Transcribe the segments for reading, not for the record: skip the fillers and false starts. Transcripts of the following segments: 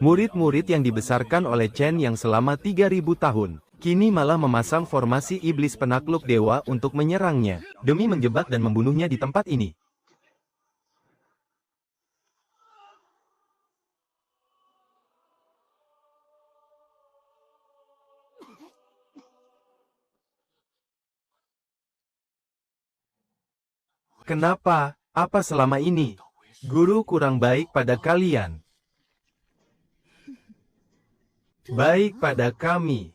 Murid-murid yang dibesarkan oleh Chen yang selama 3000 tahun, kini malah memasang formasi iblis penakluk dewa untuk menyerangnya, demi menjebak dan membunuhnya di tempat ini. Kenapa? Apa selama ini? Guru kurang baik pada kalian. Baik pada kami.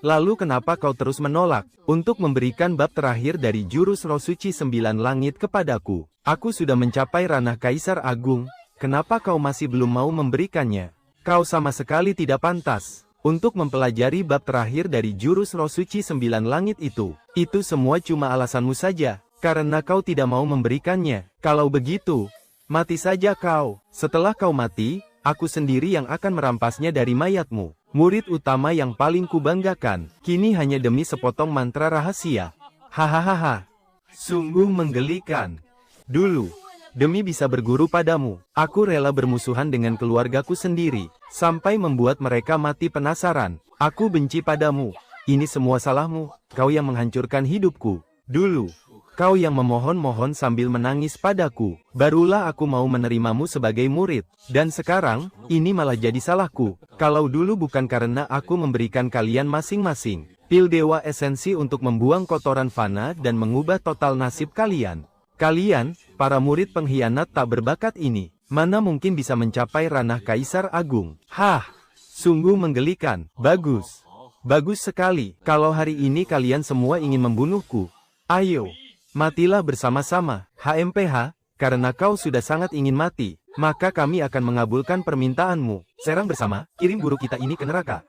Lalu kenapa kau terus menolak untuk memberikan bab terakhir dari jurus roh suci 9 langit kepadaku? Aku sudah mencapai ranah Kaisar Agung, kenapa kau masih belum mau memberikannya? Kau sama sekali tidak pantas untuk mempelajari bab terakhir dari jurus roh suci 9 langit itu. Itu semua cuma alasanmu saja, karena kau tidak mau memberikannya. Kalau begitu, mati saja kau. Setelah kau mati, aku sendiri yang akan merampasnya dari mayatmu. Murid utama yang paling kubanggakan, kini hanya demi sepotong mantra rahasia. Hahaha. Sungguh menggelikan. Dulu, demi bisa berguru padamu, aku rela bermusuhan dengan keluargaku sendiri, sampai membuat mereka mati penasaran. Aku benci padamu. Ini semua salahmu, kau yang menghancurkan hidupku. Dulu, kau yang memohon-mohon sambil menangis padaku, barulah aku mau menerimamu sebagai murid. Dan sekarang, ini malah jadi salahku. Kalau dulu bukan karena aku memberikan kalian masing-masing pil dewa esensi untuk membuang kotoran fana dan mengubah total nasib kalian. Kalian, para murid pengkhianat tak berbakat ini, mana mungkin bisa mencapai ranah Kaisar Agung. Hah, sungguh menggelikan. Bagus. Bagus sekali. Kalau hari ini kalian semua ingin membunuhku, ayo, matilah bersama-sama. HMPH, karena kau sudah sangat ingin mati, maka kami akan mengabulkan permintaanmu. Serang bersama, kirim guru kita ini ke neraka.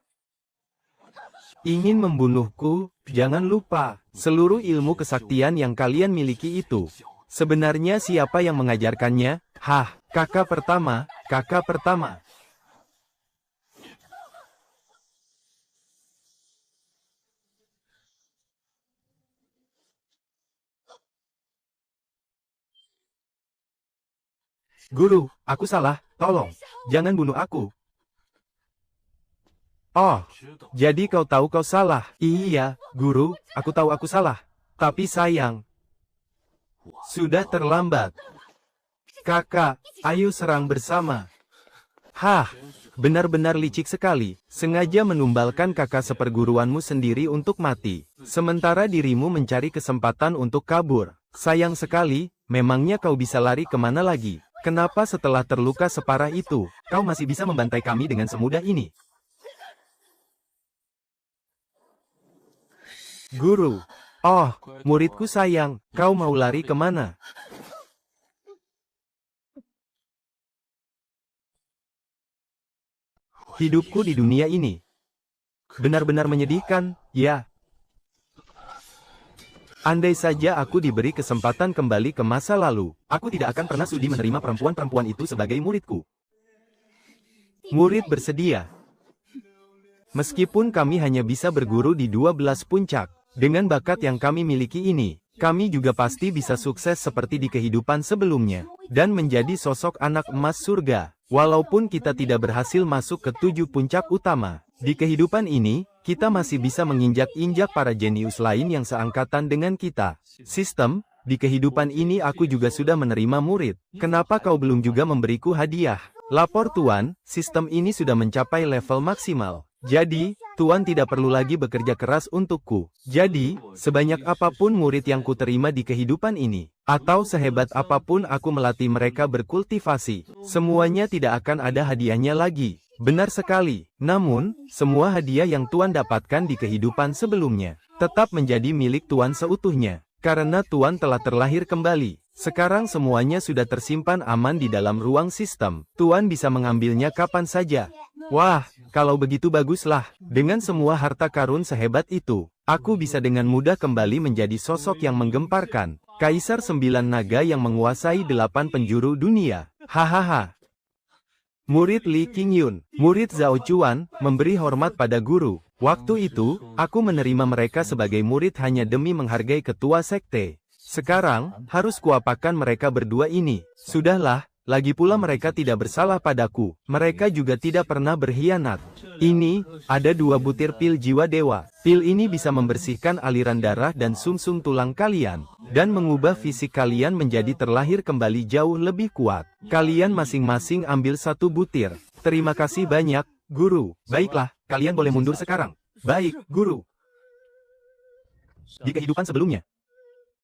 Ingin membunuhku? Jangan lupa, seluruh ilmu kesaktian yang kalian miliki itu. Sebenarnya siapa yang mengajarkannya? Hah, kakak pertama, kakak pertama. Guru, aku salah, tolong, jangan bunuh aku. Oh, jadi kau tahu kau salah. Iya, guru, aku tahu aku salah. Tapi sayang, sudah terlambat. Kakak, ayo serang bersama. Hah, benar-benar licik sekali. Sengaja menumbalkan kakak seperguruanmu sendiri untuk mati. Sementara dirimu mencari kesempatan untuk kabur. Sayang sekali, memangnya kau bisa lari kemana lagi? Kenapa setelah terluka separah itu, kau masih bisa membantai kami dengan semudah ini? Guru, oh, muridku sayang, kau mau lari kemana? Hidupku di dunia ini benar-benar menyedihkan, ya. Andai saja aku diberi kesempatan kembali ke masa lalu, aku tidak akan pernah sudi menerima perempuan-perempuan itu sebagai muridku. Murid bersedia. Meskipun kami hanya bisa berguru di 12 puncak, dengan bakat yang kami miliki ini, kami juga pasti bisa sukses seperti di kehidupan sebelumnya, dan menjadi sosok anak emas surga. Walaupun kita tidak berhasil masuk ke 7 puncak utama, di kehidupan ini, kita masih bisa menginjak-injak para jenius lain yang seangkatan dengan kita. Sistem, di kehidupan ini aku juga sudah menerima murid. Kenapa kau belum juga memberiku hadiah? Lapor Tuan, sistem ini sudah mencapai level maksimal. Jadi, Tuan tidak perlu lagi bekerja keras untukku. Jadi, sebanyak apapun murid yang kuterima di kehidupan ini, atau sehebat apapun aku melatih mereka berkultivasi, semuanya tidak akan ada hadiahnya lagi. Benar sekali. Namun, semua hadiah yang Tuan dapatkan di kehidupan sebelumnya, tetap menjadi milik Tuan seutuhnya. Karena Tuan telah terlahir kembali. Sekarang semuanya sudah tersimpan aman di dalam ruang sistem. Tuan bisa mengambilnya kapan saja. Wah, kalau begitu baguslah. Dengan semua harta karun sehebat itu, aku bisa dengan mudah kembali menjadi sosok yang menggemparkan. Kaisar 9 naga yang menguasai 8 penjuru dunia. Hahaha. Murid Li Qingyun, murid Zhao Chuan, memberi hormat pada guru. Waktu itu, aku menerima mereka sebagai murid hanya demi menghargai ketua sekte. Sekarang, harus kuapakan mereka berdua ini? Sudahlah, Lagi pula mereka tidak bersalah padaku. Mereka juga tidak pernah berkhianat. Ini, ada 2 butir pil jiwa dewa. Pil ini bisa membersihkan aliran darah dan sumsum tulang kalian. Dan mengubah fisik kalian menjadi terlahir kembali jauh lebih kuat. Kalian masing-masing ambil 1 butir. Terima kasih banyak, Guru. Baiklah, kalian boleh mundur sekarang. Baik, Guru. Di kehidupan sebelumnya,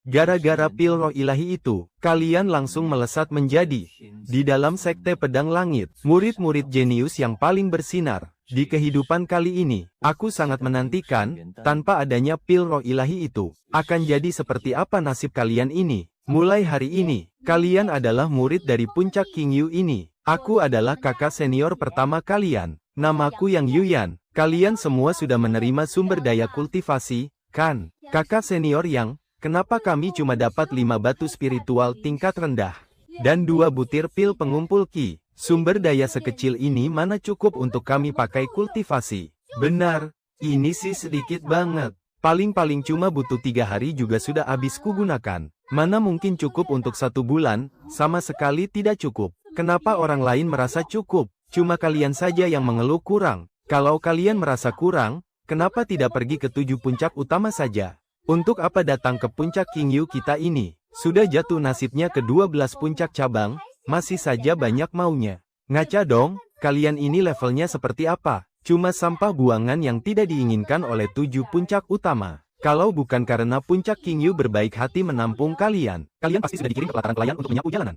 gara-gara pil roh ilahi itu, kalian langsung melesat menjadi, di dalam sekte pedang langit, murid-murid jenius yang paling bersinar. Di kehidupan kali ini, aku sangat menantikan, tanpa adanya pil roh ilahi itu, akan jadi seperti apa nasib kalian ini. Mulai hari ini, kalian adalah murid dari puncak King Yu ini. Aku adalah kakak senior pertama kalian. Namaku Yang Yuyan. Kalian semua sudah menerima sumber daya kultivasi, kan? Kakak senior Yang, kenapa kami cuma dapat 5 batu spiritual tingkat rendah? Dan 2 butir pil pengumpul ki. Sumber daya sekecil ini mana cukup untuk kami pakai kultivasi? Benar, ini sih sedikit banget. Paling-paling cuma butuh 3 hari juga sudah habis kugunakan. Mana mungkin cukup untuk 1 bulan, sama sekali tidak cukup. Kenapa orang lain merasa cukup? Cuma kalian saja yang mengeluh kurang. Kalau kalian merasa kurang, kenapa tidak pergi ke 7 puncak utama saja? Untuk apa datang ke puncak King Yu kita ini? Sudah jatuh nasibnya ke 12 puncak cabang, masih saja banyak maunya. Ngaca dong, kalian ini levelnya seperti apa? Cuma sampah buangan yang tidak diinginkan oleh 7 puncak utama. Kalau bukan karena puncak King Yu berbaik hati menampung kalian, kalian pasti sudah dikirim ke pelataran pelayan untuk menyapu jalanan.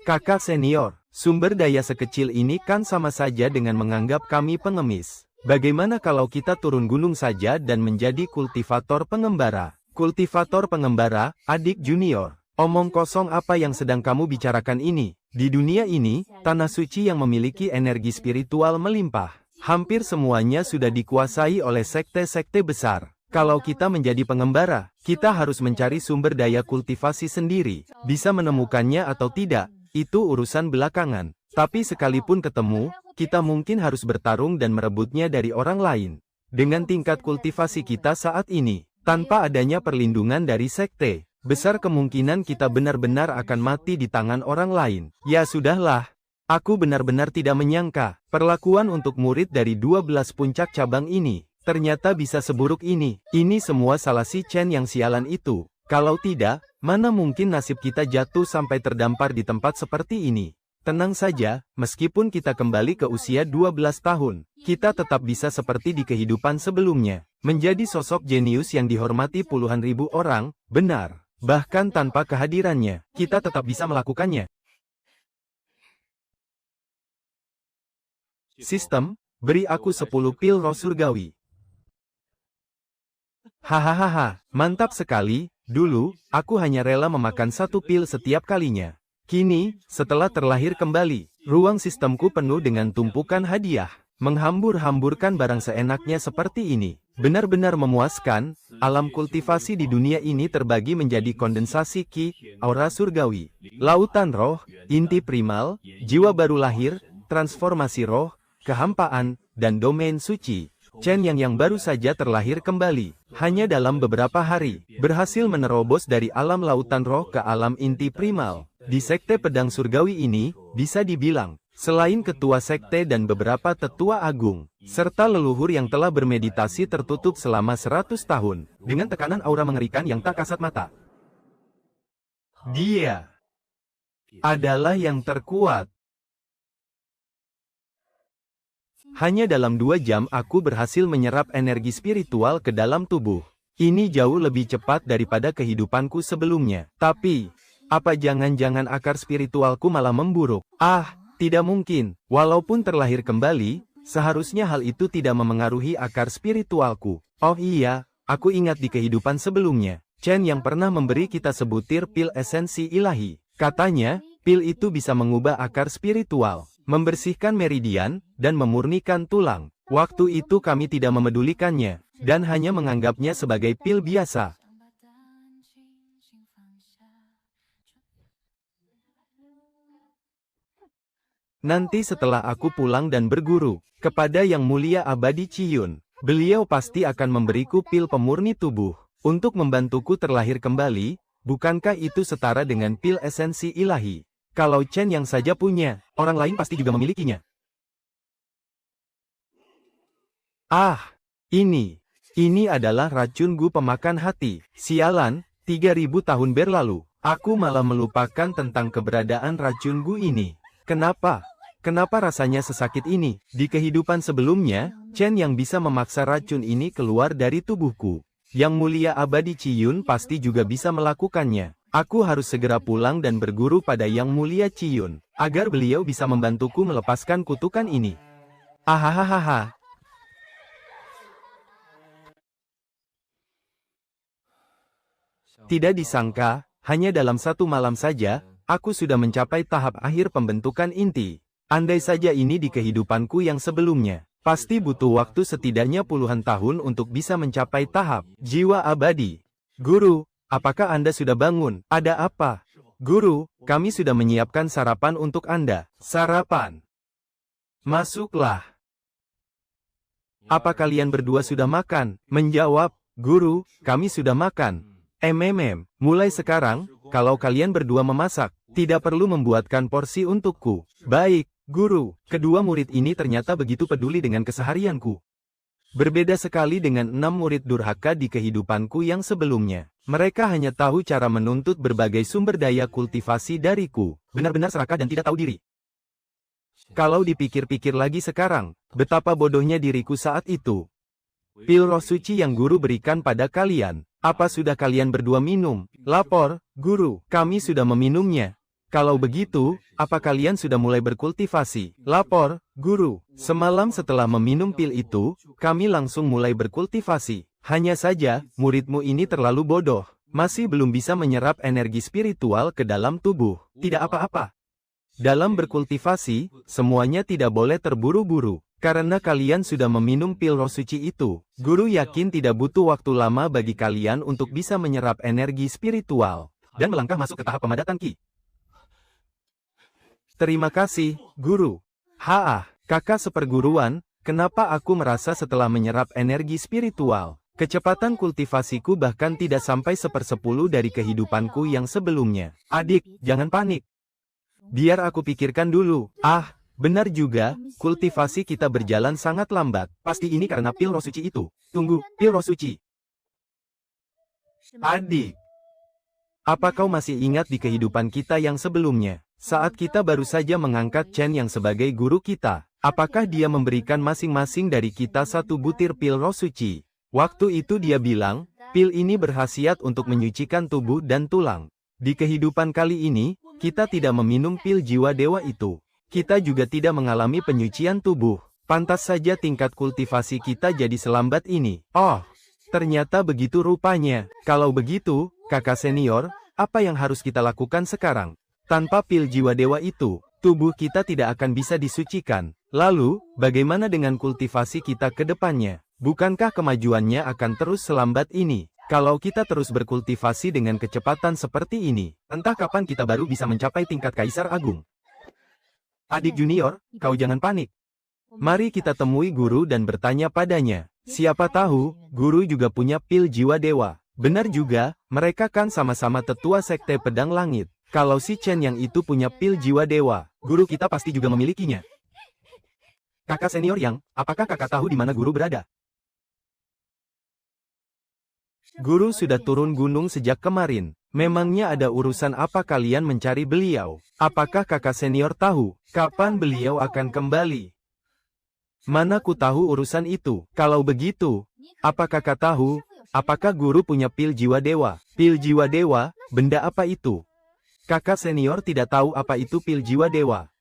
Kakak senior, sumber daya sekecil ini kan sama saja dengan menganggap kami pengemis. Bagaimana kalau kita turun gunung saja dan menjadi kultivator pengembara? Kultivator pengembara, adik junior. Omong kosong apa yang sedang kamu bicarakan ini? Di dunia ini, tanah suci yang memiliki energi spiritual melimpah. Hampir semuanya sudah dikuasai oleh sekte-sekte besar. Kalau kita menjadi pengembara, kita harus mencari sumber daya kultivasi sendiri. Bisa menemukannya atau tidak, itu urusan belakangan. Tapi sekalipun ketemu, kita mungkin harus bertarung dan merebutnya dari orang lain. Dengan tingkat kultivasi kita saat ini, tanpa adanya perlindungan dari sekte, besar kemungkinan kita benar-benar akan mati di tangan orang lain. Ya sudahlah, aku benar-benar tidak menyangka, perlakuan untuk murid dari 12 puncak cabang ini, ternyata bisa seburuk ini. Ini semua salah si Chen yang sialan itu. Kalau tidak, mana mungkin nasib kita jatuh sampai terdampar di tempat seperti ini. Tenang saja, meskipun kita kembali ke usia 12 tahun, kita tetap bisa seperti di kehidupan sebelumnya. Menjadi sosok jenius yang dihormati puluhan ribu orang, benar. Bahkan tanpa kehadirannya, kita tetap bisa melakukannya. Sistem, beri aku 10 pil roh surgawi. Hahaha, mantap sekali. Dulu, aku hanya rela memakan 1 pil setiap kalinya. Kini, setelah terlahir kembali, ruang sistemku penuh dengan tumpukan hadiah. Menghambur-hamburkan barang seenaknya seperti ini. Benar-benar memuaskan, alam kultivasi di dunia ini terbagi menjadi kondensasi ki, aura surgawi, lautan roh, inti primal, jiwa baru lahir, transformasi roh, kehampaan, dan domain suci. Chen yang baru saja terlahir kembali, hanya dalam beberapa hari, berhasil menerobos dari alam lautan roh ke alam inti primal. Di sekte pedang surgawi ini, bisa dibilang, selain ketua sekte dan beberapa tetua agung, serta leluhur yang telah bermeditasi tertutup selama 100 tahun, dengan tekanan aura mengerikan yang tak kasat mata. Dia adalah yang terkuat. Hanya dalam 2 jam aku berhasil menyerap energi spiritual ke dalam tubuh. Ini jauh lebih cepat daripada kehidupanku sebelumnya. Tapi, apa jangan-jangan akar spiritualku malah memburuk? Ah, tidak mungkin. Walaupun terlahir kembali, seharusnya hal itu tidak memengaruhi akar spiritualku. Oh iya, aku ingat di kehidupan sebelumnya, Chen yang pernah memberi kita sebutir pil esensi ilahi. Katanya, pil itu bisa mengubah akar spiritual, membersihkan meridian, dan memurnikan tulang. Waktu itu kami tidak memedulikannya, dan hanya menganggapnya sebagai pil biasa. Nanti setelah aku pulang dan berguru kepada Yang Mulia Abadi Ciyun, beliau pasti akan memberiku pil pemurni tubuh, untuk membantuku terlahir kembali, Bukankah itu setara dengan pil esensi ilahi? Kalau Chen yang saja punya, orang lain pasti juga memilikinya. Ah, ini adalah racun Gu pemakan hati. Sialan, 3000 tahun berlalu, aku malah melupakan tentang keberadaan racun Gu ini. Kenapa? Kenapa rasanya sesakit ini? Di kehidupan sebelumnya, Chen yang bisa memaksa racun ini keluar dari tubuhku. Yang mulia abadi Ciyun pasti juga bisa melakukannya. Aku harus segera pulang dan berguru pada Yang Mulia Ciyun, agar beliau bisa membantuku melepaskan kutukan ini. Ahahaha. Tidak disangka, hanya dalam satu malam saja, aku sudah mencapai tahap akhir pembentukan inti. Andai saja ini di kehidupanku yang sebelumnya, pasti butuh waktu setidaknya puluhan tahun untuk bisa mencapai tahap jiwa abadi. Guru, apakah Anda sudah bangun? Ada apa? Guru, kami sudah menyiapkan sarapan untuk Anda. Sarapan? Masuklah. Apa kalian berdua sudah makan? Menjawab, Guru, kami sudah makan. Mulai sekarang, kalau kalian berdua memasak, tidak perlu membuatkan porsi untukku. Baik, Guru. Kedua murid ini ternyata begitu peduli dengan keseharianku. Berbeda sekali dengan 6 murid durhaka di kehidupanku yang sebelumnya. Mereka hanya tahu cara menuntut berbagai sumber daya kultivasi dariku. Benar-benar serakah dan tidak tahu diri. Kalau dipikir-pikir lagi sekarang, betapa bodohnya diriku saat itu. Pil roh suci yang guru berikan pada kalian. Apa sudah kalian berdua minum? Lapor, Guru, kami sudah meminumnya. Kalau begitu, apa kalian sudah mulai berkultivasi? Lapor, Guru, semalam setelah meminum pil itu, kami langsung mulai berkultivasi. Hanya saja, muridmu ini terlalu bodoh. Masih belum bisa menyerap energi spiritual ke dalam tubuh. Tidak apa-apa. Dalam berkultivasi, semuanya tidak boleh terburu-buru. Karena kalian sudah meminum pil roh suci itu, Guru yakin tidak butuh waktu lama bagi kalian untuk bisa menyerap energi spiritual dan melangkah masuk ke tahap pemadatan Qi. Terima kasih, Guru. Kakak seperguruan, kenapa aku merasa setelah menyerap energi spiritual, kecepatan kultivasiku bahkan tidak sampai 1/10 dari kehidupanku yang sebelumnya. Adik, jangan panik. Biar aku pikirkan dulu. Benar juga, kultivasi kita berjalan sangat lambat. Pasti ini karena pil roh suci itu. Tunggu, pil roh suci. Adik, apa kau masih ingat di kehidupan kita yang sebelumnya? Saat kita baru saja mengangkat Chen yang sebagai guru kita, apakah dia memberikan masing-masing dari kita 1 butir pil roh suci? Waktu itu dia bilang, pil ini berkhasiat untuk menyucikan tubuh dan tulang. Di kehidupan kali ini, kita tidak meminum pil jiwa dewa itu. Kita juga tidak mengalami penyucian tubuh. Pantas saja tingkat kultivasi kita jadi selambat ini. Oh, ternyata begitu rupanya. Kalau begitu, kakak senior, apa yang harus kita lakukan sekarang? Tanpa pil jiwa dewa itu, tubuh kita tidak akan bisa disucikan. Lalu, bagaimana dengan kultivasi kita ke depannya? Bukankah kemajuannya akan terus selambat ini? Kalau kita terus berkultivasi dengan kecepatan seperti ini, entah kapan kita baru bisa mencapai tingkat Kaisar Agung. Adik junior, kau jangan panik. Mari kita temui guru dan bertanya padanya. Siapa tahu, guru juga punya pil jiwa dewa. Benar juga, mereka kan sama-sama tetua sekte pedang langit. Kalau si Chen yang itu punya pil jiwa dewa, guru kita pasti juga memilikinya. Kakak senior Yang, apakah kakak tahu di mana guru berada? Guru sudah turun gunung sejak kemarin. Memangnya ada urusan apa kalian mencari beliau? Apakah kakak senior tahu, kapan beliau akan kembali? Mana ku tahu urusan itu. Kalau begitu, apa kakak tahu, apakah guru punya pil jiwa dewa? Pil jiwa dewa, benda apa itu? Kakak senior tidak tahu apa itu pil jiwa dewa.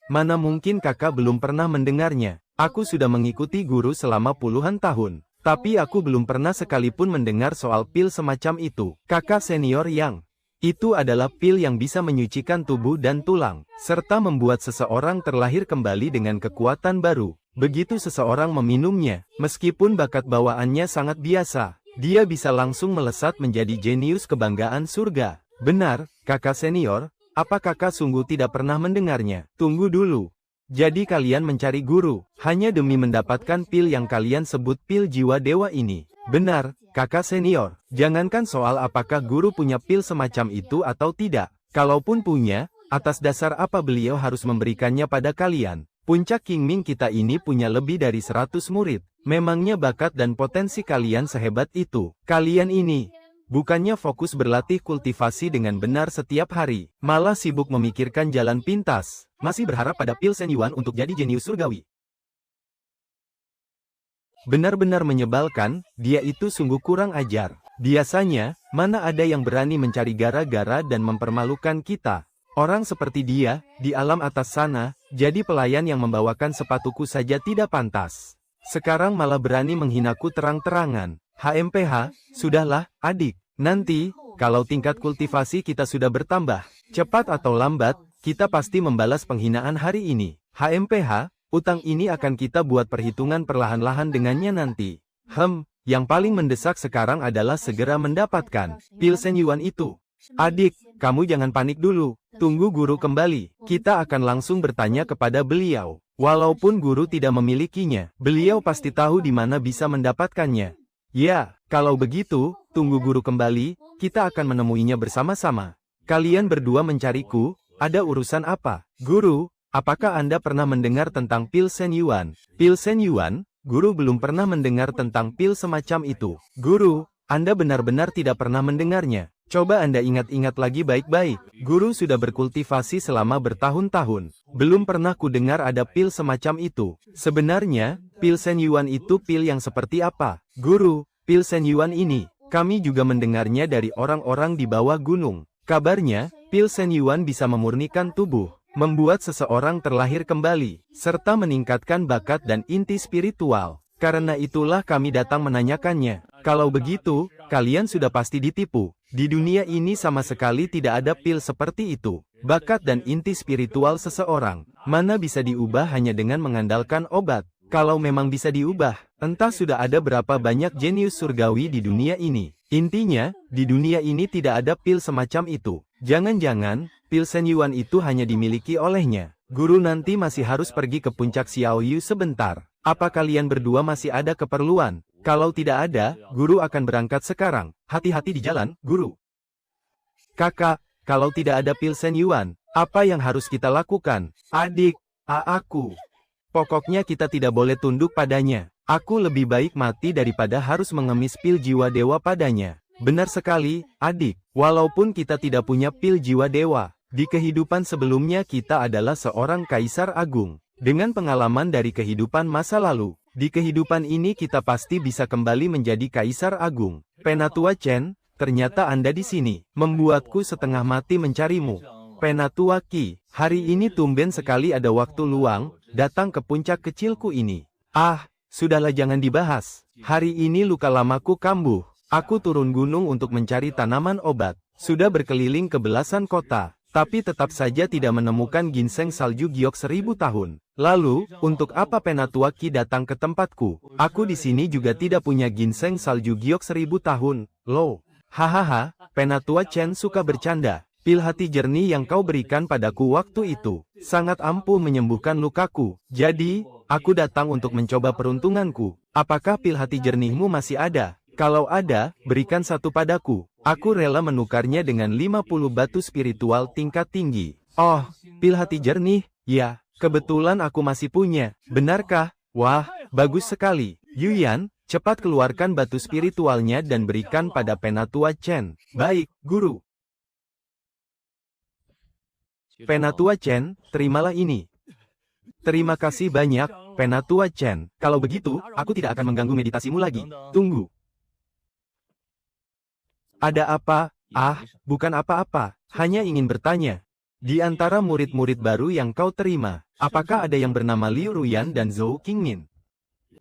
Mana mungkin kakak belum pernah mendengarnya. Aku sudah mengikuti guru selama puluhan tahun. Tapi aku belum pernah sekalipun mendengar soal pil semacam itu. Kakak senior Yang, itu adalah pil yang bisa menyucikan tubuh dan tulang, serta membuat seseorang terlahir kembali dengan kekuatan baru. Begitu seseorang meminumnya, meskipun bakat bawaannya sangat biasa, dia bisa langsung melesat menjadi jenius kebanggaan surga. Benar, kakak senior, apa kakak sungguh tidak pernah mendengarnya? Tunggu dulu. Jadi kalian mencari guru, hanya demi mendapatkan pil yang kalian sebut pil jiwa dewa ini. Benar, Kakak senior, jangankan soal apakah guru punya pil semacam itu atau tidak. Kalaupun punya, atas dasar apa beliau harus memberikannya pada kalian? Puncak Qingming kita ini punya lebih dari 100 murid. Memangnya bakat dan potensi kalian sehebat itu? Kalian ini, bukannya fokus berlatih kultivasi dengan benar setiap hari, malah sibuk memikirkan jalan pintas. Masih berharap pada pil Shen Yuan untuk jadi jenius surgawi. Benar-benar menyebalkan, dia itu sungguh kurang ajar. Biasanya, mana ada yang berani mencari gara-gara dan mempermalukan kita. Orang seperti dia, di alam atas sana, jadi pelayan yang membawakan sepatuku saja tidak pantas. Sekarang malah berani menghinaku terang-terangan. HMPH, sudahlah, adik. Nanti, kalau tingkat kultivasi kita sudah bertambah, cepat atau lambat, kita pasti membalas penghinaan hari ini. HMPH, utang ini akan kita buat perhitungan perlahan-lahan dengannya nanti. Yang paling mendesak sekarang adalah segera mendapatkan pil Shen Yuan itu. Adik, kamu jangan panik dulu. Tunggu guru kembali. Kita akan langsung bertanya kepada beliau. Walaupun guru tidak memilikinya, beliau pasti tahu di mana bisa mendapatkannya. Ya, kalau begitu, tunggu guru kembali, kita akan menemuinya bersama-sama. Kalian berdua mencariku, ada urusan apa? Guru, apakah Anda pernah mendengar tentang pil Shen Yuan? Pil Shen Yuan? Guru belum pernah mendengar tentang pil semacam itu. Guru, Anda benar-benar tidak pernah mendengarnya. Coba Anda ingat-ingat lagi baik-baik. Guru sudah berkultivasi selama bertahun-tahun. Belum pernah ku dengar ada pil semacam itu. Sebenarnya, pil Shen Yuan itu pil yang seperti apa? Guru, pil Shen Yuan ini, kami juga mendengarnya dari orang-orang di bawah gunung. Kabarnya, pil Shen Yuan bisa memurnikan tubuh, membuat seseorang terlahir kembali, serta meningkatkan bakat dan inti spiritual. Karena itulah kami datang menanyakannya. Kalau begitu, kalian sudah pasti ditipu. Di dunia ini sama sekali tidak ada pil seperti itu. Bakat dan inti spiritual seseorang, mana bisa diubah hanya dengan mengandalkan obat. Kalau memang bisa diubah, entah sudah ada berapa banyak jenius surgawi di dunia ini. Intinya, di dunia ini tidak ada pil semacam itu. Jangan-jangan, pil Shen Yuan itu hanya dimiliki olehnya. Guru nanti masih harus pergi ke puncak Xiaoyu sebentar. Apa kalian berdua masih ada keperluan? Kalau tidak ada, guru akan berangkat sekarang. Hati-hati di jalan, guru. Kakak, kalau tidak ada pil Shen Yuan, apa yang harus kita lakukan? Adik, aku. Pokoknya kita tidak boleh tunduk padanya. Aku lebih baik mati daripada harus mengemis pil jiwa dewa padanya. Benar sekali, adik. Walaupun kita tidak punya pil jiwa dewa, di kehidupan sebelumnya kita adalah seorang kaisar agung. Dengan pengalaman dari kehidupan masa lalu, di kehidupan ini kita pasti bisa kembali menjadi kaisar agung. Penatua Chen, ternyata Anda di sini, membuatku setengah mati mencarimu. Penatua Qi, hari ini tumben sekali ada waktu luang, datang ke puncak kecilku ini. Sudahlah jangan dibahas. Hari ini luka lamaku kambuh. Aku turun gunung untuk mencari tanaman obat. Sudah berkeliling ke belasan kota, tapi tetap saja tidak menemukan ginseng salju giok 1000 tahun. Lalu, untuk apa Penatua Qi datang ke tempatku? Aku di sini juga tidak punya ginseng salju giok 1000 tahun, loh. Hahaha, Penatua Chen suka bercanda. Pil hati jernih yang kau berikan padaku waktu itu, sangat ampuh menyembuhkan lukaku. Jadi, aku datang untuk mencoba peruntunganku. Apakah pil hati jernihmu masih ada? Kalau ada, berikan satu padaku. Aku rela menukarnya dengan 50 batu spiritual tingkat tinggi. Oh, pil hati jernih? Ya, kebetulan aku masih punya. Benarkah? Wah, bagus sekali. Yuyan, cepat keluarkan batu spiritualnya dan berikan pada Penatua Chen. Baik, guru. Penatua Chen, terimalah ini. Terima kasih banyak, Penatua Chen. Kalau begitu, aku tidak akan mengganggu meditasimu lagi. Tunggu. Ada apa? Bukan apa-apa. Hanya ingin bertanya. Di antara murid-murid baru yang kau terima, apakah ada yang bernama Liu Ruyan dan Zhou Qingmin?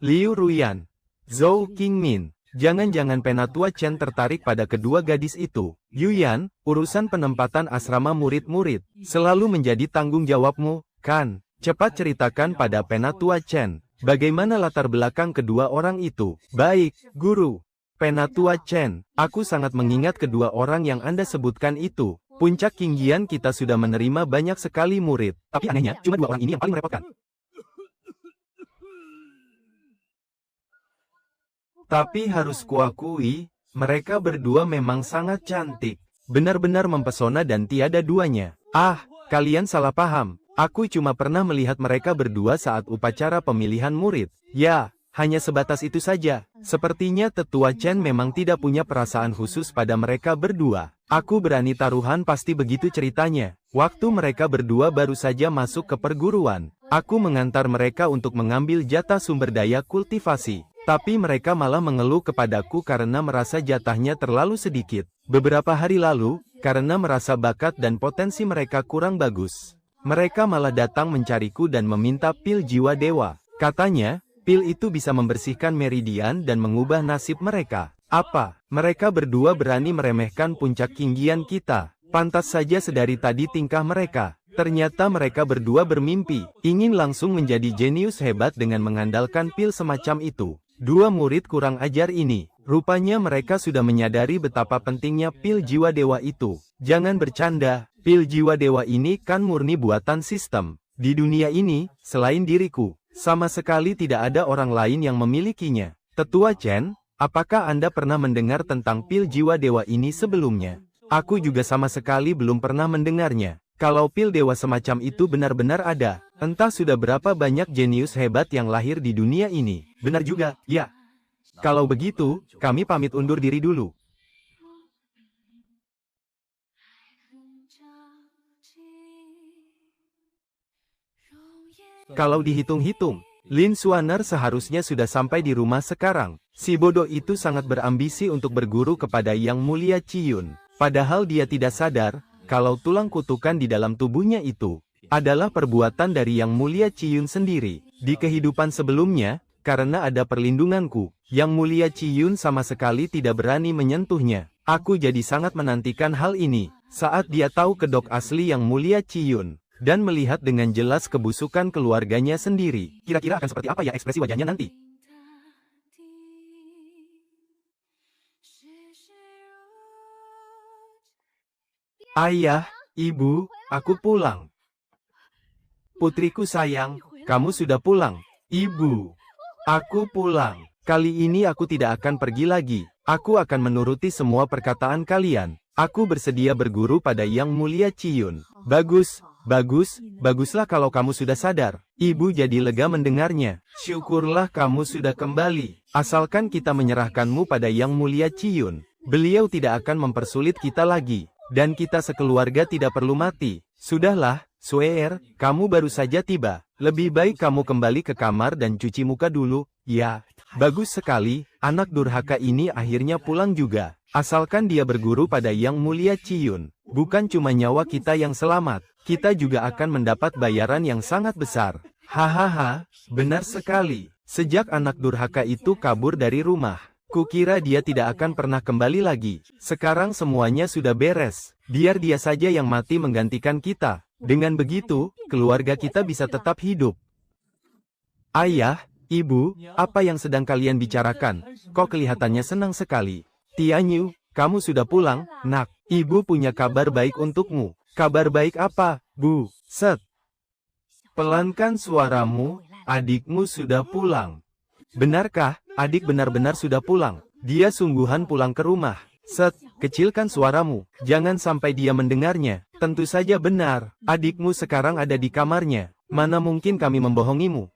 Liu Ruyan, Zhou Qingmin. Jangan-jangan Penatua Chen tertarik pada kedua gadis itu. Yuyan, urusan penempatan asrama murid-murid selalu menjadi tanggung jawabmu, kan? Cepat ceritakan pada Penatua Chen, bagaimana latar belakang kedua orang itu. Baik, guru. Penatua Chen, aku sangat mengingat kedua orang yang Anda sebutkan itu. Puncak Qingyan kita sudah menerima banyak sekali murid. Tapi anehnya, cuma dua orang ini yang paling merepotkan. Tapi harus kuakui, mereka berdua memang sangat cantik. Benar-benar mempesona dan tiada duanya. Ah, kalian salah paham. Aku cuma pernah melihat mereka berdua saat upacara pemilihan murid. Ya, hanya sebatas itu saja. Sepertinya Tetua Chen memang tidak punya perasaan khusus pada mereka berdua. Aku berani taruhan pasti begitu ceritanya. Waktu mereka berdua baru saja masuk ke perguruan, aku mengantar mereka untuk mengambil jatah sumber daya kultivasi. Tapi mereka malah mengeluh kepadaku karena merasa jatahnya terlalu sedikit. Beberapa hari lalu, karena merasa bakat dan potensi mereka kurang bagus, mereka malah datang mencariku dan meminta pil jiwa dewa. Katanya, pil itu bisa membersihkan meridian dan mengubah nasib mereka. Apa? Mereka berdua berani meremehkan puncak tinggian kita. Pantas saja sedari tadi tingkah mereka. Ternyata mereka berdua bermimpi, ingin langsung menjadi jenius hebat dengan mengandalkan pil semacam itu. Dua murid kurang ajar ini, rupanya mereka sudah menyadari betapa pentingnya pil jiwa dewa itu. Jangan bercanda, pil jiwa dewa ini kan murni buatan sistem. Di dunia ini, selain diriku, sama sekali tidak ada orang lain yang memilikinya. Tetua Chen, apakah Anda pernah mendengar tentang pil jiwa dewa ini sebelumnya? Aku juga sama sekali belum pernah mendengarnya. Kalau pil dewa semacam itu benar-benar ada, entah sudah berapa banyak jenius hebat yang lahir di dunia ini. Benar juga, ya. Kalau begitu, kami pamit undur diri dulu. Kalau dihitung-hitung, Lin Xuaner seharusnya sudah sampai di rumah sekarang. Si bodoh itu sangat berambisi untuk berguru kepada Yang Mulia Qiyun. Padahal dia tidak sadar, kalau tulang kutukan di dalam tubuhnya itu adalah perbuatan dari Yang Mulia Qiyun sendiri. Di kehidupan sebelumnya, karena ada perlindunganku, Yang Mulia Qiyun sama sekali tidak berani menyentuhnya. Aku jadi sangat menantikan hal ini, saat dia tahu kedok asli Yang Mulia Qiyun, dan melihat dengan jelas kebusukan keluarganya sendiri. Kira-kira akan seperti apa ya ekspresi wajahnya nanti? Ayah, Ibu, aku pulang. Putriku sayang, kamu sudah pulang. Ibu, aku pulang. Kali ini aku tidak akan pergi lagi. Aku akan menuruti semua perkataan kalian. Aku bersedia berguru pada Yang Mulia Qiyun. Bagus, bagus, baguslah kalau kamu sudah sadar. Ibu jadi lega mendengarnya. Syukurlah kamu sudah kembali. Asalkan kita menyerahkanmu pada Yang Mulia Qiyun, beliau tidak akan mempersulit kita lagi. Dan kita sekeluarga tidak perlu mati. Sudahlah, Suer, kamu baru saja tiba. Lebih baik kamu kembali ke kamar dan cuci muka dulu. Ya, bagus sekali, anak durhaka ini akhirnya pulang juga. Asalkan dia berguru pada Yang Mulia Qiyun, bukan cuma nyawa kita yang selamat, kita juga akan mendapat bayaran yang sangat besar. Hahaha, benar sekali. Sejak anak durhaka itu kabur dari rumah, kukira dia tidak akan pernah kembali lagi. Sekarang semuanya sudah beres. Biar dia saja yang mati menggantikan kita. Dengan begitu, keluarga kita bisa tetap hidup. Ayah, Ibu, apa yang sedang kalian bicarakan? Kok kelihatannya senang sekali? Tianyu, kamu sudah pulang, nak. Ibu punya kabar baik untukmu. Kabar baik apa, Bu? Set. Pelankan suaramu, adikmu sudah pulang. Benarkah, adik benar-benar sudah pulang? Dia sungguhan pulang ke rumah. Set, kecilkan suaramu. Jangan sampai dia mendengarnya. Tentu saja benar. Adikmu sekarang ada di kamarnya. Mana mungkin kami membohongimu?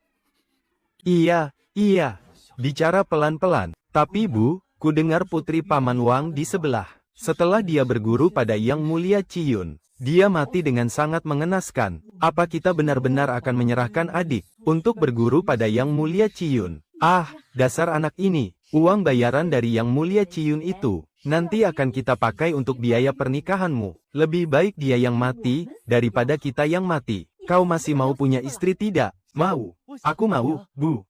Iya, iya. Bicara pelan-pelan. Tapi Bu, ku dengar putri Paman Wang di sebelah. Setelah dia berguru pada Yang Mulia Qiyun, dia mati dengan sangat mengenaskan. Apa kita benar-benar akan menyerahkan adik untuk berguru pada Yang Mulia Qiyun? Ah, dasar anak ini. Uang bayaran dari Yang Mulia Qiyun itu nanti akan kita pakai untuk biaya pernikahanmu. Lebih baik dia yang mati daripada kita yang mati. Kau masih mau punya istri tidak? Mau. Aku mau, Bu.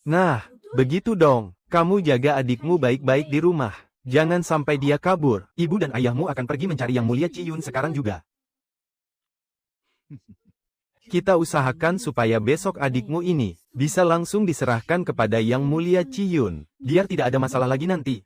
Nah, begitu dong. Kamu jaga adikmu baik-baik di rumah. Jangan sampai dia kabur. Ibu dan ayahmu akan pergi mencari Yang Mulia Qiyun sekarang juga. Kita usahakan supaya besok adikmu ini bisa langsung diserahkan kepada Yang Mulia Qiyun. Biar tidak ada masalah lagi nanti.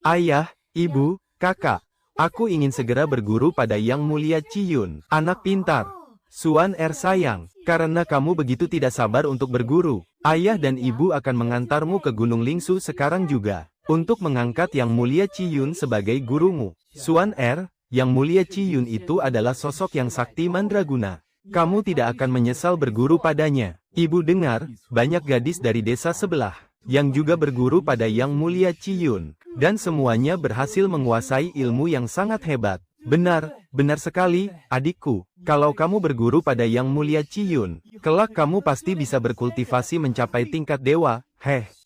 Ayah, Ibu, Kakak, aku ingin segera berguru pada Yang Mulia Qiyun. Anak pintar. Suan Er sayang, karena kamu begitu tidak sabar untuk berguru, ayah dan ibu akan mengantarmu ke Gunung Lingsu sekarang juga, untuk mengangkat Yang Mulia Qiyun sebagai gurumu. Suan Er, Yang Mulia Qiyun itu adalah sosok yang sakti mandraguna. Kamu tidak akan menyesal berguru padanya. Ibu dengar, banyak gadis dari desa sebelah, yang juga berguru pada Yang Mulia Qiyun, dan semuanya berhasil menguasai ilmu yang sangat hebat. Benar, benar sekali, adikku. Kalau kamu berguru pada Yang Mulia Qiyun, kelak kamu pasti bisa berkultivasi mencapai tingkat dewa.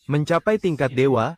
Mencapai tingkat dewa,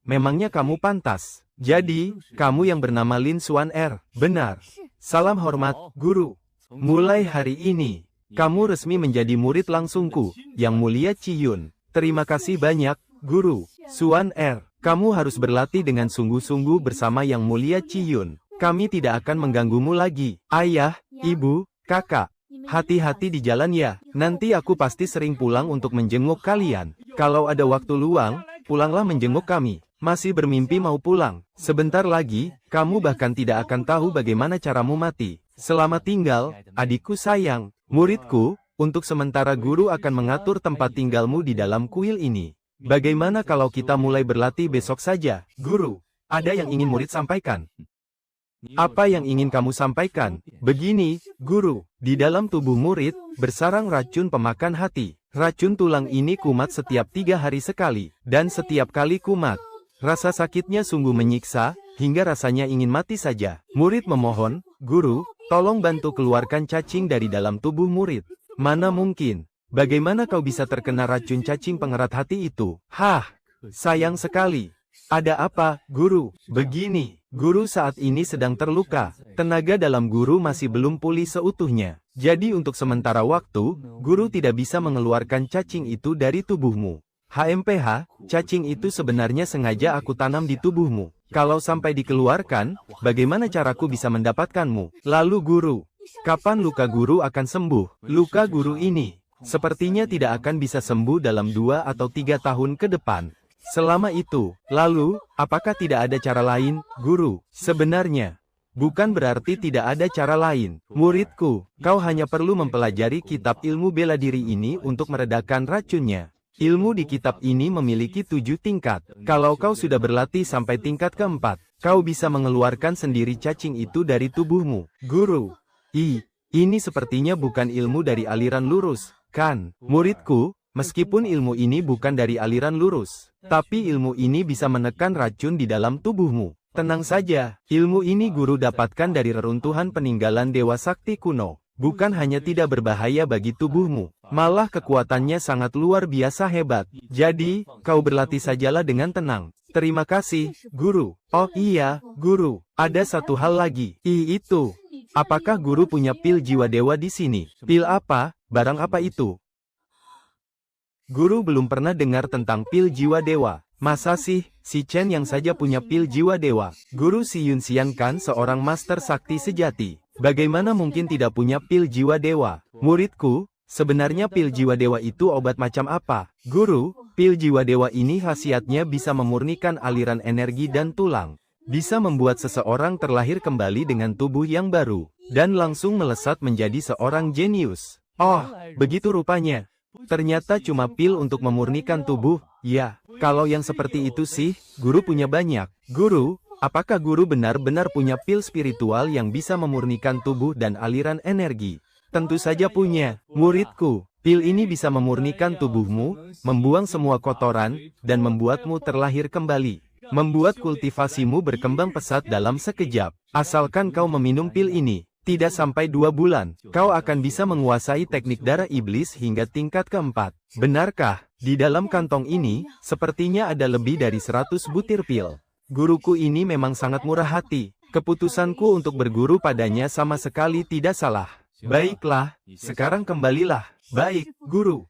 memangnya kamu pantas. Jadi, kamu yang bernama Lin Suan Er. Benar. Salam hormat, guru. Mulai hari ini, kamu resmi menjadi murid langsungku, Yang Mulia Qiyun. Terima kasih banyak, guru. Suan Er, kamu harus berlatih dengan sungguh-sungguh bersama Yang Mulia Qiyun. Kami tidak akan mengganggumu lagi. Ayah, ibu, kakak. Hati-hati di jalan ya. Nanti aku pasti sering pulang untuk menjenguk kalian. Kalau ada waktu luang, pulanglah menjenguk kami. Masih bermimpi mau pulang. Sebentar lagi, kamu bahkan tidak akan tahu bagaimana caramu mati. Selamat tinggal, adikku sayang. Muridku, untuk sementara guru akan mengatur tempat tinggalmu di dalam kuil ini. Bagaimana kalau kita mulai berlatih besok saja? Guru, ada yang ingin murid sampaikan. Apa yang ingin kamu sampaikan? Begini, guru, di dalam tubuh murid, bersarang racun pemakan hati. Racun tulang ini kumat setiap 3 hari sekali, dan setiap kali kumat, rasa sakitnya sungguh menyiksa, hingga rasanya ingin mati saja. Murid memohon, guru, tolong bantu keluarkan cacing dari dalam tubuh murid. Mana mungkin? Bagaimana kau bisa terkena racun cacing pengerat hati itu? Sayang sekali. Ada apa, guru? Begini, guru saat ini sedang terluka. Tenaga dalam guru masih belum pulih seutuhnya. Jadi untuk sementara waktu, guru tidak bisa mengeluarkan cacing itu dari tubuhmu. Cacing itu sebenarnya sengaja aku tanam di tubuhmu. Kalau sampai dikeluarkan, bagaimana caraku bisa mendapatkanmu? Lalu guru, kapan luka guru akan sembuh? Luka guru ini, sepertinya tidak akan bisa sembuh dalam 2 atau 3 tahun ke depan. Selama itu, lalu, apakah tidak ada cara lain, guru? Sebenarnya, bukan berarti tidak ada cara lain. Muridku, kau hanya perlu mempelajari kitab ilmu bela diri ini untuk meredakan racunnya. Ilmu di kitab ini memiliki 7 tingkat. Kalau kau sudah berlatih sampai tingkat keempat, kau bisa mengeluarkan sendiri cacing itu dari tubuhmu. Guru, ini sepertinya bukan ilmu dari aliran lurus, kan? Muridku, meskipun ilmu ini bukan dari aliran lurus, tapi ilmu ini bisa menekan racun di dalam tubuhmu. Tenang saja, ilmu ini guru dapatkan dari reruntuhan peninggalan Dewa Sakti kuno. Bukan hanya tidak berbahaya bagi tubuhmu, malah kekuatannya sangat luar biasa hebat. Jadi, kau berlatih sajalah dengan tenang. Terima kasih, guru. Oh iya, guru, ada satu hal lagi. Itu. Apakah guru punya pil jiwa dewa di sini? Pil apa? Barang apa itu? Guru belum pernah dengar tentang pil jiwa dewa. Masa sih, si Chen yang saja punya pil jiwa dewa? Guru Si Yunxian kan seorang master sakti sejati. Bagaimana mungkin tidak punya pil jiwa dewa? Muridku, sebenarnya pil jiwa dewa itu obat macam apa? Guru, pil jiwa dewa ini khasiatnya bisa memurnikan aliran energi dan tulang. Bisa membuat seseorang terlahir kembali dengan tubuh yang baru, dan langsung melesat menjadi seorang jenius. Oh, begitu rupanya. Ternyata cuma pil untuk memurnikan tubuh. Ya, kalau yang seperti itu sih, guru punya banyak. Guru, apakah guru benar-benar punya pil spiritual yang bisa memurnikan tubuh dan aliran energi? Tentu saja punya, muridku. Pil ini bisa memurnikan tubuhmu, membuang semua kotoran, dan membuatmu terlahir kembali. Membuat kultivasimu berkembang pesat dalam sekejap. Asalkan kau meminum pil ini, tidak sampai 2 bulan, kau akan bisa menguasai teknik darah iblis hingga tingkat keempat. Benarkah? Di dalam kantong ini, sepertinya ada lebih dari 100 butir pil. Guruku ini memang sangat murah hati. Keputusanku untuk berguru padanya sama sekali tidak salah. Baiklah, sekarang kembalilah. Baik, guru.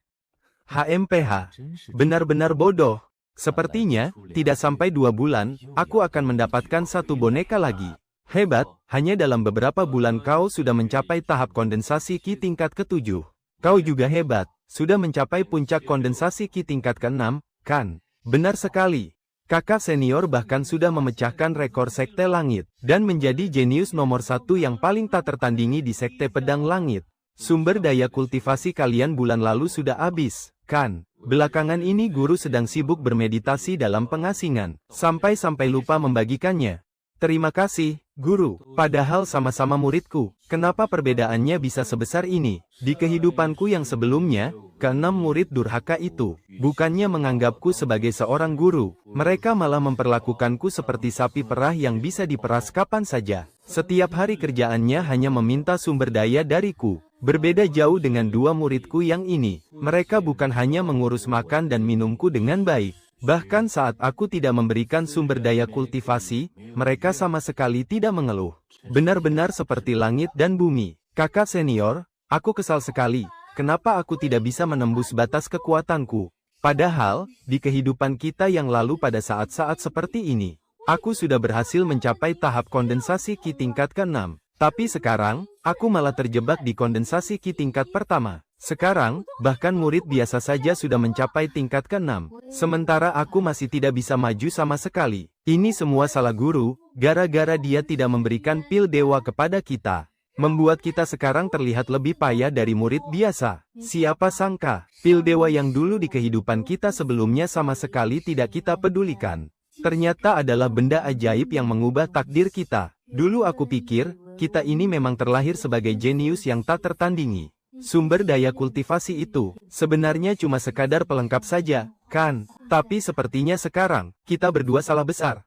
Benar-benar bodoh. Sepertinya, tidak sampai 2 bulan, aku akan mendapatkan 1 boneka lagi. Hebat, hanya dalam beberapa bulan kau sudah mencapai tahap kondensasi Qi tingkat ke-7. Kau juga hebat, sudah mencapai puncak kondensasi Qi tingkat ke-6, kan? Benar sekali. Kakak senior bahkan sudah memecahkan rekor Sekte Langit, dan menjadi jenius nomor 1 yang paling tak tertandingi di Sekte Pedang Langit. Sumber daya kultivasi kalian bulan lalu sudah habis, kan? Belakangan ini guru sedang sibuk bermeditasi dalam pengasingan, sampai-sampai lupa membagikannya. Terima kasih, guru. Padahal sama-sama muridku. Kenapa perbedaannya bisa sebesar ini? Di kehidupanku yang sebelumnya, keenam murid durhaka itu bukannya menganggapku sebagai seorang guru. Mereka malah memperlakukanku seperti sapi perah yang bisa diperas kapan saja. Setiap hari kerjaannya hanya meminta sumber daya dariku. Berbeda jauh dengan dua muridku yang ini. Mereka bukan hanya mengurus makan dan minumku dengan baik. Bahkan saat aku tidak memberikan sumber daya kultivasi, mereka sama sekali tidak mengeluh. Benar-benar seperti langit dan bumi. Kakak senior, aku kesal sekali. Kenapa aku tidak bisa menembus batas kekuatanku? Padahal, di kehidupan kita yang lalu pada saat-saat seperti ini, aku sudah berhasil mencapai tahap kondensasi Ki tingkat ke-6. Tapi sekarang, aku malah terjebak di kondensasi Ki tingkat pertama. Sekarang, bahkan murid biasa saja sudah mencapai tingkat ke-6. Sementara aku masih tidak bisa maju sama sekali. Ini semua salah guru, gara-gara dia tidak memberikan pil dewa kepada kita. Membuat kita sekarang terlihat lebih payah dari murid biasa. Siapa sangka, pil dewa yang dulu di kehidupan kita sebelumnya sama sekali tidak kita pedulikan. Ternyata adalah benda ajaib yang mengubah takdir kita. Dulu aku pikir, kita ini memang terlahir sebagai jenius yang tak tertandingi. Sumber daya kultivasi itu sebenarnya cuma sekadar pelengkap saja, kan? Tapi sepertinya sekarang, kita berdua salah besar.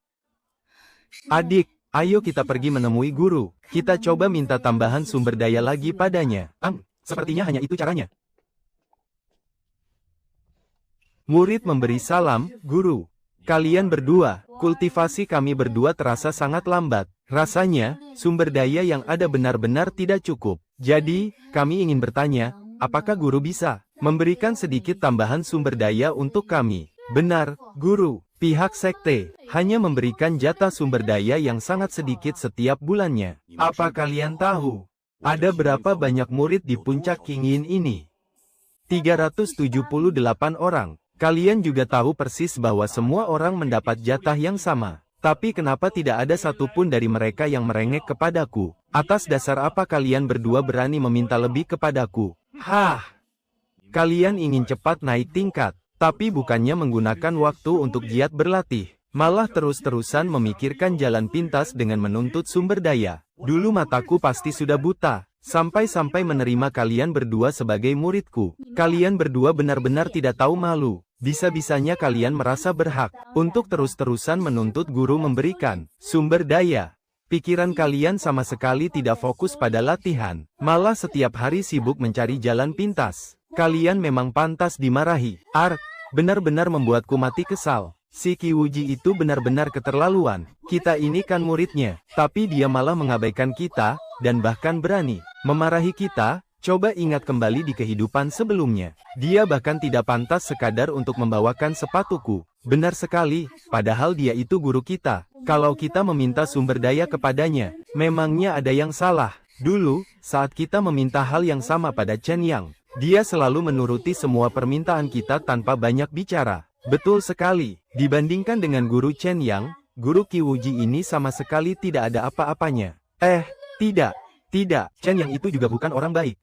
Adik, ayo kita pergi menemui guru. Kita coba minta tambahan sumber daya lagi padanya. Sepertinya hanya itu caranya. Murid memberi salam, guru. Kalian berdua, kultivasi kami berdua terasa sangat lambat. Rasanya, sumber daya yang ada benar-benar tidak cukup. Jadi, kami ingin bertanya, apakah guru bisa memberikan sedikit tambahan sumber daya untuk kami? Benar, guru. Pihak sekte hanya memberikan jatah sumber daya yang sangat sedikit setiap bulannya. Apa kalian tahu? Ada berapa banyak murid di puncak Kingin ini? 378 orang. Kalian juga tahu persis bahwa semua orang mendapat jatah yang sama. Tapi kenapa tidak ada satupun dari mereka yang merengek kepadaku? Atas dasar apa kalian berdua berani meminta lebih kepadaku? Hah! Kalian ingin cepat naik tingkat, tapi bukannya menggunakan waktu untuk giat berlatih. Malah terus-terusan memikirkan jalan pintas dengan menuntut sumber daya. Dulu mataku pasti sudah buta, sampai-sampai menerima kalian berdua sebagai muridku. Kalian berdua benar-benar tidak tahu malu. Bisa-bisanya kalian merasa berhak untuk terus-terusan menuntut guru memberikan sumber daya. Pikiran kalian sama sekali tidak fokus pada latihan, malah setiap hari sibuk mencari jalan pintas. Kalian memang pantas dimarahi. Benar-benar membuatku mati kesal. Si Kiwuji itu benar-benar keterlaluan. Kita ini kan muridnya, tapi dia malah mengabaikan kita, dan bahkan berani memarahi kita. Coba ingat kembali di kehidupan sebelumnya. Dia bahkan tidak pantas sekadar untuk membawakan sepatuku. Benar sekali, padahal dia itu guru kita. Kalau kita meminta sumber daya kepadanya, memangnya ada yang salah? Dulu, saat kita meminta hal yang sama pada Chen Yang, dia selalu menuruti semua permintaan kita tanpa banyak bicara. Betul sekali, dibandingkan dengan guru Chen Yang, guru Kiwuji ini sama sekali tidak ada apa-apanya. Tidak, Chen Yang itu juga bukan orang baik.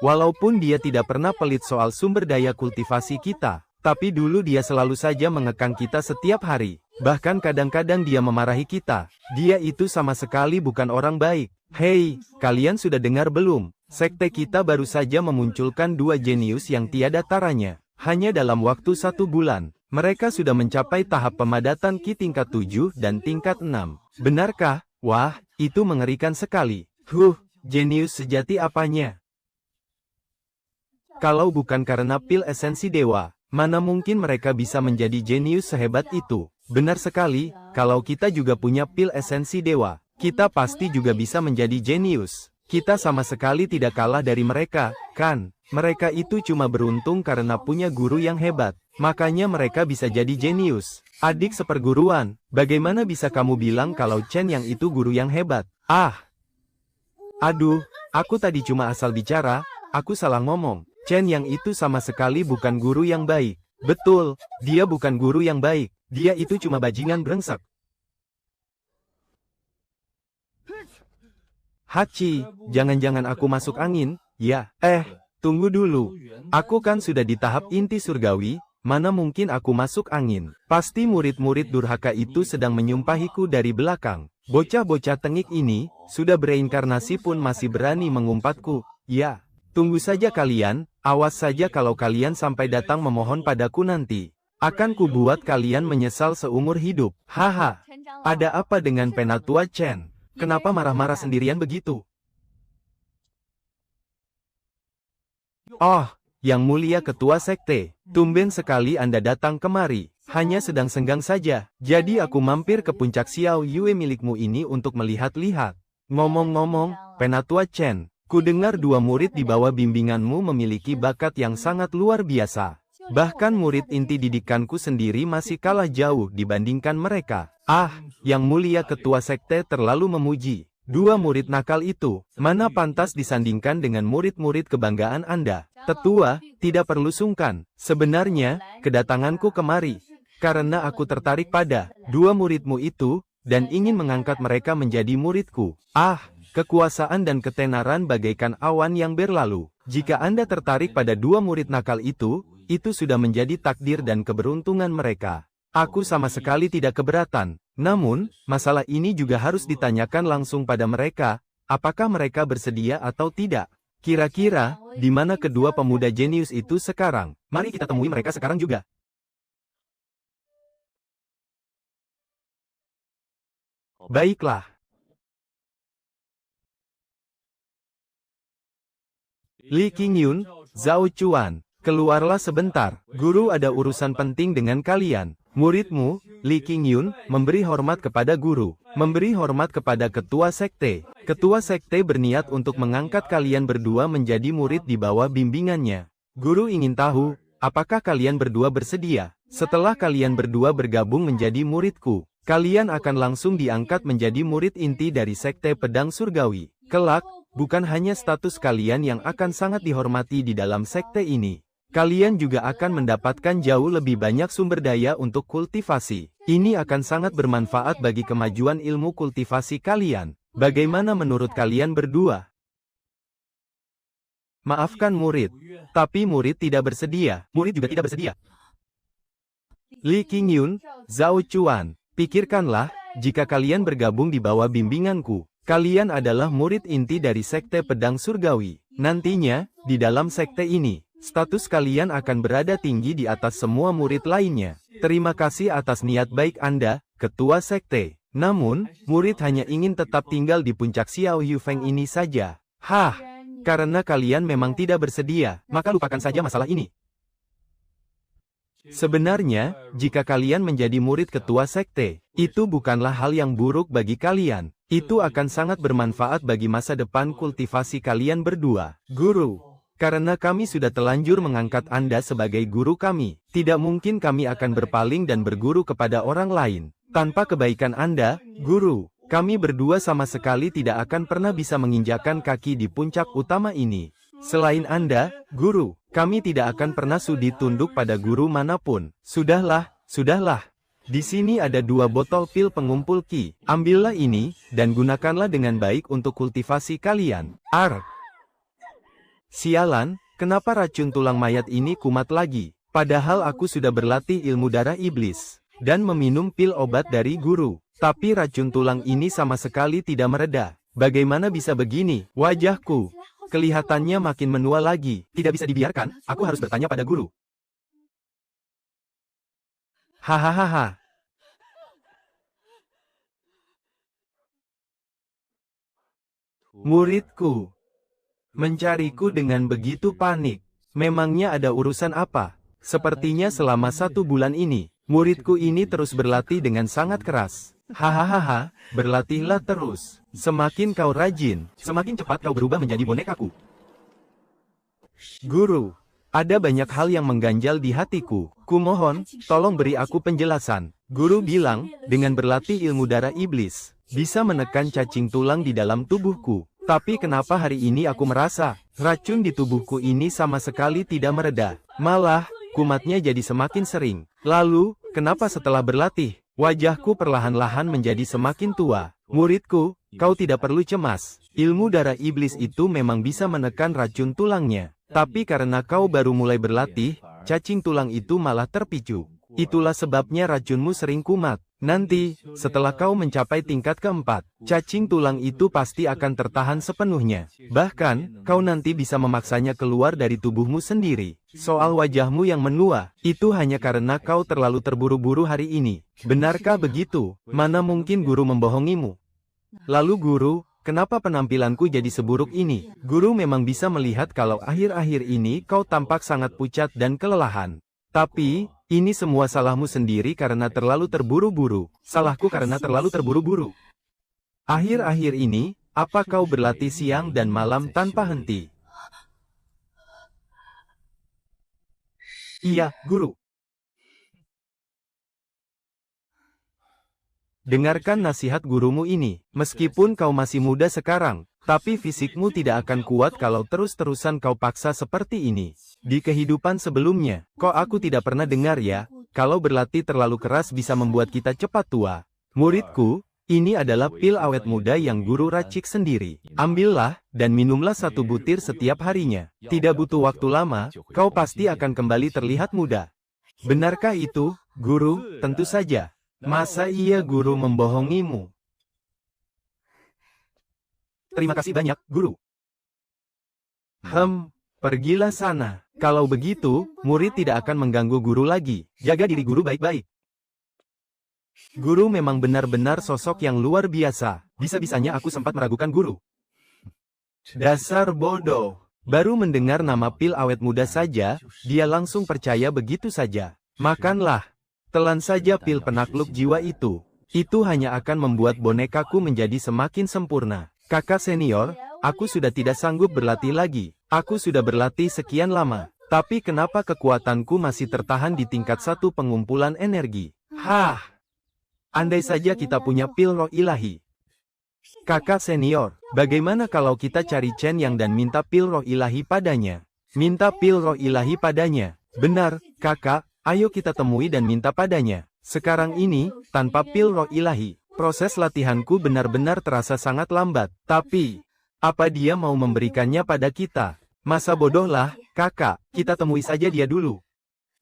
Walaupun dia tidak pernah pelit soal sumber daya kultivasi kita, tapi dulu dia selalu saja mengekang kita setiap hari. Bahkan kadang-kadang dia memarahi kita. Dia itu sama sekali bukan orang baik. Hei, kalian sudah dengar belum? Sekte kita baru saja memunculkan dua jenius yang tiada taranya. Hanya dalam waktu 1 bulan, mereka sudah mencapai tahap pemadatan Ki tingkat 7 dan tingkat 6. Benarkah? Wah, itu mengerikan sekali. Jenius sejati apanya? Kalau bukan karena pil esensi dewa, mana mungkin mereka bisa menjadi jenius sehebat itu? Benar sekali, kalau kita juga punya pil esensi dewa, kita pasti juga bisa menjadi jenius. Kita sama sekali tidak kalah dari mereka, kan? Mereka itu cuma beruntung karena punya guru yang hebat, makanya mereka bisa jadi jenius. Adik seperguruan, bagaimana bisa kamu bilang kalau Chen Yang itu guru yang hebat? Aduh, aku tadi cuma asal bicara, aku salah ngomong. Chen Yang itu sama sekali bukan guru yang baik. Betul, dia bukan guru yang baik. Dia itu cuma bajingan brengsek. Hachi, jangan-jangan aku masuk angin, ya? Tunggu dulu. Aku kan sudah di tahap inti surgawi, mana mungkin aku masuk angin? Pasti murid-murid durhaka itu sedang menyumpahiku dari belakang. Bocah-bocah tengik ini, sudah bereinkarnasi pun masih berani mengumpatku. Ya, tunggu saja kalian, awas saja kalau kalian sampai datang memohon padaku nanti. Akan kubuat kalian menyesal seumur hidup. Haha, ada apa dengan Penatua Chen? Kenapa marah-marah sendirian begitu? Oh, Yang Mulia Ketua Sekte, tumben sekali Anda datang kemari. Hanya sedang senggang saja, jadi aku mampir ke puncak Xiao Yue milikmu ini untuk melihat-lihat. Ngomong-ngomong, Penatua Chen, ku dengar dua murid di bawah bimbinganmu memiliki bakat yang sangat luar biasa. Bahkan murid inti didikanku sendiri masih kalah jauh dibandingkan mereka. Yang Mulia Ketua Sekte terlalu memuji. Dua murid nakal itu, mana pantas disandingkan dengan murid-murid kebanggaan Anda. Tetua, tidak perlu sungkan. Sebenarnya, kedatanganku kemari karena aku tertarik pada dua muridmu itu, dan ingin mengangkat mereka menjadi muridku. Kekuasaan dan ketenaran bagaikan awan yang berlalu. Jika Anda tertarik pada dua murid nakal itu sudah menjadi takdir dan keberuntungan mereka. Aku sama sekali tidak keberatan. Namun, masalah ini juga harus ditanyakan langsung pada mereka, apakah mereka bersedia atau tidak. Kira-kira, di mana kedua pemuda jenius itu sekarang? Mari kita temui mereka sekarang juga. Baiklah. Li Qingyun, Zhao Chuan, keluarlah sebentar. Guru ada urusan penting dengan kalian. Muridmu, Li Qingyun, memberi hormat kepada guru. Memberi hormat kepada ketua sekte. Ketua sekte berniat untuk mengangkat kalian berdua menjadi murid di bawah bimbingannya. Guru ingin tahu, apakah kalian berdua bersedia? Setelah kalian berdua bergabung menjadi muridku, kalian akan langsung diangkat menjadi murid inti dari sekte pedang surgawi. Kelak, bukan hanya status kalian yang akan sangat dihormati di dalam sekte ini. Kalian juga akan mendapatkan jauh lebih banyak sumber daya untuk kultivasi. Ini akan sangat bermanfaat bagi kemajuan ilmu kultivasi kalian. Bagaimana menurut kalian berdua? Maafkan murid, tapi murid tidak bersedia. Murid juga tidak bersedia. Li Qingyun, Zhao Chuan, pikirkanlah, jika kalian bergabung di bawah bimbinganku, kalian adalah murid inti dari sekte pedang surgawi. Nantinya, di dalam sekte ini, status kalian akan berada tinggi di atas semua murid lainnya. Terima kasih atas niat baik Anda, Ketua Sekte. Namun, murid hanya ingin tetap tinggal di puncak Xiao Yufeng ini saja. Karena kalian memang tidak bersedia, maka lupakan saja masalah ini. Sebenarnya, jika kalian menjadi murid Ketua Sekte, itu bukanlah hal yang buruk bagi kalian. Itu akan sangat bermanfaat bagi masa depan kultivasi kalian berdua. Guru, karena kami sudah telanjur mengangkat Anda sebagai guru kami, tidak mungkin kami akan berpaling dan berguru kepada orang lain. Tanpa kebaikan Anda, guru, kami berdua sama sekali tidak akan pernah bisa menginjakkan kaki di puncak utama ini. Selain Anda, guru, kami tidak akan pernah sudi tunduk pada guru manapun. Sudahlah. Di sini ada 2 botol pil pengumpul ki. Ambillah ini, dan gunakanlah dengan baik untuk kultivasi kalian. Sialan, kenapa racun tulang mayat ini kumat lagi? Padahal aku sudah berlatih ilmu darah iblis, dan meminum pil obat dari guru. Tapi racun tulang ini sama sekali tidak mereda. Bagaimana bisa begini? Wajahku kelihatannya makin menua lagi. Tidak bisa dibiarkan, aku harus bertanya pada guru. Hahaha. Muridku mencariku dengan begitu panik. Memangnya ada urusan apa? Sepertinya selama 1 bulan ini, muridku ini terus berlatih dengan sangat keras. Hahaha, berlatihlah terus. Semakin kau rajin, semakin cepat kau berubah menjadi bonekaku. Guru, ada banyak hal yang mengganjal di hatiku. Kumohon, tolong beri aku penjelasan. Guru bilang, dengan berlatih ilmu darah iblis, bisa menekan cacing tulang di dalam tubuhku. Tapi kenapa hari ini aku merasa, racun di tubuhku ini sama sekali tidak mereda. Malah, kumatnya jadi semakin sering. Lalu, kenapa setelah berlatih, Wajahku perlahan-lahan menjadi semakin tua. Muridku, kau tidak perlu cemas. Ilmu darah iblis itu memang bisa menekan racun tulangnya. Tapi karena kau baru mulai berlatih, cacing tulang itu malah terpicu. Itulah sebabnya racunmu sering kumat. Nanti, setelah kau mencapai tingkat keempat, cacing tulang itu pasti akan tertahan sepenuhnya. Bahkan, kau nanti bisa memaksanya keluar dari tubuhmu sendiri. Soal wajahmu yang menua, itu hanya karena kau terlalu terburu-buru hari ini. Benarkah begitu? Mana mungkin guru membohongimu? Lalu guru, kenapa penampilanku jadi seburuk ini? Guru memang bisa melihat kalau akhir-akhir ini kau tampak sangat pucat dan kelelahan. Tapi, ini semua salahmu sendiri karena terlalu terburu-buru. Salahku karena terlalu terburu-buru. Akhir-akhir ini, apa kau berlatih siang dan malam tanpa henti? Iya, guru. Dengarkan nasihat gurumu ini. Meskipun kau masih muda sekarang, tapi fisikmu tidak akan kuat kalau terus-terusan kau paksa seperti ini. Di kehidupan sebelumnya, kok aku tidak pernah dengar ya, kalau berlatih terlalu keras bisa membuat kita cepat tua. Muridku, ini adalah pil awet muda yang guru racik sendiri. Ambillah, dan minumlah 1 butir setiap harinya. Tidak butuh waktu lama, kau pasti akan kembali terlihat muda. Benarkah itu, guru? Tentu saja. Masa iya guru membohongimu? Terima kasih banyak, guru. Pergilah sana. Kalau begitu, murid tidak akan mengganggu guru lagi. Jaga diri guru baik-baik. Guru memang benar-benar sosok yang luar biasa. Bisa-bisanya aku sempat meragukan guru. Dasar bodoh. Baru mendengar nama pil awet muda saja, dia langsung percaya begitu saja. Makanlah. Telan saja pil penakluk jiwa itu. Itu hanya akan membuat bonekaku menjadi semakin sempurna. Kakak senior, aku sudah tidak sanggup berlatih lagi. Aku sudah berlatih sekian lama. Tapi kenapa kekuatanku masih tertahan di tingkat 1 pengumpulan energi? Hah! Andai saja kita punya pil roh ilahi. Kakak senior, bagaimana kalau kita cari Chen Yang dan minta pil roh ilahi padanya? Minta pil roh ilahi padanya. Benar, kakak. Ayo kita temui dan minta padanya. Sekarang ini, tanpa pil roh ilahi, proses latihanku benar-benar terasa sangat lambat. Tapi, apa dia mau memberikannya pada kita? Masa bodohlah, kakak, kita temui saja dia dulu.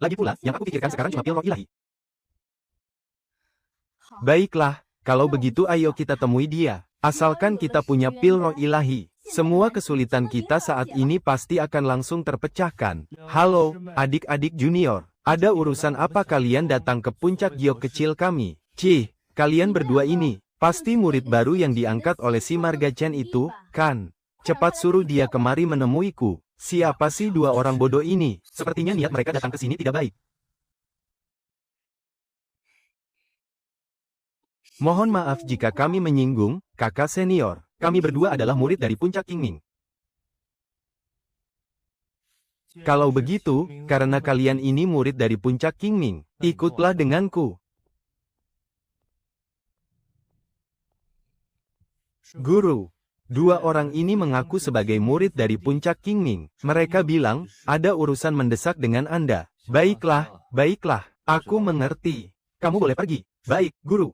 Lagi pula, yang aku pikirkan sekarang cuma pil roh ilahi. Baiklah, kalau begitu ayo kita temui dia. Asalkan kita punya pil roh ilahi, semua kesulitan kita saat ini pasti akan langsung terpecahkan. Halo, adik-adik junior. Ada urusan apa kalian datang ke puncak giok kecil kami? Cih, kalian berdua ini, pasti murid baru yang diangkat oleh si Marga Chen itu, kan? Cepat suruh dia kemari menemuiku. Siapa sih 2 orang bodoh ini? Sepertinya niat mereka datang ke sini tidak baik. Mohon maaf jika kami menyinggung, kakak senior. Kami berdua adalah murid dari puncak Qingming. Kalau begitu, karena kalian ini murid dari puncak Qingming, ikutlah denganku. Guru, 2 orang ini mengaku sebagai murid dari puncak Qingming. Mereka bilang, ada urusan mendesak dengan Anda. Baiklah, baiklah, aku mengerti. Kamu boleh pergi. Baik, guru.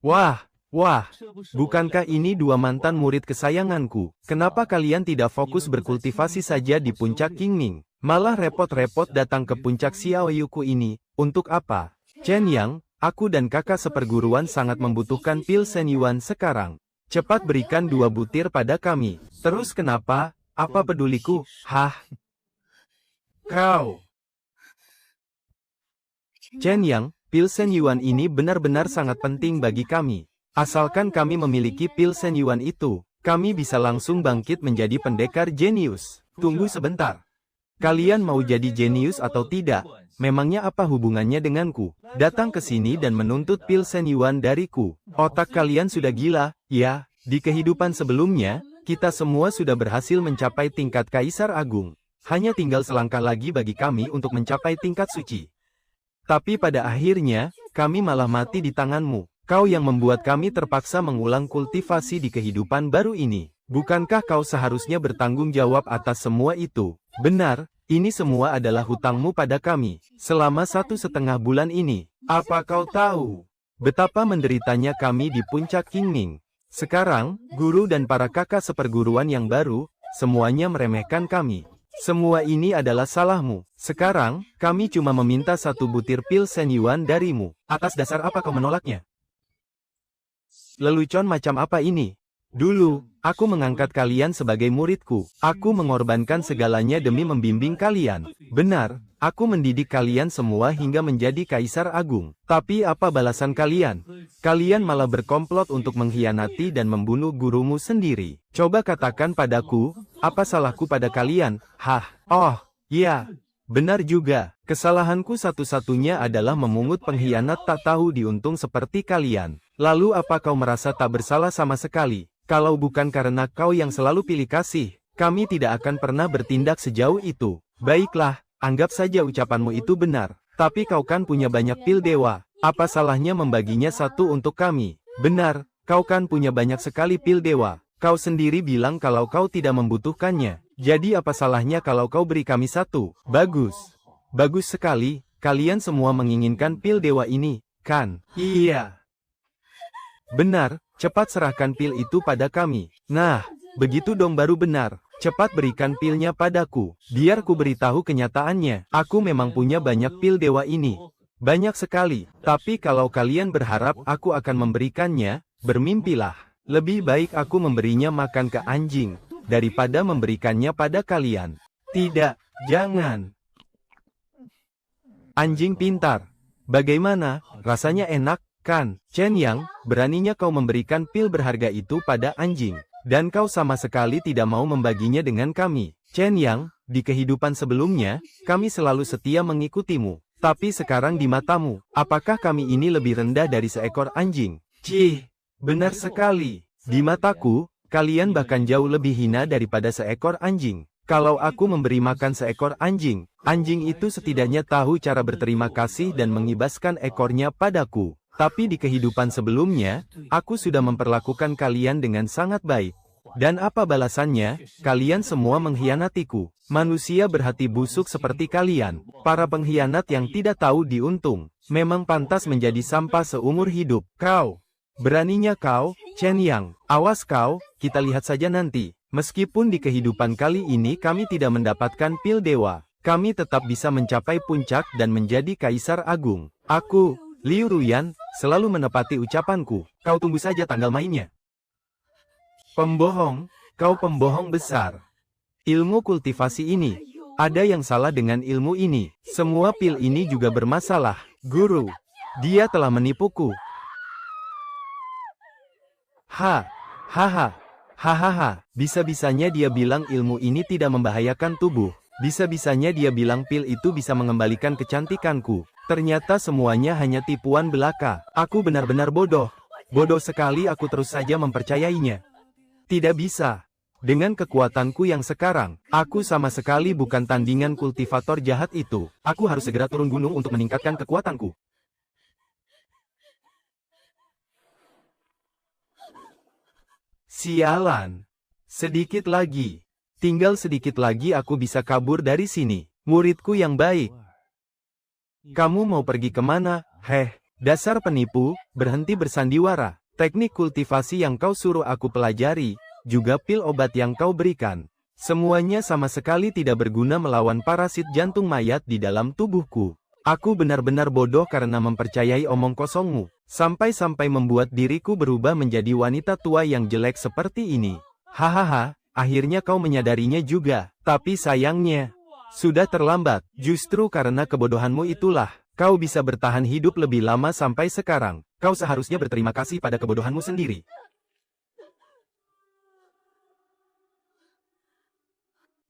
Wah. Bukankah ini 2 mantan murid kesayanganku? Kenapa kalian tidak fokus berkultivasi saja di puncak Qingming? Malah repot-repot datang ke puncak Xiaoyuku ini. Untuk apa? Chen Yang, aku dan kakak seperguruan sangat membutuhkan pil Shen Yuan sekarang. Cepat berikan 2 butir pada kami. Terus kenapa? Apa peduliku? Hah? Kau! Chen Yang, pil Shen Yuan ini benar-benar sangat penting bagi kami. Asalkan kami memiliki pil Shen Yuan itu, kami bisa langsung bangkit menjadi pendekar jenius. Tunggu sebentar. Kalian mau jadi jenius atau tidak? Memangnya apa hubungannya denganku? Datang ke sini dan menuntut pil Shen Yuan dariku. Otak kalian sudah gila, ya? Di kehidupan sebelumnya, kita semua sudah berhasil mencapai tingkat Kaisar Agung. Hanya tinggal selangkah lagi bagi kami untuk mencapai tingkat suci. Tapi pada akhirnya, kami malah mati di tanganmu. Kau yang membuat kami terpaksa mengulang kultivasi di kehidupan baru ini. Bukankah kau seharusnya bertanggung jawab atas semua itu? Benar, Ini semua adalah hutangmu pada kami, selama 1,5 bulan ini. Apa kau tahu betapa menderitanya kami di puncak Qingming? Sekarang, guru dan para kakak seperguruan yang baru, semuanya meremehkan kami. Semua ini adalah salahmu. Sekarang, kami cuma meminta 1 butir pil Shen Yuan darimu. Atas dasar apa kau menolaknya? Lelucon macam apa ini? Dulu, aku mengangkat kalian sebagai muridku. Aku mengorbankan segalanya demi membimbing kalian. Benar, aku mendidik kalian semua hingga menjadi Kaisar Agung. Tapi apa balasan kalian? Kalian malah berkomplot untuk mengkhianati dan membunuh gurumu sendiri. Coba katakan padaku, apa salahku pada kalian? Hah, oh, ya. Benar juga, kesalahanku satu-satunya adalah memungut pengkhianat tak tahu diuntung seperti kalian. Lalu apa kau merasa tak bersalah sama sekali? Kalau bukan karena kau yang selalu pilih kasih, kami tidak akan pernah bertindak sejauh itu. Baiklah, anggap saja ucapanmu itu benar. Tapi kau kan punya banyak pil dewa. Apa salahnya membaginya 1 untuk kami? Benar, kau kan punya banyak sekali pil dewa. Kau sendiri bilang kalau kau tidak membutuhkannya. Jadi apa salahnya kalau kau beri kami 1? Bagus. Bagus sekali, kalian semua menginginkan pil dewa ini, kan? Iya. Benar, cepat serahkan pil itu pada kami. Nah, begitu dong baru benar. Cepat berikan pilnya padaku. Biar ku beritahu kenyataannya. Aku memang punya banyak pil dewa ini. Banyak sekali. Tapi kalau kalian berharap aku akan memberikannya, bermimpilah. Lebih baik aku memberinya makan ke anjing, daripada memberikannya pada kalian. Tidak, jangan. Anjing pintar. Bagaimana? Rasanya enak, kan? Chen Yang, beraninya kau memberikan pil berharga itu pada anjing. Dan kau sama sekali tidak mau membaginya dengan kami. Chen Yang, di kehidupan sebelumnya, kami selalu setia mengikutimu. Tapi sekarang di matamu, apakah kami ini lebih rendah dari seekor anjing? Cih, benar sekali. Di mataku, kalian bahkan jauh lebih hina daripada seekor anjing. Kalau aku memberi makan seekor anjing, anjing itu setidaknya tahu cara berterima kasih dan mengibaskan ekornya padaku. Tapi di kehidupan sebelumnya, aku sudah memperlakukan kalian dengan sangat baik. Dan apa balasannya? Kalian semua mengkhianatiku. Manusia berhati busuk seperti kalian, para pengkhianat yang tidak tahu diuntung, memang pantas menjadi sampah seumur hidup. Kau, beraninya kau, Chen Yang, awas kau, kita lihat saja nanti. Meskipun di kehidupan kali ini kami tidak mendapatkan pil dewa, kami tetap bisa mencapai puncak dan menjadi Kaisar Agung. Aku, Liu Ruyan, selalu menepati ucapanku. Kau tunggu saja tanggal mainnya. Pembohong, kau pembohong besar. Ilmu kultivasi ini, ada yang salah dengan ilmu ini. Semua pil ini juga bermasalah. Guru, dia telah menipuku. Hahaha, bisa-bisanya dia bilang ilmu ini tidak membahayakan tubuh. Bisa-bisanya dia bilang pil itu bisa mengembalikan kecantikanku. Ternyata semuanya hanya tipuan belaka. Aku benar-benar bodoh. Bodoh sekali aku terus saja mempercayainya. Tidak bisa. Dengan kekuatanku yang sekarang, aku sama sekali bukan tandingan kultivator jahat itu. Aku harus segera turun gunung untuk meningkatkan kekuatanku. Sialan. Sedikit lagi. Tinggal sedikit lagi aku bisa kabur dari sini. Muridku yang baik. Kamu mau pergi kemana? Dasar penipu, berhenti bersandiwara. Teknik kultivasi yang kau suruh aku pelajari, juga pil obat yang kau berikan. Semuanya sama sekali tidak berguna melawan parasit jantung mayat di dalam tubuhku. Aku benar-benar bodoh karena mempercayai omong kosongmu. Sampai-sampai membuat diriku berubah menjadi wanita tua yang jelek seperti ini. Hahaha, akhirnya kau menyadarinya juga. Tapi sayangnya, sudah terlambat. Justru karena kebodohanmu itulah, kau bisa bertahan hidup lebih lama sampai sekarang. Kau seharusnya berterima kasih pada kebodohanmu sendiri.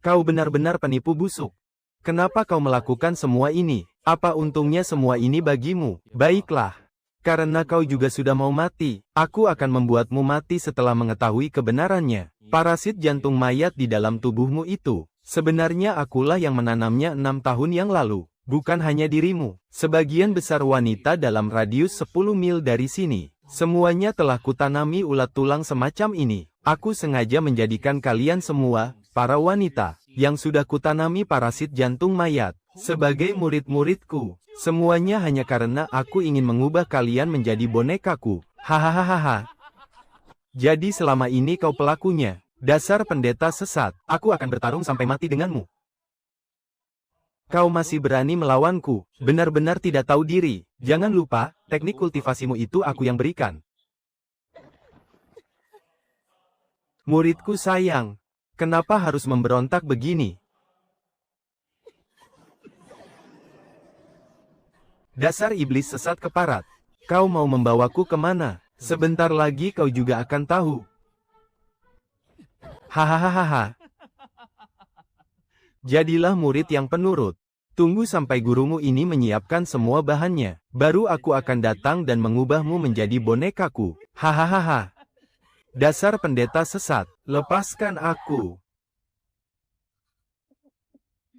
Kau benar-benar penipu busuk. Kenapa kau melakukan semua ini? Apa untungnya semua ini bagimu? Baiklah. Karena kau juga sudah mau mati, aku akan membuatmu mati setelah mengetahui kebenarannya. Parasit jantung mayat di dalam tubuhmu itu, sebenarnya akulah yang menanamnya 6 tahun yang lalu. Bukan hanya dirimu, sebagian besar wanita dalam radius 10 mil dari sini. Semuanya telah kutanami ulat tulang semacam ini. Aku sengaja menjadikan kalian semua, para wanita, yang sudah kutanami parasit jantung mayat sebagai murid-muridku. Semuanya hanya karena aku ingin mengubah kalian menjadi bonekaku. Hahaha. Jadi selama ini kau pelakunya. Dasar pendeta sesat. Aku akan bertarung sampai mati denganmu. Kau masih berani melawanku. Benar-benar tidak tahu diri. Jangan lupa, teknik kultivasimu itu aku yang berikan. Muridku sayang. Kenapa harus memberontak begini? Dasar iblis sesat keparat. Kau mau membawaku kemana? Sebentar lagi kau juga akan tahu. Hahaha. Jadilah murid yang penurut. Tunggu sampai gurumu ini menyiapkan semua bahannya. Baru aku akan datang dan mengubahmu menjadi bonekaku. Hahaha. Dasar pendeta sesat. Lepaskan aku.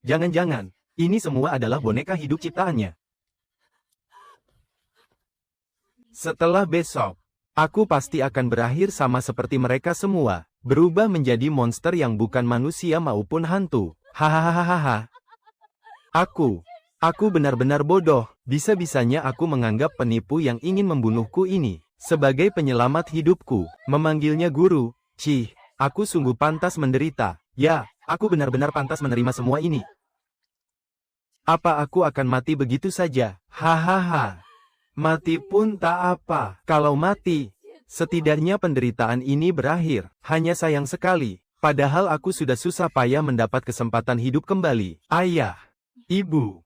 Jangan-jangan, ini semua adalah boneka hidup ciptaannya. Setelah besok, aku pasti akan berakhir sama seperti mereka semua. Berubah menjadi monster yang bukan manusia maupun hantu. Hahaha. Aku benar-benar bodoh. Bisa-bisanya aku menganggap penipu yang ingin membunuhku ini sebagai penyelamat hidupku. Memanggilnya guru. Cih, aku sungguh pantas menderita. Ya, aku benar-benar pantas menerima semua ini. Apa aku akan mati begitu saja? Hahaha. Mati pun tak apa. Kalau mati, setidaknya penderitaan ini berakhir. Hanya sayang sekali. Padahal aku sudah susah payah mendapat kesempatan hidup kembali. Ayah, ibu,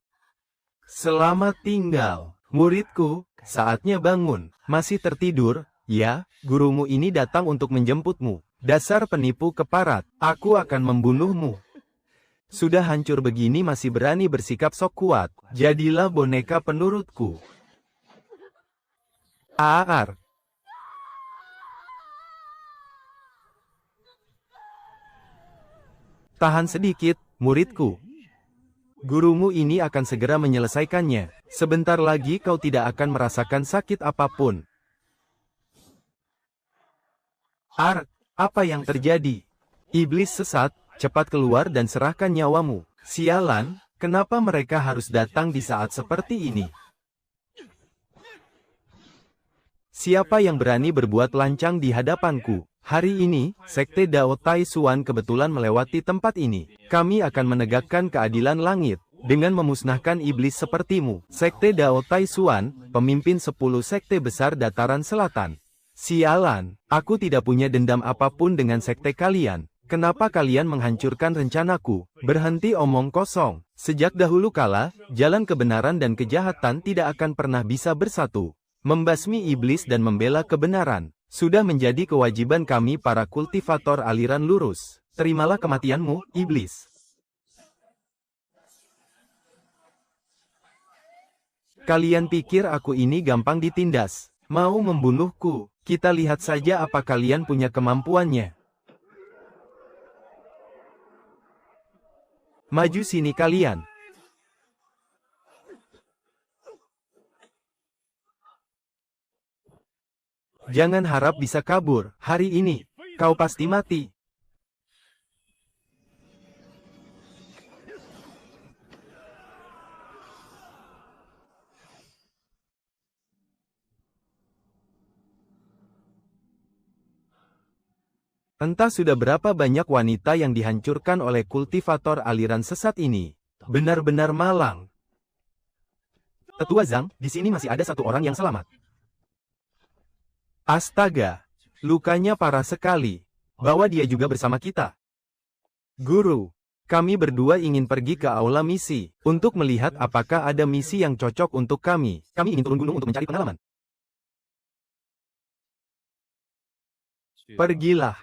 selamat tinggal. Muridku, saatnya bangun. Masih tertidur? Ya, gurumu ini datang untuk menjemputmu. Dasar penipu keparat. Aku akan membunuhmu. Sudah hancur begini masih berani bersikap sok kuat. Jadilah boneka penurutku. Aar. Tahan sedikit, muridku. Gurumu ini akan segera menyelesaikannya. Sebentar lagi kau tidak akan merasakan sakit apapun. Apa yang terjadi? Iblis sesat, cepat keluar dan serahkan nyawamu. Sialan, kenapa mereka harus datang di saat seperti ini? Siapa yang berani berbuat lancang di hadapanku? Hari ini, Sekte Dao Tai Suan kebetulan melewati tempat ini. Kami akan menegakkan keadilan langit dengan memusnahkan iblis sepertimu. Sekte Dao Tai Suan, pemimpin 10 sekte besar dataran selatan. Sialan, aku tidak punya dendam apapun dengan sekte kalian. Kenapa kalian menghancurkan rencanaku? Berhenti omong kosong. Sejak dahulu kala, jalan kebenaran dan kejahatan tidak akan pernah bisa bersatu. Membasmi iblis dan membela kebenaran sudah menjadi kewajiban kami para kultivator aliran lurus. Terimalah kematianmu, iblis. Kalian pikir aku ini gampang ditindas? Mau membunuhku? Kita lihat saja apa kalian punya kemampuannya. Maju sini kalian. Jangan harap bisa kabur. Hari ini, kau pasti mati. Entah sudah berapa banyak wanita yang dihancurkan oleh kultivator aliran sesat ini. Benar-benar malang. Tetua Zhang, di sini masih ada satu orang yang selamat. Astaga, lukanya parah sekali. Bawa dia juga bersama kita. Guru, kami berdua ingin pergi ke aula misi, untuk melihat apakah ada misi yang cocok untuk kami. Kami ingin turun gunung untuk mencari pengalaman. Pergilah.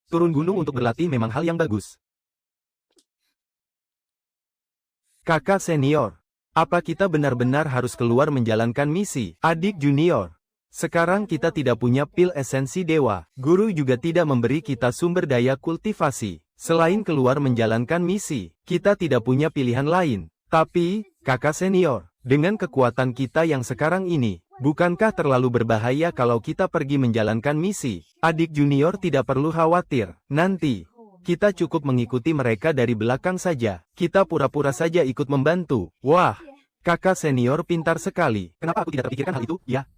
Turun gunung untuk berlatih memang hal yang bagus. Kakak senior, apa kita benar-benar harus keluar menjalankan misi? Adik junior, sekarang kita tidak punya pil esensi dewa. Guru juga tidak memberi kita sumber daya kultivasi. Selain keluar menjalankan misi, kita tidak punya pilihan lain. Tapi, kakak senior, dengan kekuatan kita yang sekarang ini, bukankah terlalu berbahaya kalau kita pergi menjalankan misi? Adik junior tidak perlu khawatir. Nanti, Kita cukup mengikuti mereka dari belakang saja. Kita pura-pura saja ikut membantu. Wah, kakak senior pintar sekali. Kenapa aku tidak terpikirkan hal itu, ya?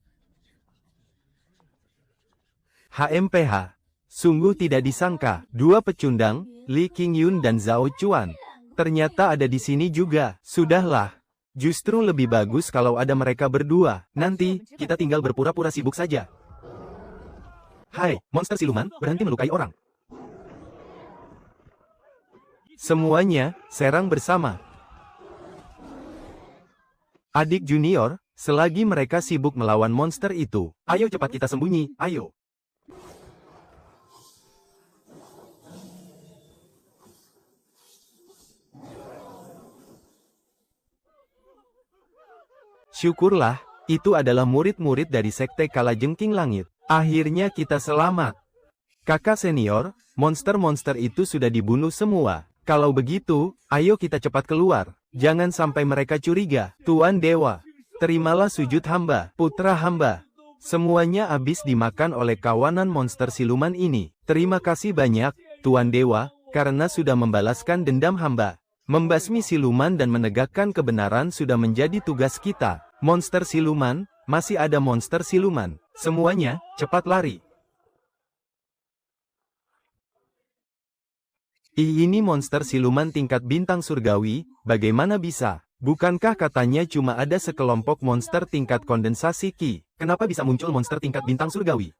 HMPH. Sungguh tidak disangka, dua pecundang, Li Qingyun dan Zhao Chuan, ternyata ada di sini juga. Sudahlah. Justru lebih bagus kalau ada mereka berdua. Nanti, kita tinggal berpura-pura sibuk saja. Hai, monster siluman, berhenti melukai orang. Semuanya, serang bersama. Adik junior, selagi mereka sibuk melawan monster itu, ayo cepat kita sembunyi, ayo. Syukurlah, itu adalah murid-murid dari Sekte Kalajengking Langit. Akhirnya kita selamat. Kakak senior, monster-monster itu sudah dibunuh semua. Kalau begitu, ayo kita cepat keluar. Jangan sampai mereka curiga. Tuan Dewa, terimalah sujud hamba, putra hamba. Semuanya habis dimakan oleh kawanan monster siluman ini. Terima kasih banyak, Tuan Dewa, karena sudah membalaskan dendam hamba. Membasmi siluman dan menegakkan kebenaran sudah menjadi tugas kita. Monster siluman, masih ada monster siluman. Semuanya, cepat lari. Ini monster siluman tingkat bintang surgawi, bagaimana bisa? Bukankah katanya cuma ada sekelompok monster tingkat kondensasi Ki? Kenapa bisa muncul monster tingkat bintang surgawi?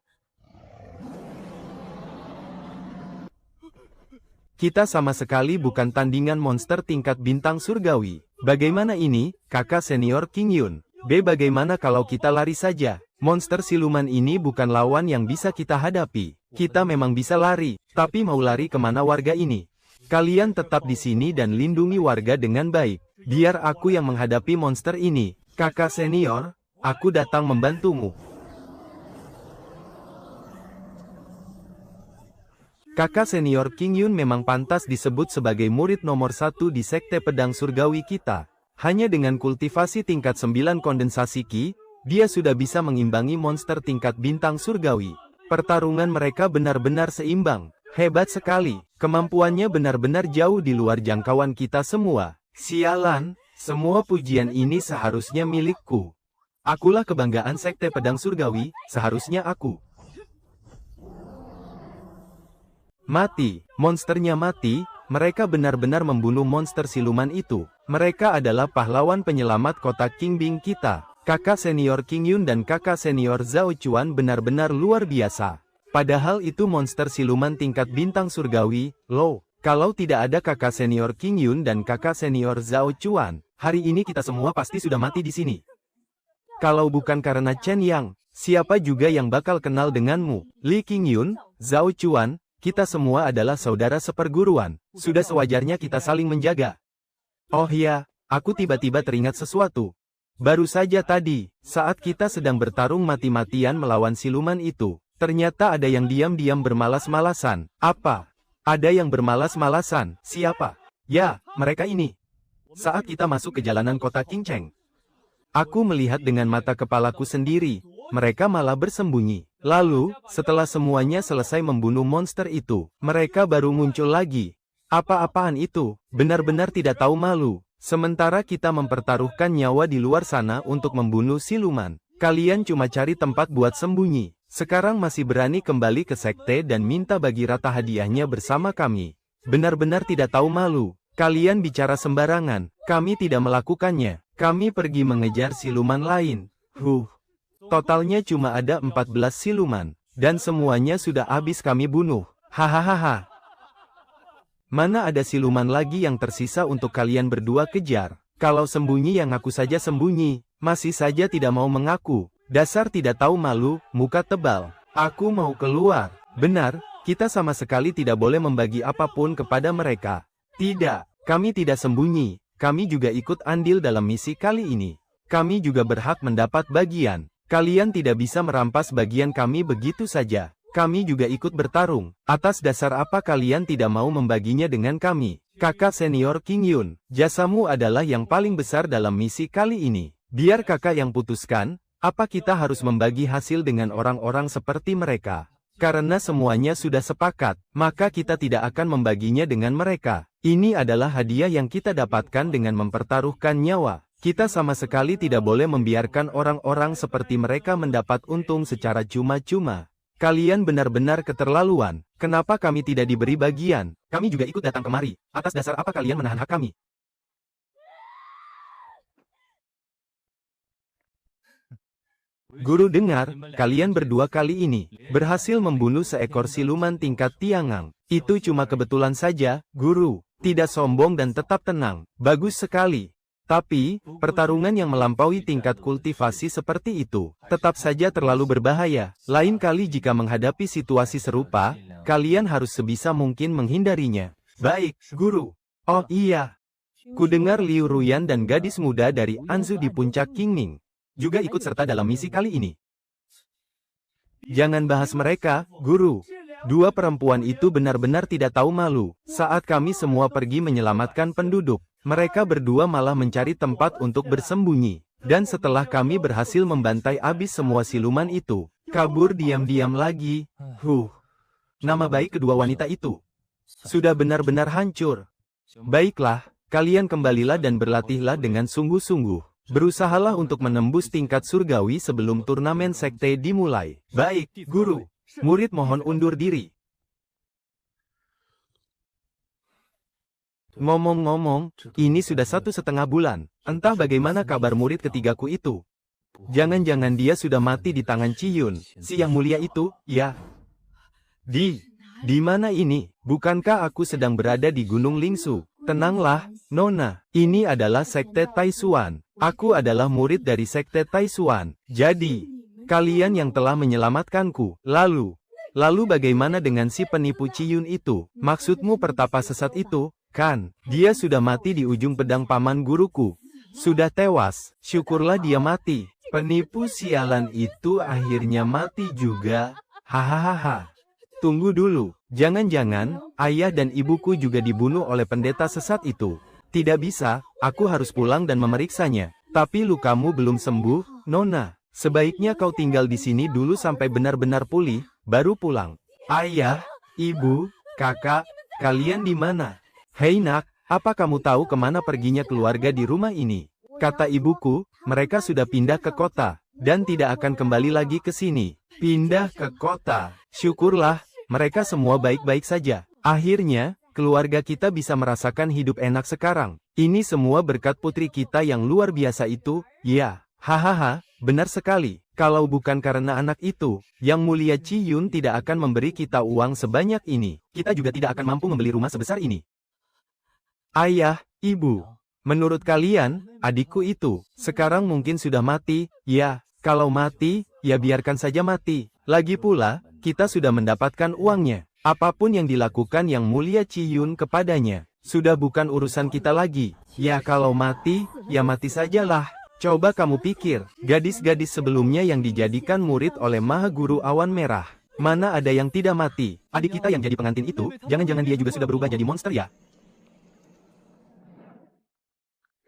Kita sama sekali bukan tandingan monster tingkat bintang surgawi. Bagaimana ini, kakak senior Qingyun? Bagaimana kalau kita lari saja? Monster siluman ini bukan lawan yang bisa kita hadapi. Kita memang bisa lari, tapi mau lari kemana warga ini? Kalian tetap di sini dan lindungi warga dengan baik. Biar aku yang menghadapi monster ini. Kakak senior, aku datang membantumu. Kakak senior Qingyun memang pantas disebut sebagai murid nomor 1 di Sekte Pedang Surgawi kita. Hanya dengan kultivasi tingkat 9 kondensasi Ki, dia sudah bisa mengimbangi monster tingkat bintang surgawi. Pertarungan mereka benar-benar seimbang. Hebat sekali. Kemampuannya benar-benar jauh di luar jangkauan kita semua. Sialan, semua pujian ini seharusnya milikku. Akulah kebanggaan Sekte Pedang Surgawi, seharusnya aku. Mati, monsternya mati, mereka benar-benar membunuh monster siluman itu. Mereka adalah pahlawan penyelamat kota Qingbing kita. Kakak senior Qingyun dan kakak senior Zhao Chuan benar-benar luar biasa. Padahal itu monster siluman tingkat bintang surgawi, loh. Kalau tidak ada kakak senior Qingyun dan kakak senior Zhao Chuan, hari ini kita semua pasti sudah mati di sini. Kalau bukan karena Chen Yang, siapa juga yang bakal kenal denganmu? Li Qingyun, Zhao Chuan, kita semua adalah saudara seperguruan. Sudah sewajarnya kita saling menjaga. Oh ya, aku tiba-tiba teringat sesuatu. Baru saja tadi, saat kita sedang bertarung mati-matian melawan siluman itu, ternyata ada yang diam-diam bermalas-malasan. Apa? Ada yang bermalas-malasan. Siapa? Ya, mereka ini. Saat kita masuk ke jalanan kota Qingcheng, aku melihat dengan mata kepalaku sendiri. Mereka malah bersembunyi. Lalu, setelah semuanya selesai membunuh monster itu, mereka baru muncul lagi. Apa-apaan itu? Benar-benar tidak tahu malu. Sementara kita mempertaruhkan nyawa di luar sana untuk membunuh siluman. Kalian cuma cari tempat buat sembunyi. Sekarang masih berani kembali ke sekte dan minta bagi rata hadiahnya bersama kami. Benar-benar tidak tahu malu. Kalian bicara sembarangan. Kami tidak melakukannya. Kami pergi mengejar siluman lain. Totalnya cuma ada 14 siluman. Dan semuanya sudah habis kami bunuh. Hahaha. Mana ada siluman lagi yang tersisa untuk kalian berdua kejar? Kalau sembunyi yang aku saja sembunyi, masih saja tidak mau mengaku. Dasar tidak tahu malu, muka tebal. Aku mau keluar. Benar, kita sama sekali tidak boleh membagi apapun kepada mereka. Tidak, kami tidak sembunyi. Kami juga ikut andil dalam misi kali ini. Kami juga berhak mendapat bagian. Kalian tidak bisa merampas bagian kami begitu saja. Kami juga ikut bertarung. Atas dasar apa kalian tidak mau membaginya dengan kami? Kakak senior Qingyun, jasamu adalah yang paling besar dalam misi kali ini. Biar kakak yang putuskan, apa kita harus membagi hasil dengan orang-orang seperti mereka. Karena semuanya sudah sepakat, maka kita tidak akan membaginya dengan mereka. Ini adalah hadiah yang kita dapatkan dengan mempertaruhkan nyawa. Kita sama sekali tidak boleh membiarkan orang-orang seperti mereka mendapat untung secara cuma-cuma. Kalian benar-benar keterlaluan. Kenapa kami tidak diberi bagian? Kami juga ikut datang kemari. Atas dasar apa kalian menahan hak kami? Guru dengar, kalian berdua kali ini berhasil membunuh seekor siluman tingkat Tiangang. Itu cuma kebetulan saja, Guru. Tidak sombong dan tetap tenang. Bagus sekali. Tapi, pertarungan yang melampaui tingkat kultivasi seperti itu, tetap saja terlalu berbahaya. Lain kali jika menghadapi situasi serupa, kalian harus sebisa mungkin menghindarinya. Baik, Guru. Oh iya. Kudengar Liu Ruyan dan gadis muda dari Anzu di puncak Qingming juga ikut serta dalam misi kali ini. Jangan bahas mereka, Guru. Dua perempuan itu benar-benar tidak tahu malu. Saat kami semua pergi menyelamatkan penduduk, mereka berdua malah mencari tempat untuk bersembunyi. Dan setelah kami berhasil membantai habis semua siluman itu, kabur diam-diam lagi. Nama baik kedua wanita itu sudah benar-benar hancur. Baiklah, kalian kembalilah dan berlatihlah dengan sungguh-sungguh. Berusahalah untuk menembus tingkat surgawi sebelum turnamen sekte dimulai. Baik, Guru. Murid mohon undur diri. Ngomong-ngomong, ini sudah 1,5 bulan. Entah bagaimana kabar murid ketigaku itu. Jangan-jangan dia sudah mati di tangan Ciyun, si yang mulia itu, ya? Di mana ini? Bukankah aku sedang berada di Gunung Lingsu? Tenanglah, Nona. Ini adalah sekte Taishuan. Aku adalah murid dari sekte Taishuan. Jadi, kalian yang telah menyelamatkanku. Lalu bagaimana dengan si penipu Ciyun itu? Maksudmu pertapa sesat itu, kan? Dia sudah mati di ujung pedang paman guruku. Sudah tewas. Syukurlah dia mati. Penipu sialan itu akhirnya mati juga. Hahaha. Tunggu dulu. Jangan-jangan, ayah dan ibuku juga dibunuh oleh pendeta sesat itu. Tidak bisa, aku harus pulang dan memeriksanya. Tapi lukamu belum sembuh, Nona. Sebaiknya kau tinggal di sini dulu sampai benar-benar pulih, baru pulang. Ayah, ibu, kakak, kalian di mana? Hei nak, apa kamu tahu kemana perginya keluarga di rumah ini? Kata ibuku, mereka sudah pindah ke kota, dan tidak akan kembali lagi ke sini. Pindah ke kota. Syukurlah, mereka semua baik-baik saja. Akhirnya, keluarga kita bisa merasakan hidup enak sekarang. Ini semua berkat putri kita yang luar biasa itu, ya. Hahaha, benar sekali. Kalau bukan karena anak itu, Yang Mulia Ciyun tidak akan memberi kita uang sebanyak ini. Kita juga tidak akan mampu membeli rumah sebesar ini. Ayah, ibu, menurut kalian, adikku itu, sekarang mungkin sudah mati, ya. Kalau mati, ya biarkan saja mati. Lagi pula, kita sudah mendapatkan uangnya. Apapun yang dilakukan Yang Mulia Ciyun kepadanya, sudah bukan urusan kita lagi. Ya kalau mati, ya mati sajalah. Coba kamu pikir, gadis-gadis sebelumnya yang dijadikan murid oleh Maha Guru Awan Merah. Mana ada yang tidak mati? Adik kita yang jadi pengantin itu, jangan-jangan dia juga sudah berubah jadi monster ya?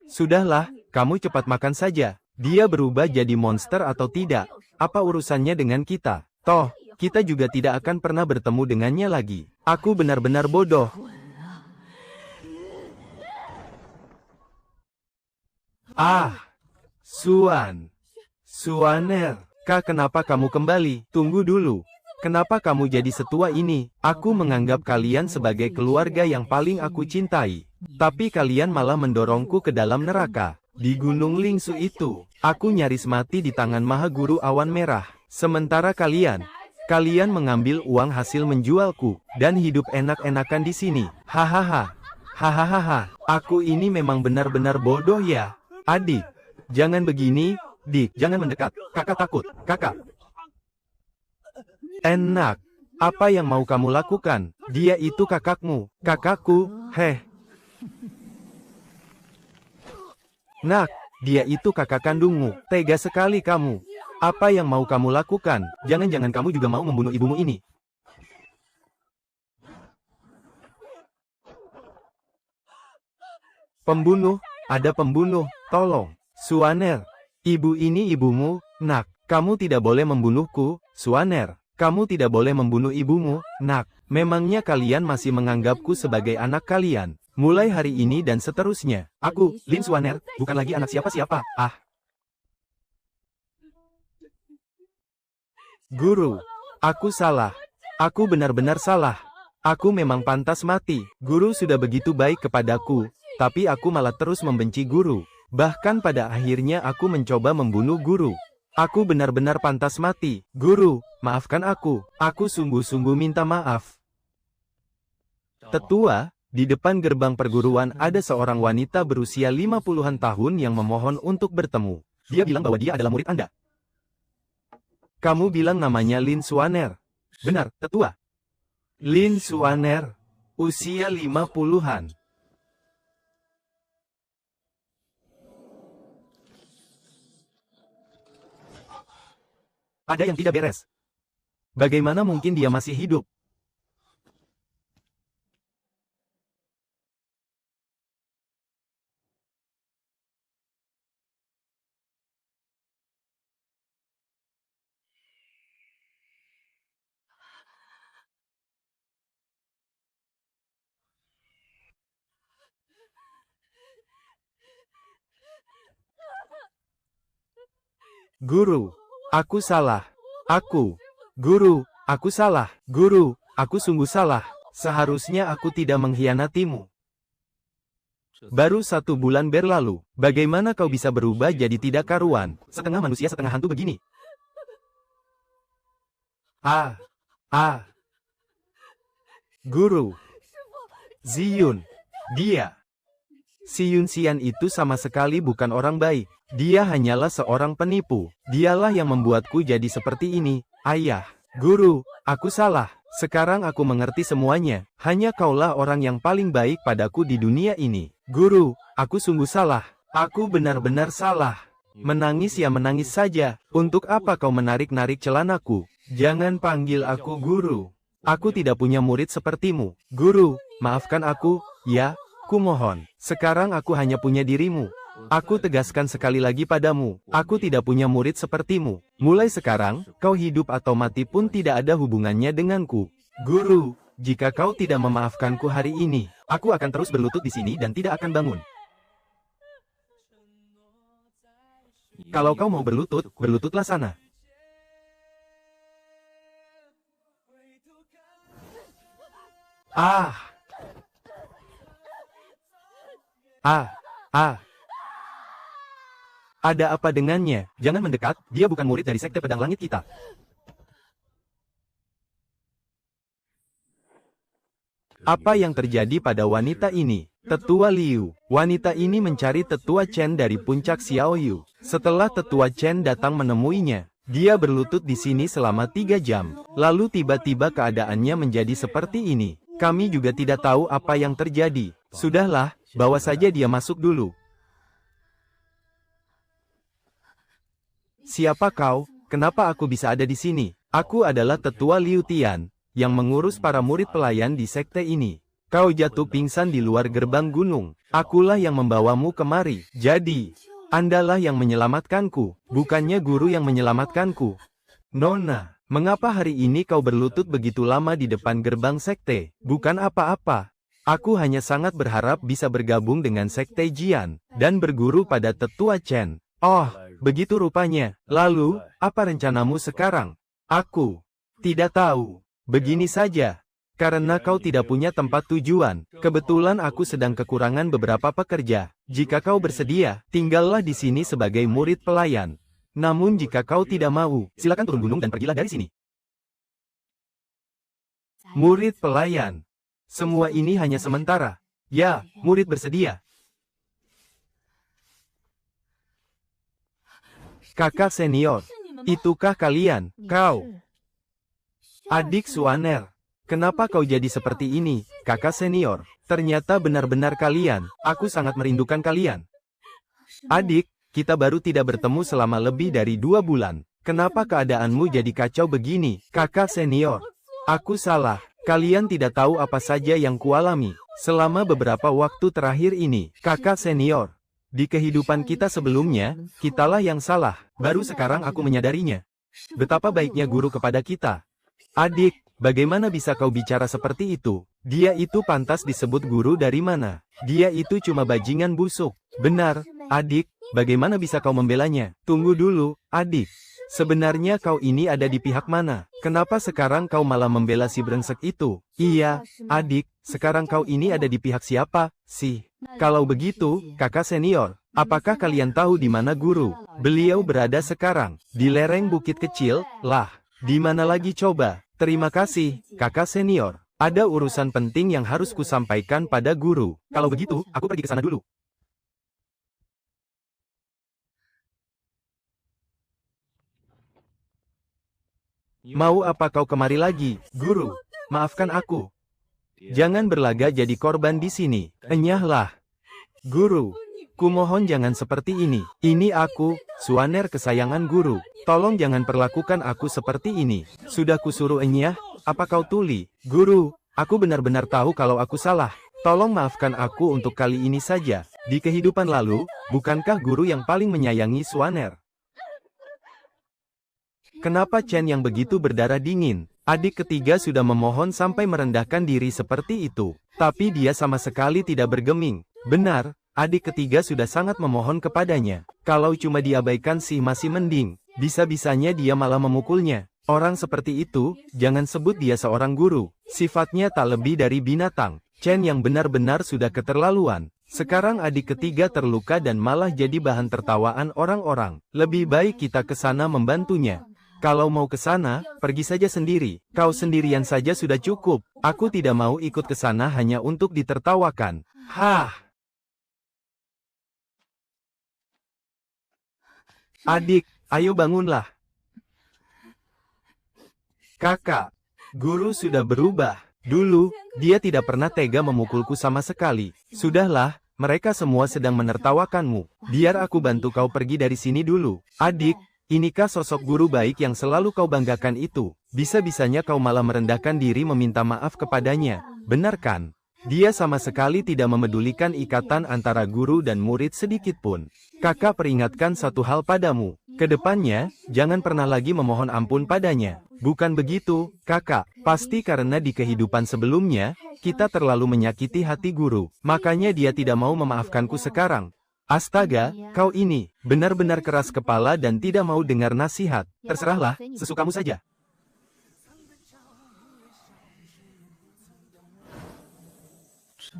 Sudahlah, kamu cepat makan saja. Dia berubah jadi monster atau tidak, apa urusannya dengan kita? Toh, kita juga tidak akan pernah bertemu dengannya lagi. Aku benar-benar bodoh. Suaner, Kak, kenapa kamu kembali? Tunggu dulu. Kenapa kamu jadi setua ini? Aku menganggap kalian sebagai keluarga yang paling aku cintai. Tapi kalian malah mendorongku ke dalam neraka. Di Gunung Lingsu itu, aku nyaris mati di tangan Maha Guru Awan Merah. Sementara kalian mengambil uang hasil menjualku, dan hidup enak-enakan di sini. Hahaha. Hahaha. Aku ini memang benar-benar bodoh ya. Adik, jangan begini. Dik, jangan mendekat. Kakak takut. Kakak. Enak. Apa yang mau kamu lakukan? Dia itu kakakmu. Kakakku. Heh. Nak, dia itu kakak kandungmu. Tega sekali kamu. Apa yang mau kamu lakukan? Jangan-jangan kamu juga mau membunuh ibumu ini. Pembunuh? Ada pembunuh. Tolong. Suaner. Ibu ini ibumu. Nak, kamu tidak boleh membunuhku. Suaner. Kamu tidak boleh membunuh ibumu, nak. Memangnya kalian masih menganggapku sebagai anak kalian? Mulai hari ini dan seterusnya, aku, Lin Xuaner, bukan lagi anak siapa-siapa. Ah. Guru, aku salah. Aku benar-benar salah. Aku memang pantas mati. Guru sudah begitu baik kepadaku, tapi aku malah terus membenci guru. Bahkan pada akhirnya aku mencoba membunuh guru. Aku benar-benar pantas mati. Guru, maafkan aku. Aku sungguh-sungguh minta maaf. Tetua, di depan gerbang perguruan ada seorang wanita berusia 50-an tahun yang memohon untuk bertemu. Dia bilang bahwa dia adalah murid Anda. Kamu bilang namanya Lin Xuaner. Benar, Tetua. Lin Xuaner, usia 50-an. Ada yang tidak beres. Bagaimana mungkin dia masih hidup? Guru, aku salah. Guru, aku salah. Guru, aku sungguh salah. Seharusnya aku tidak mengkhianatimu. Baru 1 bulan berlalu, bagaimana kau bisa berubah jadi tidak karuan, setengah manusia setengah hantu begini? Guru. Ziyun. Dia. Si Yunxian itu sama sekali bukan orang baik. Dia hanyalah seorang penipu. Dialah yang membuatku jadi seperti ini. Ayah. Guru, aku salah. Sekarang aku mengerti semuanya. Hanya kaulah orang yang paling baik padaku di dunia ini. Guru, aku sungguh salah. Aku benar-benar salah. Menangis ya menangis saja. Untuk apa kau menarik-narik celanaku? Jangan panggil aku guru. Aku tidak punya murid sepertimu. Guru, maafkan aku, ya, kumohon. Sekarang aku hanya punya dirimu. Aku tegaskan sekali lagi padamu, aku tidak punya murid sepertimu. Mulai sekarang, kau hidup atau mati pun tidak ada hubungannya denganku. Guru, jika kau tidak memaafkanku hari ini, aku akan terus berlutut di sini dan tidak akan bangun. Kalau kau mau berlutut, berlututlah sana. Ada apa dengannya? Jangan mendekat, dia bukan murid dari sekte pedang langit kita. Apa yang terjadi pada wanita ini? Tetua Liu. Wanita ini mencari Tetua Chen dari puncak Xiaoyu. Setelah Tetua Chen datang menemuinya, dia berlutut di sini selama 3 jam. Lalu tiba-tiba keadaannya menjadi seperti ini. Kami juga tidak tahu apa yang terjadi. Sudahlah, bawa saja dia masuk dulu. Siapa kau? Kenapa aku bisa ada di sini? Aku adalah Tetua Liu Tian, yang mengurus para murid pelayan di sekte ini. Kau jatuh pingsan di luar gerbang gunung. Akulah yang membawamu kemari. Jadi, Andalah yang menyelamatkanku, bukannya guru yang menyelamatkanku. Nona, mengapa hari ini kau berlutut begitu lama di depan gerbang sekte? Bukan apa-apa. Aku hanya sangat berharap bisa bergabung dengan sekte Jian, dan berguru pada Tetua Chen. Oh, begitu rupanya. Lalu, apa rencanamu sekarang? Aku tidak tahu. Begini saja. Karena kau tidak punya tempat tujuan, kebetulan aku sedang kekurangan beberapa pekerja. Jika kau bersedia, tinggallah di sini sebagai murid pelayan. Namun jika kau tidak mau, silakan turun gunung dan pergilah dari sini. Murid pelayan. Semua ini hanya sementara. Ya, murid bersedia. Kakak senior, itukah kalian? Kau, adik Xuaner. Kenapa kau jadi seperti ini, kakak senior? Ternyata benar-benar kalian. Aku sangat merindukan kalian. Adik, kita baru tidak bertemu selama lebih dari 2 bulan. Kenapa keadaanmu jadi kacau begini, kakak senior? Aku salah. Kalian tidak tahu apa saja yang kualami selama beberapa waktu terakhir ini, kakak senior. Di kehidupan kita sebelumnya, kitalah yang salah. Baru sekarang aku menyadarinya. Betapa baiknya guru kepada kita. Adik, bagaimana bisa kau bicara seperti itu? Dia itu pantas disebut guru dari mana? Dia itu cuma bajingan busuk. Benar, adik, bagaimana bisa kau membelanya? Tunggu dulu, adik. Sebenarnya kau ini ada di pihak mana? Kenapa sekarang kau malah membela si brengsek itu? Iya, adik, sekarang kau ini ada di pihak siapa, sih? Kalau begitu, kakak senior, apakah kalian tahu di mana guru? Beliau berada sekarang, di lereng bukit kecil, lah. Di mana lagi coba? Terima kasih, kakak senior. Ada urusan penting yang harus kusampaikan pada guru. Kalau begitu, aku pergi ke sana dulu. Mau apa kau kemari lagi, guru? Maafkan aku. Jangan berlaga jadi korban di sini. Enyahlah. Guru, kumohon jangan seperti ini. Ini aku, Suaner kesayangan guru. Tolong jangan perlakukan aku seperti ini. Sudah kusuruh enyah, apa kau tuli? Guru, aku benar-benar tahu kalau aku salah. Tolong maafkan aku untuk kali ini saja. Di kehidupan lalu, bukankah guru yang paling menyayangi Suaner? Kenapa Chen yang begitu berdarah dingin? Adik ketiga sudah memohon sampai merendahkan diri seperti itu. Tapi dia sama sekali tidak bergeming. Benar, adik ketiga sudah sangat memohon kepadanya. Kalau cuma diabaikan sih masih mending. Bisa-bisanya dia malah memukulnya. Orang seperti itu, jangan sebut dia seorang guru. Sifatnya tak lebih dari binatang. Chen yang benar-benar sudah keterlaluan. Sekarang adik ketiga terluka dan malah jadi bahan tertawaan orang-orang. Lebih baik kita ke sana membantunya. Kalau mau ke sana, pergi saja sendiri. Kau sendirian saja sudah cukup. Aku tidak mau ikut ke sana hanya untuk ditertawakan. Hah! Adik, ayo bangunlah. Kakak, guru sudah berubah. Dulu, dia tidak pernah tega memukulku sama sekali. Sudahlah, mereka semua sedang menertawakanmu. Biar aku bantu kau pergi dari sini dulu. Adik, inikah sosok guru baik yang selalu kau banggakan itu? Bisa-bisanya kau malah merendahkan diri meminta maaf kepadanya. Benar kan? Dia sama sekali tidak memedulikan ikatan antara guru dan murid sedikit pun. Kakak peringatkan satu hal padamu. Kedepannya, jangan pernah lagi memohon ampun padanya. Bukan begitu, kakak. Pasti karena di kehidupan sebelumnya, kita terlalu menyakiti hati guru. Makanya dia tidak mau memaafkanku sekarang. Astaga, kau ini benar-benar keras kepala dan tidak mau dengar nasihat. Terserahlah, sesukamu saja.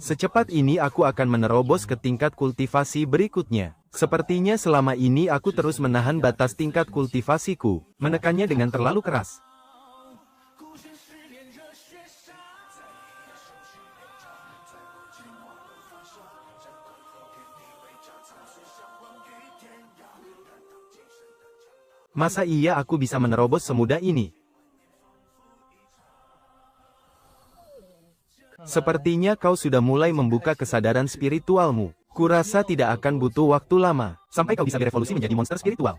Secepat ini aku akan menerobos ke tingkat kultivasi berikutnya. Sepertinya selama ini aku terus menahan batas tingkat kultivasiku, menekannya dengan terlalu keras. Masa iya aku bisa menerobos semudah ini? Sepertinya kau sudah mulai membuka kesadaran spiritualmu. Kurasa tidak akan butuh waktu lama, sampai kau bisa berevolusi menjadi monster spiritual.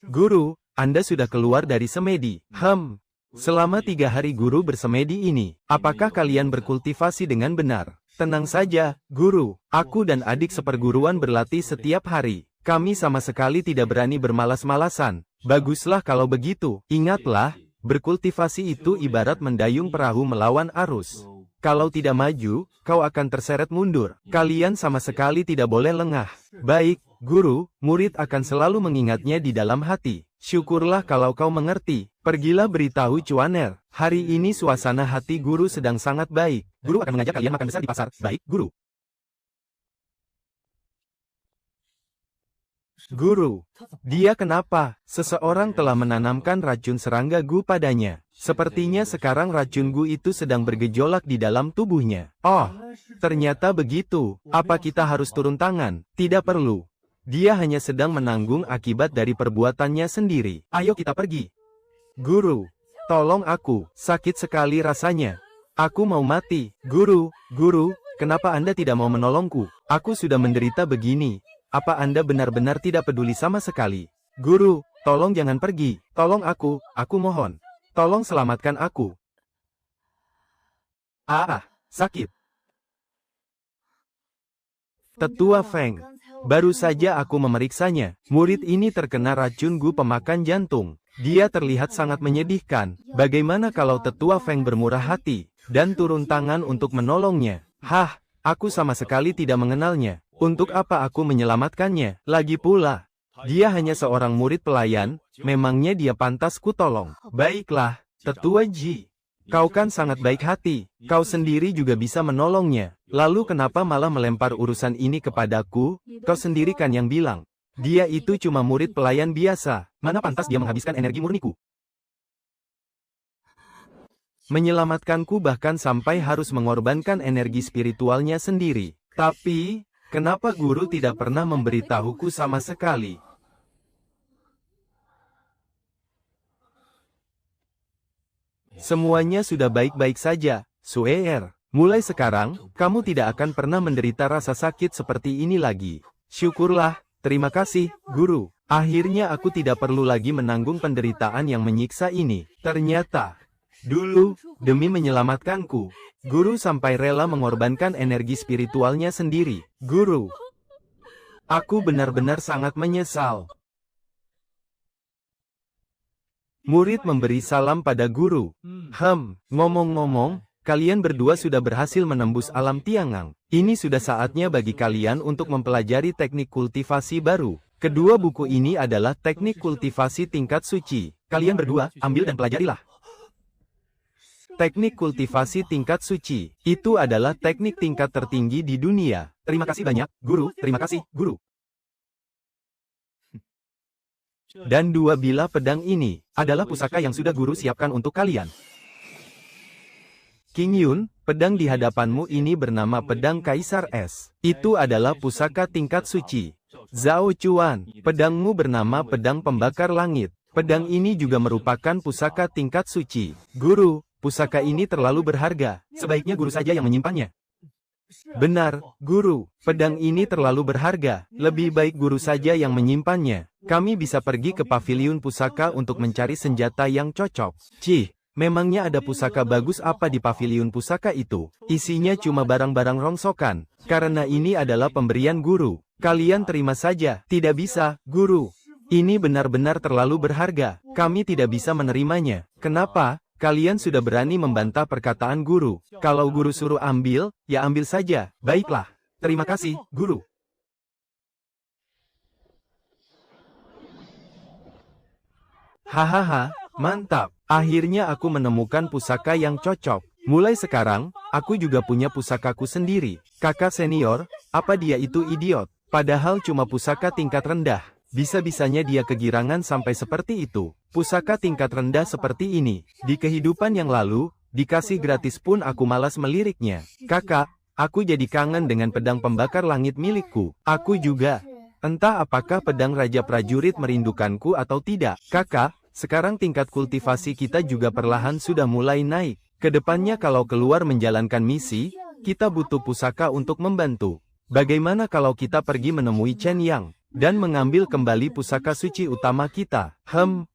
Guru, Anda sudah keluar dari semedi. Selama 3 hari guru bersemedi ini, apakah kalian berkultivasi dengan benar? Tenang saja, guru. Aku dan adik seperguruan berlatih setiap hari. Kami sama sekali tidak berani bermalas-malasan. Baguslah kalau begitu. Ingatlah, berkultivasi itu ibarat mendayung perahu melawan arus. Kalau tidak maju, kau akan terseret mundur. Kalian sama sekali tidak boleh lengah. Baik, guru, murid akan selalu mengingatnya di dalam hati. Syukurlah kalau kau mengerti. Pergilah beritahu Cuaner. Hari ini suasana hati guru sedang sangat baik. Guru akan mengajak kalian makan besar di pasar. Baik, guru. Guru, dia kenapa? Seseorang telah menanamkan racun serangga gu padanya. Sepertinya sekarang racun gu itu sedang bergejolak di dalam tubuhnya. Oh, ternyata begitu. Apa kita harus turun tangan? Tidak perlu. Dia hanya sedang menanggung akibat dari perbuatannya sendiri. Ayo kita pergi. Guru, tolong aku. Sakit sekali rasanya. Aku mau mati. Guru, kenapa Anda tidak mau menolongku? Aku sudah menderita begini. Apa Anda benar-benar tidak peduli sama sekali? Guru, tolong jangan pergi. Tolong aku mohon. Tolong selamatkan aku. Sakit. Tetua Feng, Baru saja aku memeriksanya. Murid ini terkena racun Gu pemakan jantung. Dia terlihat sangat menyedihkan. Bagaimana kalau Tetua Feng bermurah hati dan turun tangan untuk menolongnya? Hah, aku sama sekali tidak mengenalnya. Untuk apa aku menyelamatkannya? Lagi pula, dia hanya seorang murid pelayan, memangnya dia pantas kutolong. Baiklah, Tetua Ji. Kau kan sangat baik hati, kau sendiri juga bisa menolongnya. Lalu kenapa malah melempar urusan ini kepadaku? Kau sendiri kan yang bilang. Dia itu cuma murid pelayan biasa, mana pantas dia menghabiskan energi murniku? Menyelamatkanku bahkan sampai harus mengorbankan energi spiritualnya sendiri. Tapi, kenapa guru tidak pernah memberitahuku sama sekali? Semuanya sudah baik-baik saja, Suer. Mulai sekarang, kamu tidak akan pernah menderita rasa sakit seperti ini lagi. Syukurlah, terima kasih, guru. Akhirnya aku tidak perlu lagi menanggung penderitaan yang menyiksa ini. Ternyata, dulu, demi menyelamatkanku, guru sampai rela mengorbankan energi spiritualnya sendiri. Guru, aku benar-benar sangat menyesal. Murid memberi salam pada guru. Ngomong-ngomong, kalian berdua sudah berhasil menembus alam Tiangang. Ini sudah saatnya bagi kalian untuk mempelajari teknik kultivasi baru. Kedua buku ini adalah teknik kultivasi tingkat suci. Kalian berdua, ambil dan pelajarilah. Teknik kultivasi tingkat suci, itu adalah teknik tingkat tertinggi di dunia. Terima kasih banyak, guru. Terima kasih, guru. Dan dua bilah pedang ini adalah pusaka yang sudah guru siapkan untuk kalian. King Yun, pedang di hadapanmu ini bernama pedang Kaisar Es. Itu adalah pusaka tingkat suci. Zhao Chuan, pedangmu bernama pedang pembakar langit. Pedang ini juga merupakan pusaka tingkat suci. Guru, pusaka ini terlalu berharga. Sebaiknya guru saja yang menyimpannya. Benar, guru. Pedang ini terlalu berharga. Lebih baik guru saja yang menyimpannya. Kami bisa pergi ke paviliun pusaka untuk mencari senjata yang cocok. Cih, memangnya ada pusaka bagus apa di paviliun pusaka itu? Isinya cuma barang-barang rongsokan. Karena ini adalah pemberian guru. Kalian terima saja. Tidak bisa, guru. Ini benar-benar terlalu berharga. Kami tidak bisa menerimanya. Kenapa? Kalian sudah berani membantah perkataan guru. Kalau guru suruh ambil, ya ambil saja. Baiklah. Terima kasih, guru. Hahaha, mantap. Akhirnya aku menemukan pusaka yang cocok. Mulai sekarang, aku juga punya pusakaku sendiri. Kakak senior, apa dia itu idiot? Padahal cuma pusaka tingkat rendah. Bisa-bisanya dia kegirangan sampai seperti itu. Pusaka tingkat rendah seperti ini. Di kehidupan yang lalu, dikasih gratis pun aku malas meliriknya. Kakak, aku jadi kangen dengan pedang pembakar langit milikku. Aku juga. Entah apakah pedang Raja Prajurit merindukanku atau tidak. Kakak, sekarang tingkat kultivasi kita juga perlahan sudah mulai naik. Kedepannya kalau keluar menjalankan misi, kita butuh pusaka untuk membantu. Bagaimana kalau kita pergi menemui Chen Yang dan mengambil kembali pusaka suci utama kita?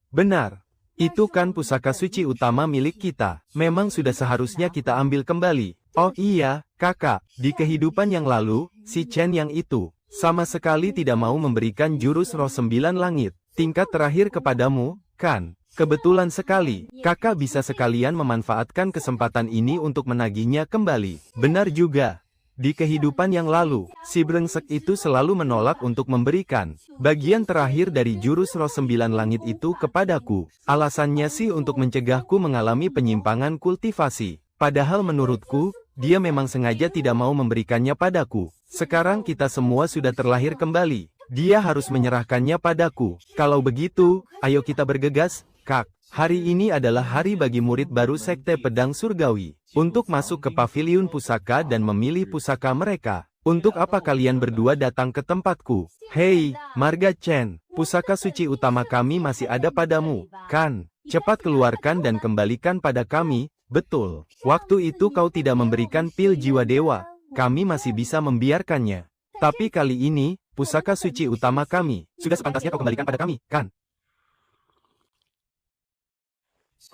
Benar. Itu kan pusaka suci utama milik kita. Memang sudah seharusnya kita ambil kembali. Oh iya, kakak. Di kehidupan yang lalu, si Chen Yang itu sama sekali tidak mau memberikan jurus roh 9 langit tingkat terakhir kepadamu, kan? Kebetulan sekali, kakak bisa sekalian memanfaatkan kesempatan ini untuk menagihnya kembali. Benar juga. Di kehidupan yang lalu, si brengsek itu selalu menolak untuk memberikan bagian terakhir dari jurus roh 9 langit itu kepadaku. Alasannya sih untuk mencegahku mengalami penyimpangan kultivasi. Padahal menurutku, dia memang sengaja tidak mau memberikannya padaku. Sekarang kita semua sudah terlahir kembali. Dia harus menyerahkannya padaku. Kalau begitu, ayo kita bergegas, Kak. Hari ini adalah hari bagi murid baru Sekte Pedang Surgawi untuk masuk ke paviliun pusaka dan memilih pusaka mereka. Untuk apa kalian berdua datang ke tempatku? Hei, Marga Chen, pusaka suci utama kami masih ada padamu, kan? Cepat keluarkan dan kembalikan pada kami. Betul, waktu itu kau tidak memberikan pil jiwa dewa, kami masih bisa membiarkannya. Tapi kali ini, pusaka suci utama kami, sudah sepantasnya kau kembalikan pada kami, kan?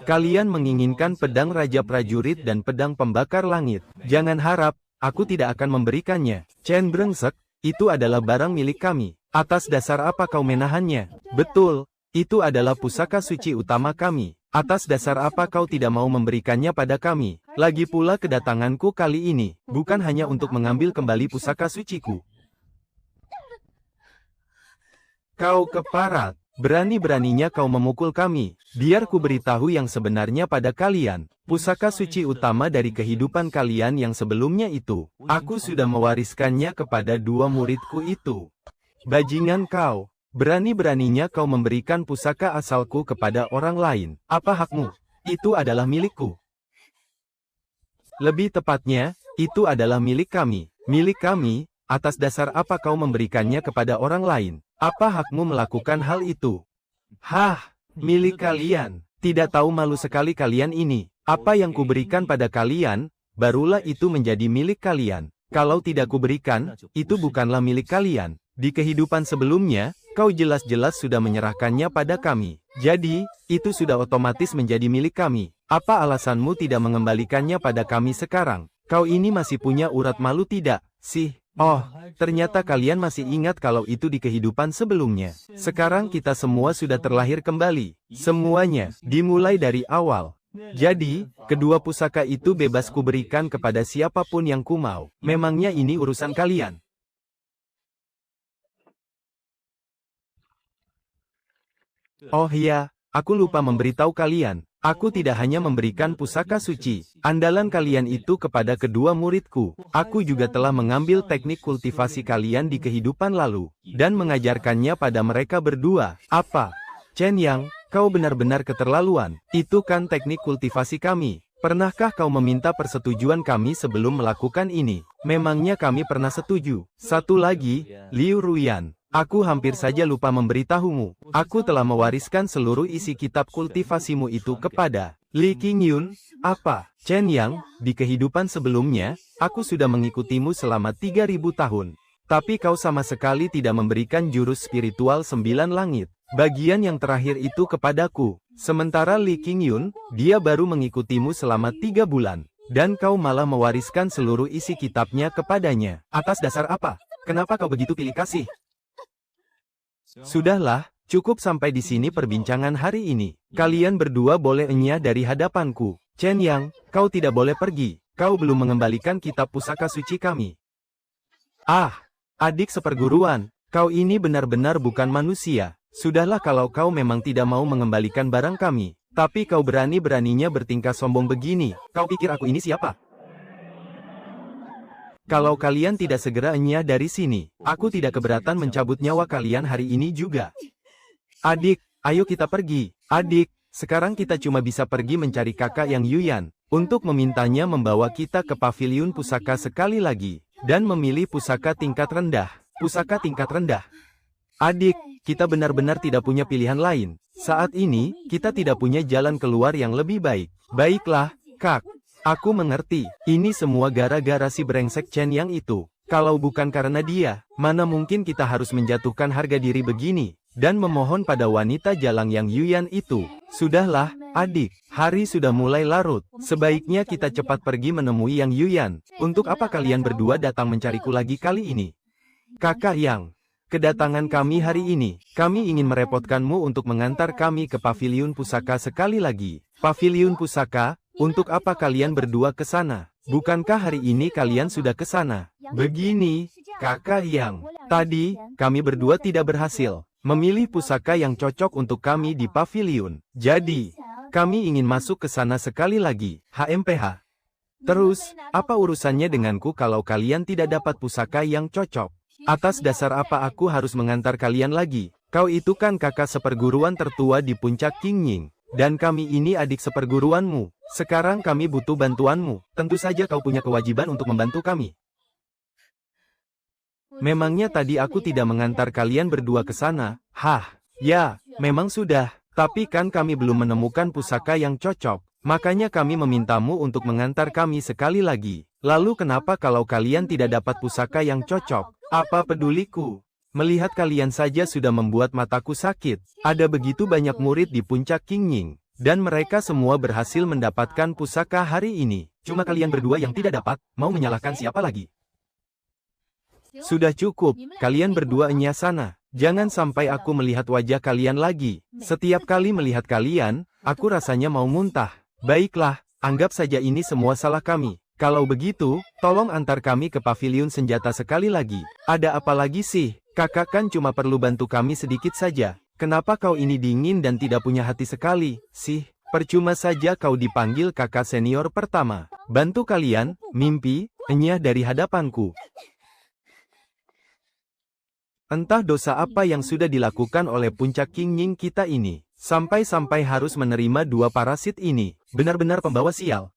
Kalian menginginkan pedang Raja Prajurit dan pedang pembakar langit. Jangan harap, aku tidak akan memberikannya. Chen brengsek, itu adalah barang milik kami. Atas dasar apa kau menahannya? Betul, itu adalah pusaka suci utama kami. Atas dasar apa kau tidak mau memberikannya pada kami? Lagi pula kedatanganku kali ini, bukan hanya untuk mengambil kembali pusaka suciku. Kau keparat, berani-beraninya kau memukul kami. Biar ku beritahu yang sebenarnya pada kalian. Pusaka suci utama dari kehidupan kalian yang sebelumnya itu, aku sudah mewariskannya kepada dua muridku itu. Bajingan kau, berani-beraninya kau memberikan pusaka asalku kepada orang lain. Apa hakmu? Itu adalah milikku. Lebih tepatnya, itu adalah milik kami. Milik kami, atas dasar apa kau memberikannya kepada orang lain? Apa hakmu melakukan hal itu? Hah, milik kalian. Tidak tahu malu sekali kalian ini. Apa yang kuberikan pada kalian, barulah itu menjadi milik kalian. Kalau tidak kuberikan, itu bukanlah milik kalian. Di kehidupan sebelumnya, kau jelas-jelas sudah menyerahkannya pada kami. Jadi, itu sudah otomatis menjadi milik kami. Apa alasanmu tidak mengembalikannya pada kami sekarang? Kau ini masih punya urat malu tidak, sih? Oh, ternyata kalian masih ingat kalau itu di kehidupan sebelumnya. Sekarang kita semua sudah terlahir kembali. Semuanya, dimulai dari awal. Jadi, kedua pusaka itu bebas kuberikan kepada siapapun yang ku mau. Memangnya ini urusan kalian? Oh ya, aku lupa memberitahu kalian. Aku tidak hanya memberikan pusaka suci, andalan kalian itu kepada kedua muridku. Aku juga telah mengambil teknik kultivasi kalian di kehidupan lalu, dan mengajarkannya pada mereka berdua. Apa? Chen Yang, kau benar-benar keterlaluan. Itu kan teknik kultivasi kami. Pernahkah kau meminta persetujuan kami sebelum melakukan ini? Memangnya kami pernah setuju? Satu lagi, Liu Ruyan. Aku hampir saja lupa memberitahumu. Aku telah mewariskan seluruh isi kitab kultivasimu itu kepada Li Qingyun. Apa? Chen Yang, di kehidupan sebelumnya, aku sudah mengikutimu selama 3000 tahun. Tapi kau sama sekali tidak memberikan jurus spiritual 9 langit. Bagian yang terakhir itu kepadaku. Sementara Li Qingyun, dia baru mengikutimu selama 3 bulan. Dan kau malah mewariskan seluruh isi kitabnya kepadanya. Atas dasar apa? Kenapa kau begitu pilih kasih? Sudahlah, cukup sampai di sini perbincangan hari ini. Kalian berdua boleh enyah dari hadapanku. Chen Yang, kau tidak boleh pergi. Kau belum mengembalikan kitab pusaka suci kami. Ah, adik seperguruan, kau ini benar-benar bukan manusia. Sudahlah kalau kau memang tidak mau mengembalikan barang kami. Tapi kau berani-beraninya bertingkah sombong begini. Kau pikir aku ini siapa? Kalau kalian tidak segera enyah dari sini, aku tidak keberatan mencabut nyawa kalian hari ini juga. Adik, ayo kita pergi. Adik, sekarang kita cuma bisa pergi mencari kakak yang Yuyan, untuk memintanya membawa kita ke paviliun pusaka sekali lagi, dan memilih pusaka tingkat rendah. Pusaka tingkat rendah. Adik, kita benar-benar tidak punya pilihan lain. Saat ini, kita tidak punya jalan keluar yang lebih baik. Baiklah, Kak. Aku mengerti, ini semua gara-gara si brengsek Chen Yang itu. Kalau bukan karena dia, mana mungkin kita harus menjatuhkan harga diri begini, dan memohon pada wanita jalang yang Yuyan itu. Sudahlah, adik, hari sudah mulai larut. Sebaiknya kita cepat pergi menemui yang Yuyan. Untuk apa kalian berdua datang mencariku lagi kali ini? Kakak Yang, kedatangan kami hari ini, kami ingin merepotkanmu untuk mengantar kami ke paviliun pusaka sekali lagi. Paviliun pusaka? Untuk apa kalian berdua ke sana? Bukankah hari ini kalian sudah ke sana? Begini, kakak Yang, tadi, kami berdua tidak berhasil memilih pusaka yang cocok untuk kami di paviliun. Jadi, kami ingin masuk ke sana sekali lagi. HMPH. Terus, apa urusannya denganku kalau kalian tidak dapat pusaka yang cocok? Atas dasar apa aku harus mengantar kalian lagi? Kau itu kan kakak seperguruan tertua di puncak Qingying. Dan kami ini adik seperguruanmu. Sekarang kami butuh bantuanmu. Tentu saja kau punya kewajiban untuk membantu kami. Memangnya tadi aku tidak mengantar kalian berdua ke sana? Hah, ya, memang sudah. Tapi kan kami belum menemukan pusaka yang cocok. Makanya kami memintamu untuk mengantar kami sekali lagi. Lalu kenapa kalau kalian tidak dapat pusaka yang cocok? Apa peduliku? Melihat kalian saja sudah membuat mataku sakit. Ada begitu banyak murid di puncak Qingying. Dan mereka semua berhasil mendapatkan pusaka hari ini. Cuma kalian berdua yang tidak dapat, mau menyalahkan siapa lagi? Sudah cukup, kalian berduanya sana. Jangan sampai aku melihat wajah kalian lagi. Setiap kali melihat kalian, aku rasanya mau muntah. Baiklah, anggap saja ini semua salah kami. Kalau begitu, tolong antar kami ke paviliun senjata sekali lagi. Ada apa lagi sih? Kakak kan cuma perlu bantu kami sedikit saja. Kenapa kau ini dingin dan tidak punya hati sekali, sih? Percuma saja kau dipanggil kakak senior pertama. Bantu kalian, mimpi, enyah dari hadapanku. Entah dosa apa yang sudah dilakukan oleh puncak King Ying kita ini. Sampai-sampai harus menerima dua parasit ini. Benar-benar pembawa sial.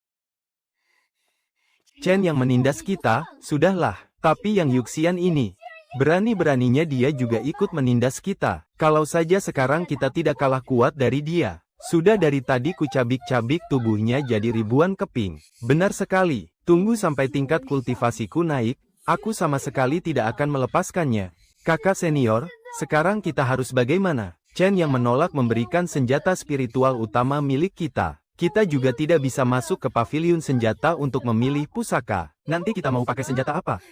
Chen yang menindas kita, sudahlah. Tapi yang Yuxian ini, berani-beraninya dia juga ikut menindas kita. Kalau saja sekarang kita tidak kalah kuat dari dia. Sudah dari tadi ku cabik-cabik tubuhnya jadi ribuan keping. Benar sekali, tunggu sampai tingkat kultivasiku naik, aku sama sekali tidak akan melepaskannya. Kakak senior, sekarang kita harus bagaimana? Chen yang menolak memberikan senjata spiritual utama milik kita. Kita juga tidak bisa masuk ke paviliun senjata untuk memilih pusaka. Nanti kita mau pakai senjata apa?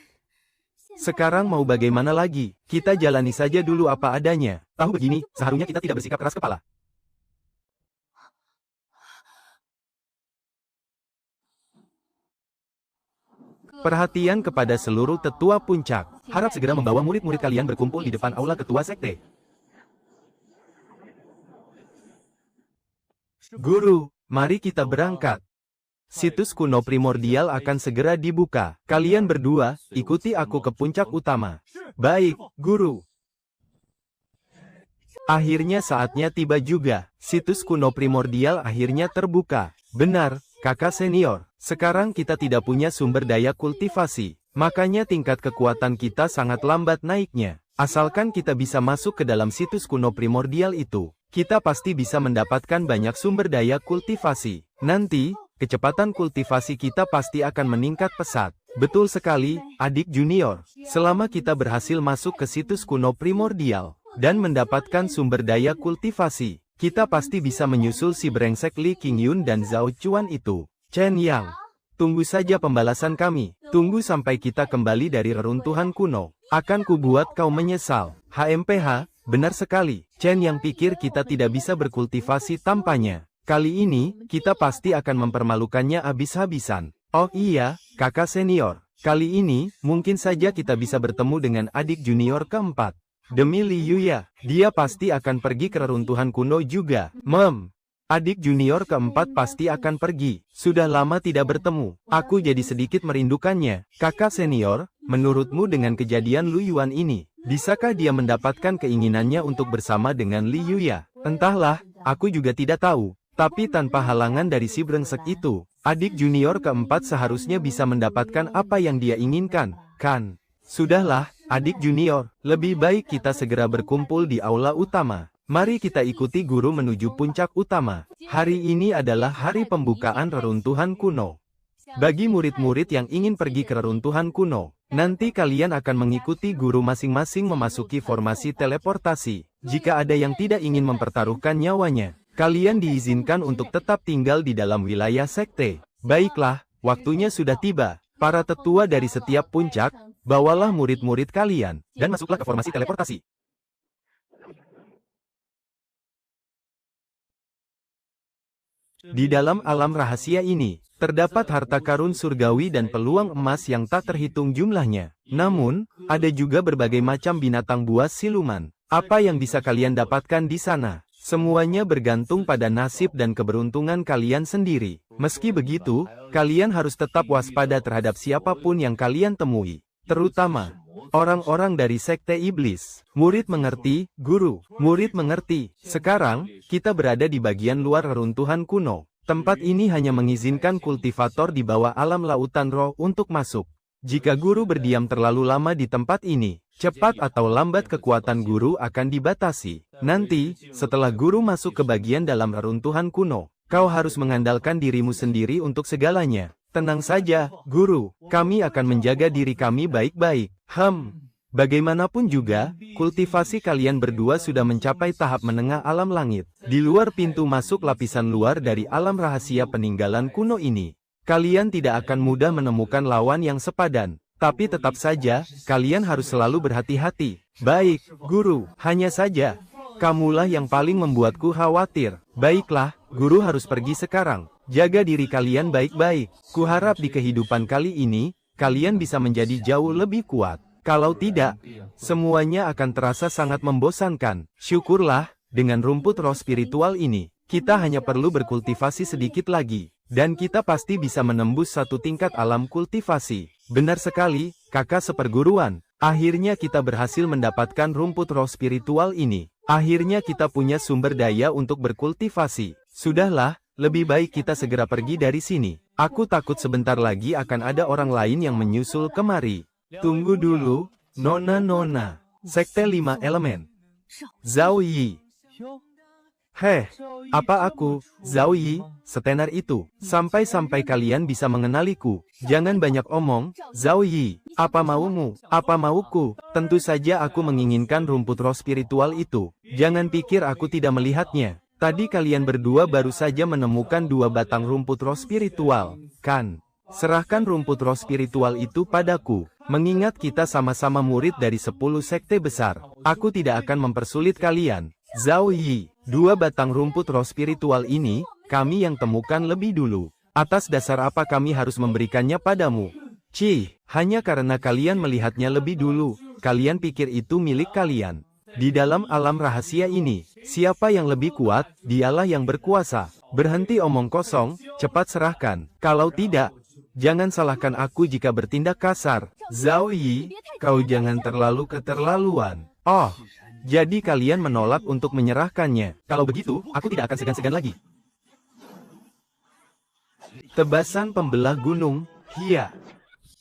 Sekarang mau bagaimana lagi? Kita jalani saja dulu apa adanya. Tahu begini, seharusnya kita tidak bersikap keras kepala. Perhatian kepada seluruh tetua puncak. Harap segera membawa murid-murid kalian berkumpul di depan aula ketua sekte. Guru, mari kita berangkat. Situs kuno primordial akan segera dibuka. Kalian berdua, ikuti aku ke puncak utama. Baik, Guru. Akhirnya saatnya tiba juga. Situs kuno primordial akhirnya terbuka. Benar, kakak senior. Sekarang kita tidak punya sumber daya kultivasi. Makanya tingkat kekuatan kita sangat lambat naiknya. Asalkan kita bisa masuk ke dalam situs kuno primordial itu, kita pasti bisa mendapatkan banyak sumber daya kultivasi. Nanti, kecepatan kultivasi kita pasti akan meningkat pesat. Betul sekali, adik junior. Selama kita berhasil masuk ke situs kuno primordial, dan mendapatkan sumber daya kultivasi, kita pasti bisa menyusul si brengsek Li Qingyun dan Zhao Chuan itu. Chen Yang, tunggu saja pembalasan kami. Tunggu sampai kita kembali dari reruntuhan kuno. Akan kubuat kau menyesal. HMPH, benar sekali. Chen Yang pikir kita tidak bisa berkultivasi tanpanya. Kali ini, kita pasti akan mempermalukannya habis-habisan. Oh iya, kakak senior. Kali ini, mungkin saja kita bisa bertemu dengan adik junior keempat. Demi Li Yuya, dia pasti akan pergi ke reruntuhan kuno juga. Adik junior keempat pasti akan pergi. Sudah lama tidak bertemu. Aku jadi sedikit merindukannya. Kakak senior, menurutmu dengan kejadian Lu Yuan ini, bisakah dia mendapatkan keinginannya untuk bersama dengan Li Yuya? Entahlah, aku juga tidak tahu. Tapi tanpa halangan dari si brengsek itu, adik junior keempat seharusnya bisa mendapatkan apa yang dia inginkan, kan? Sudahlah, adik junior, lebih baik kita segera berkumpul di aula utama. Mari kita ikuti guru menuju puncak utama. Hari ini adalah hari pembukaan reruntuhan kuno. Bagi murid-murid yang ingin pergi ke reruntuhan kuno, nanti kalian akan mengikuti guru masing-masing memasuki formasi teleportasi. Jika ada yang tidak ingin mempertaruhkan nyawanya, kalian diizinkan untuk tetap tinggal di dalam wilayah sekte. Baiklah, waktunya sudah tiba. Para tetua dari setiap puncak, bawalah murid-murid kalian, dan masuklah ke formasi teleportasi. Di dalam alam rahasia ini, terdapat harta karun surgawi dan peluang emas yang tak terhitung jumlahnya. Namun, ada juga berbagai macam binatang buas siluman. Apa yang bisa kalian dapatkan di sana? Semuanya bergantung pada nasib dan keberuntungan kalian sendiri. Meski begitu, kalian harus tetap waspada terhadap siapapun yang kalian temui. Terutama orang-orang dari sekte iblis. Murid mengerti, guru. Murid mengerti. Sekarang, kita berada di bagian luar reruntuhan kuno. Tempat ini hanya mengizinkan kultivator di bawah alam lautan roh untuk masuk. Jika guru berdiam terlalu lama di tempat ini, cepat atau lambat kekuatan guru akan dibatasi. Nanti, setelah guru masuk ke bagian dalam reruntuhan kuno, kau harus mengandalkan dirimu sendiri untuk segalanya. Tenang saja, guru. Kami akan menjaga diri kami baik-baik. Bagaimanapun juga, kultivasi kalian berdua sudah mencapai tahap menengah alam langit. Di luar pintu masuk lapisan luar dari alam rahasia peninggalan kuno ini, kalian tidak akan mudah menemukan lawan yang sepadan. Tapi tetap saja, kalian harus selalu berhati-hati. Baik, Guru. Hanya saja, kamulah yang paling membuatku khawatir. Baiklah, Guru harus pergi sekarang. Jaga diri kalian baik-baik. Kuharap di kehidupan kali ini, kalian bisa menjadi jauh lebih kuat. Kalau tidak, semuanya akan terasa sangat membosankan. Syukurlah, dengan rumput roh spiritual ini, kita hanya perlu berkultivasi sedikit lagi. Dan kita pasti bisa menembus satu tingkat alam kultivasi. Benar sekali, kakak seperguruan. Akhirnya kita berhasil mendapatkan rumput roh spiritual ini. Akhirnya kita punya sumber daya untuk berkultivasi. Sudahlah, lebih baik kita segera pergi dari sini. Aku takut sebentar lagi akan ada orang lain yang menyusul kemari. Tunggu dulu, Nona. Sekte 5 Elemen. Zhao Yi. Heh, apa aku, Zhao Yi, setenar itu? Sampai-sampai kalian bisa mengenaliku. Jangan banyak omong, Zhao Yi. Apa maumu? Apa mauku? Tentu saja aku menginginkan rumput roh spiritual itu. Jangan pikir aku tidak melihatnya. Tadi kalian berdua baru saja menemukan 2 batang rumput roh spiritual, kan? Serahkan rumput roh spiritual itu padaku. Mengingat kita sama-sama murid dari 10 sekte besar, aku tidak akan mempersulit kalian. Zhao Yi, 2 batang rumput roh spiritual ini, kami yang temukan lebih dulu. Atas dasar apa kami harus memberikannya padamu? Hanya karena kalian melihatnya lebih dulu, kalian pikir itu milik kalian. Di dalam alam rahasia ini, siapa yang lebih kuat, dialah yang berkuasa. Berhenti omong kosong, cepat serahkan. Kalau tidak, jangan salahkan aku jika bertindak kasar. Zhao Yi, kau jangan terlalu keterlaluan. Oh, jadi kalian menolak untuk menyerahkannya. Kalau begitu, aku tidak akan segan-segan lagi. Tebasan pembelah gunung, Hia.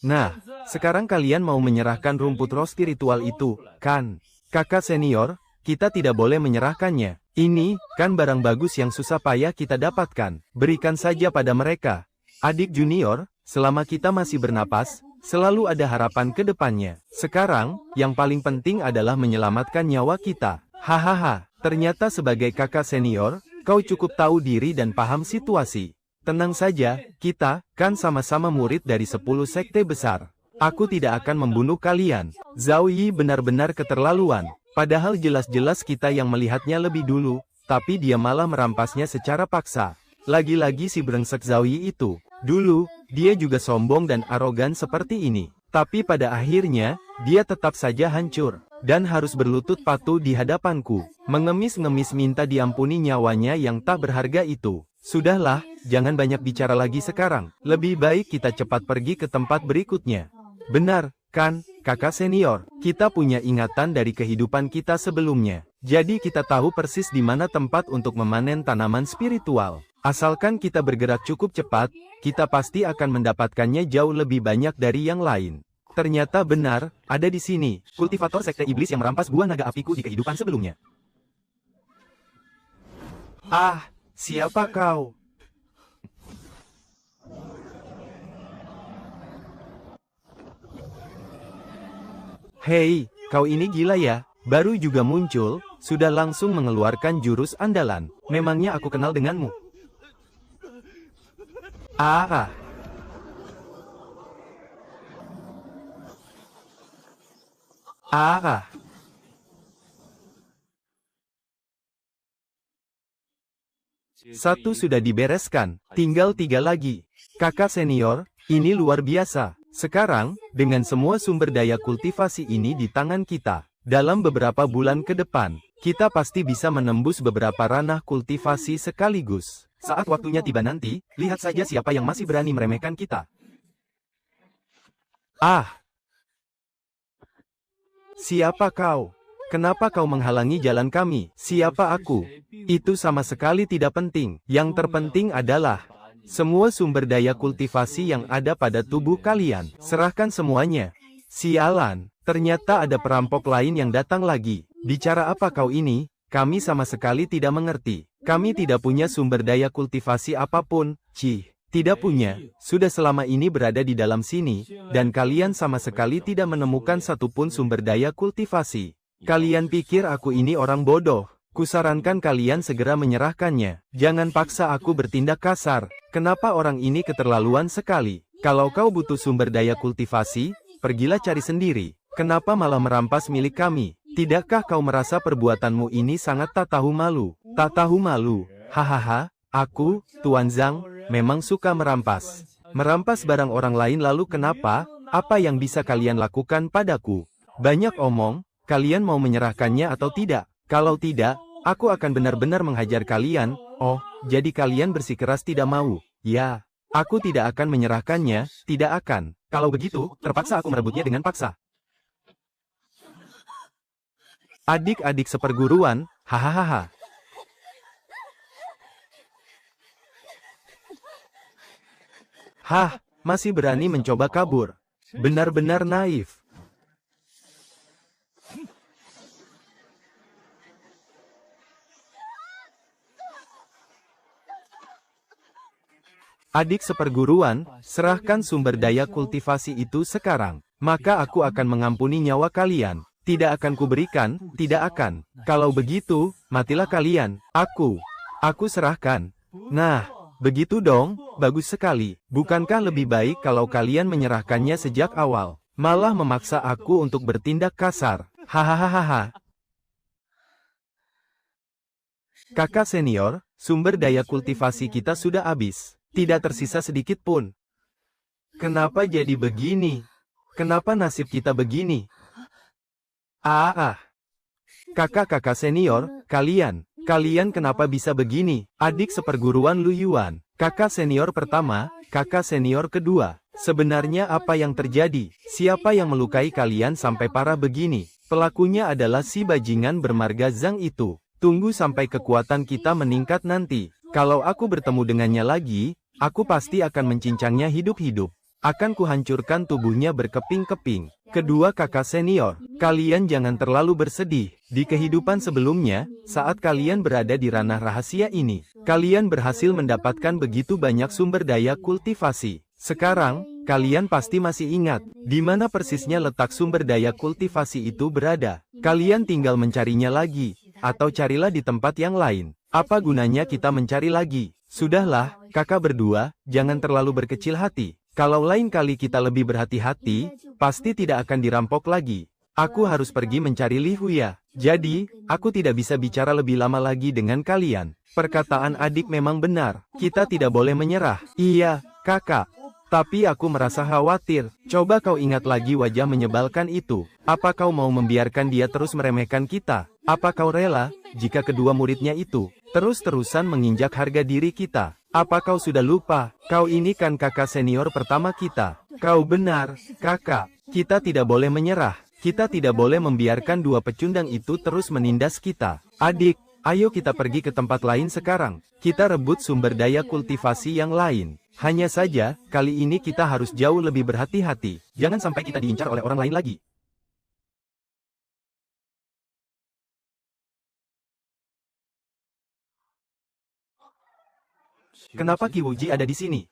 Nah, sekarang kalian mau menyerahkan rumput roh spiritual itu, kan? Kakak senior, kita tidak boleh menyerahkannya. Ini, kan barang bagus yang susah payah kita dapatkan. Berikan saja pada mereka. Adik junior, selama kita masih bernapas, selalu ada harapan ke depannya. Sekarang, yang paling penting adalah menyelamatkan nyawa kita. Hahaha, ternyata sebagai kakak senior, kau cukup tahu diri dan paham situasi. Tenang saja, kita, kan sama-sama murid dari 10 sekte besar. Aku tidak akan membunuh kalian. Zhao Yi benar-benar keterlaluan. Padahal jelas-jelas kita yang melihatnya lebih dulu, tapi dia malah merampasnya secara paksa. Lagi-lagi si brengsek Zhao Yi itu. Dulu, dia juga sombong dan arogan seperti ini. Tapi pada akhirnya, dia tetap saja hancur. Dan harus berlutut patuh di hadapanku. Mengemis-ngemis minta diampuni nyawanya yang tak berharga itu. Sudahlah, jangan banyak bicara lagi sekarang. Lebih baik kita cepat pergi ke tempat berikutnya. Benar, kan, kakak senior? Kita punya ingatan dari kehidupan kita sebelumnya. Jadi kita tahu persis di mana tempat untuk memanen tanaman spiritual. Asalkan kita bergerak cukup cepat, kita pasti akan mendapatkannya jauh lebih banyak dari yang lain. Ternyata benar, ada di sini, kultivator sekte iblis yang merampas buah naga apiku di kehidupan sebelumnya. Ah, siapa kau? Hei, kau ini gila ya, baru juga muncul, sudah langsung mengeluarkan jurus andalan. Memangnya aku kenal denganmu? Ah. Satu sudah dibereskan, tinggal 3 lagi. Kakak senior, ini luar biasa. Sekarang, dengan semua sumber daya kultivasi ini di tangan kita, dalam beberapa bulan ke depan, kita pasti bisa menembus beberapa ranah kultivasi sekaligus. Saat waktunya tiba nanti, lihat saja siapa yang masih berani meremehkan kita. Ah! Siapa kau? Kenapa kau menghalangi jalan kami? Siapa aku? Itu sama sekali tidak penting. Yang terpenting adalah semua sumber daya kultivasi yang ada pada tubuh kalian. Serahkan semuanya. Sialan, ternyata ada perampok lain yang datang lagi. Bicara apa kau ini? Kami sama sekali tidak mengerti. Kami tidak punya sumber daya kultivasi apapun. Tidak punya. Sudah selama ini berada di dalam sini, dan kalian sama sekali tidak menemukan satupun sumber daya kultivasi. Kalian pikir aku ini orang bodoh? Kusarankan kalian segera menyerahkannya. Jangan paksa aku bertindak kasar. Kenapa orang ini keterlaluan sekali? Kalau kau butuh sumber daya kultivasi, pergilah cari sendiri. Kenapa malah merampas milik kami? Tidakkah kau merasa perbuatanmu ini sangat tak tahu malu? Tak tahu malu? Hahaha, aku, Tuan Zhang, memang suka merampas. Merampas barang orang lain lalu kenapa? Apa yang bisa kalian lakukan padaku? Banyak omong, kalian mau menyerahkannya atau tidak? Kalau tidak, aku akan benar-benar menghajar kalian. Oh, jadi kalian bersikeras tidak mau? Ya, aku tidak akan menyerahkannya, tidak akan. Kalau begitu, terpaksa aku merebutnya dengan paksa. Adik-adik seperguruan, hahaha. Hah, masih berani mencoba kabur. Benar-benar naif. Adik seperguruan, serahkan sumber daya kultivasi itu sekarang. Maka aku akan mengampuni nyawa kalian. Tidak akan kuberikan, tidak akan. Kalau begitu, matilah kalian. Aku serahkan. Nah, begitu dong, bagus sekali. Bukankah lebih baik kalau kalian menyerahkannya sejak awal? Malah memaksa aku untuk bertindak kasar. Hahaha. Kakak senior, sumber daya kultivasi kita sudah habis. Tidak tersisa sedikit pun. Kenapa jadi begini? Kenapa nasib kita begini? Kakak-kakak senior, kalian kenapa bisa begini? Adik seperguruan Lu Yuan, kakak senior pertama, kakak senior kedua. Sebenarnya apa yang terjadi? Siapa yang melukai kalian sampai parah begini? Pelakunya adalah si bajingan bermarga Zhang itu. Tunggu sampai kekuatan kita meningkat nanti. Kalau aku bertemu dengannya lagi, aku pasti akan mencincangnya hidup-hidup. Akan kuhancurkan tubuhnya berkeping-keping. Kedua kakak senior, kalian jangan terlalu bersedih. Di kehidupan sebelumnya, saat kalian berada di ranah rahasia ini, kalian berhasil mendapatkan begitu banyak sumber daya kultivasi. Sekarang, kalian pasti masih ingat, di mana persisnya letak sumber daya kultivasi itu berada. Kalian tinggal mencarinya lagi, atau carilah di tempat yang lain. Apa gunanya kita mencari lagi? Sudahlah, kakak berdua, jangan terlalu berkecil hati. Kalau lain kali kita lebih berhati-hati, pasti tidak akan dirampok lagi. Aku harus pergi mencari Li Huya. Jadi, aku tidak bisa bicara lebih lama lagi dengan kalian. Perkataan adik memang benar. Kita tidak boleh menyerah. Iya, kakak. Tapi aku merasa khawatir. Coba kau ingat lagi wajah menyebalkan itu. Apa kau mau membiarkan dia terus meremehkan kita? Apa kau rela, jika kedua muridnya itu terus-terusan menginjak harga diri kita? Apa kau sudah lupa? Kau ini kan kakak senior pertama kita. Kau benar, kakak. Kita tidak boleh menyerah. Kita tidak boleh membiarkan dua pecundang itu terus menindas kita. Adik, ayo kita pergi ke tempat lain sekarang. Kita rebut sumber daya kultivasi yang lain. Hanya saja, kali ini kita harus jauh lebih berhati-hati. Jangan sampai kita diincar oleh orang lain lagi. Kenapa Qi Wuji ada di sini?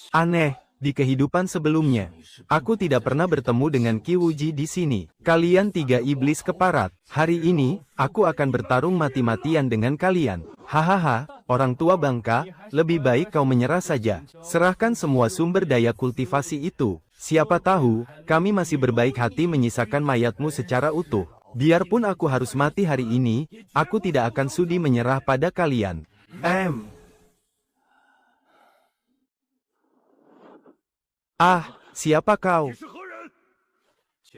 Aneh, di kehidupan sebelumnya, aku tidak pernah bertemu dengan Qi Wuji di sini. Kalian tiga iblis keparat. Hari ini, aku akan bertarung mati-matian dengan kalian. Hahaha, orang tua bangka, lebih baik kau menyerah saja. Serahkan semua sumber daya kultivasi itu. Siapa tahu, kami masih berbaik hati menyisakan mayatmu secara utuh. Biarpun aku harus mati hari ini, aku tidak akan sudi menyerah pada kalian. Siapa kau?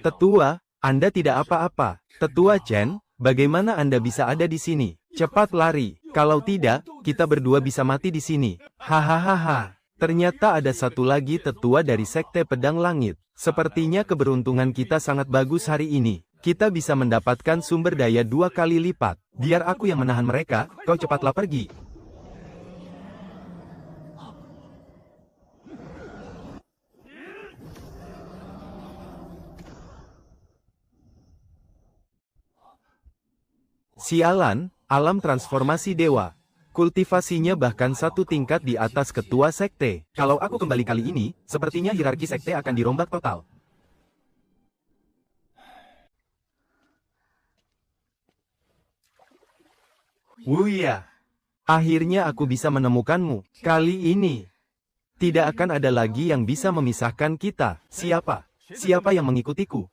Tetua, Anda tidak apa-apa. Tetua Chen, bagaimana Anda bisa ada di sini? Cepat lari, kalau tidak, kita berdua bisa mati di sini. Hahaha. Ternyata ada satu lagi tetua dari Sekte Pedang Langit. Sepertinya keberuntungan kita sangat bagus hari ini. Kita bisa mendapatkan sumber daya 2 kali lipat. Biar aku yang menahan mereka, kau cepatlah pergi. Sialan, alam transformasi dewa. Kultivasinya bahkan satu tingkat di atas ketua sekte. Kalau aku kembali kali ini, sepertinya hierarki sekte akan dirombak total. Wuya, akhirnya aku bisa menemukanmu. Kali ini, tidak akan ada lagi yang bisa memisahkan kita. Siapa? Siapa yang mengikutiku?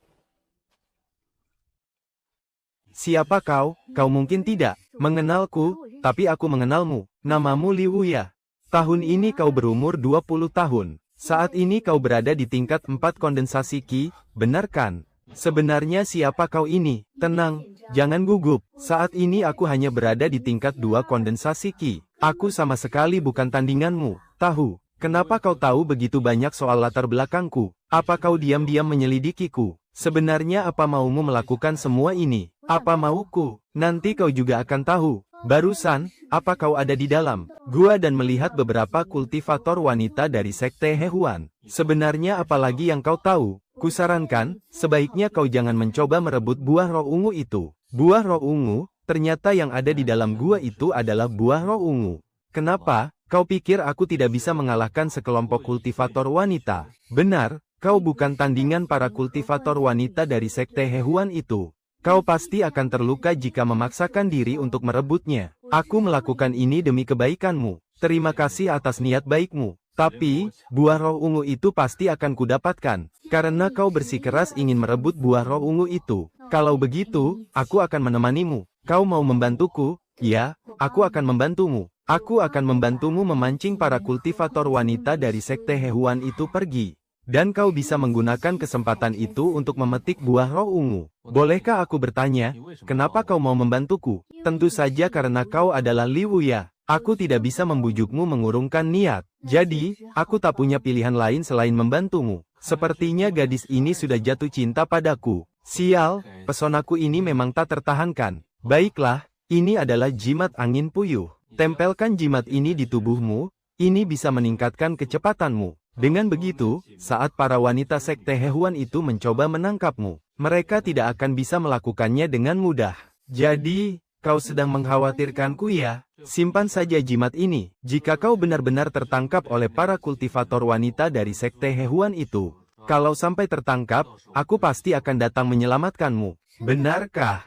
Siapa kau? Kau mungkin tidak mengenalku, tapi aku mengenalmu. Namamu Li Wuya. Tahun ini kau berumur 20 tahun. Saat ini kau berada di tingkat 4 kondensasi Qi, benar kan? Sebenarnya siapa kau ini? Tenang, jangan gugup. Saat ini aku hanya berada di tingkat 2 kondensasi Qi. Aku sama sekali bukan tandinganmu. Tahu, kenapa kau tahu begitu banyak soal latar belakangku? Apa kau diam-diam menyelidikiku? Sebenarnya apa maumu melakukan semua ini? Apa mauku? Nanti kau juga akan tahu. Barusan, apa kau ada di dalam gua dan melihat beberapa kultivator wanita dari Sekte Hehuan? Sebenarnya apalagi yang kau tahu? Kusarankan, sebaiknya kau jangan mencoba merebut buah roh ungu itu. Buah roh ungu, ternyata yang ada di dalam gua itu adalah buah roh ungu. Kenapa? Kau pikir aku tidak bisa mengalahkan sekelompok kultivator wanita? Benar, kau bukan tandingan para kultivator wanita dari Sekte Hehuan itu. Kau pasti akan terluka jika memaksakan diri untuk merebutnya. Aku melakukan ini demi kebaikanmu. Terima kasih atas niat baikmu. Tapi, buah roh ungu itu pasti akan kudapatkan. Karena kau bersikeras ingin merebut buah roh ungu itu. Kalau begitu, aku akan menemanimu. Kau mau membantuku? Ya, aku akan membantumu. Aku akan membantumu memancing para kultivator wanita dari Sekte Hehuan itu pergi. Dan kau bisa menggunakan kesempatan itu untuk memetik buah roh ungu. Bolehkah aku bertanya, kenapa kau mau membantuku? Tentu saja karena kau adalah Li Wuya. Aku tidak bisa membujukmu mengurungkan niat. Jadi, aku tak punya pilihan lain selain membantumu. Sepertinya gadis ini sudah jatuh cinta padaku. Sial, pesonaku ini memang tak tertahankan. Baiklah, ini adalah jimat angin puyuh. Tempelkan jimat ini di tubuhmu, ini bisa meningkatkan kecepatanmu. Dengan begitu, saat para wanita Sekte Hehuan itu mencoba menangkapmu, mereka tidak akan bisa melakukannya dengan mudah. Jadi, kau sedang mengkhawatirkanku ya? Simpan saja jimat ini. Jika kau benar-benar tertangkap oleh para kultivator wanita dari Sekte Hehuan itu, kalau sampai tertangkap, aku pasti akan datang menyelamatkanmu. Benarkah?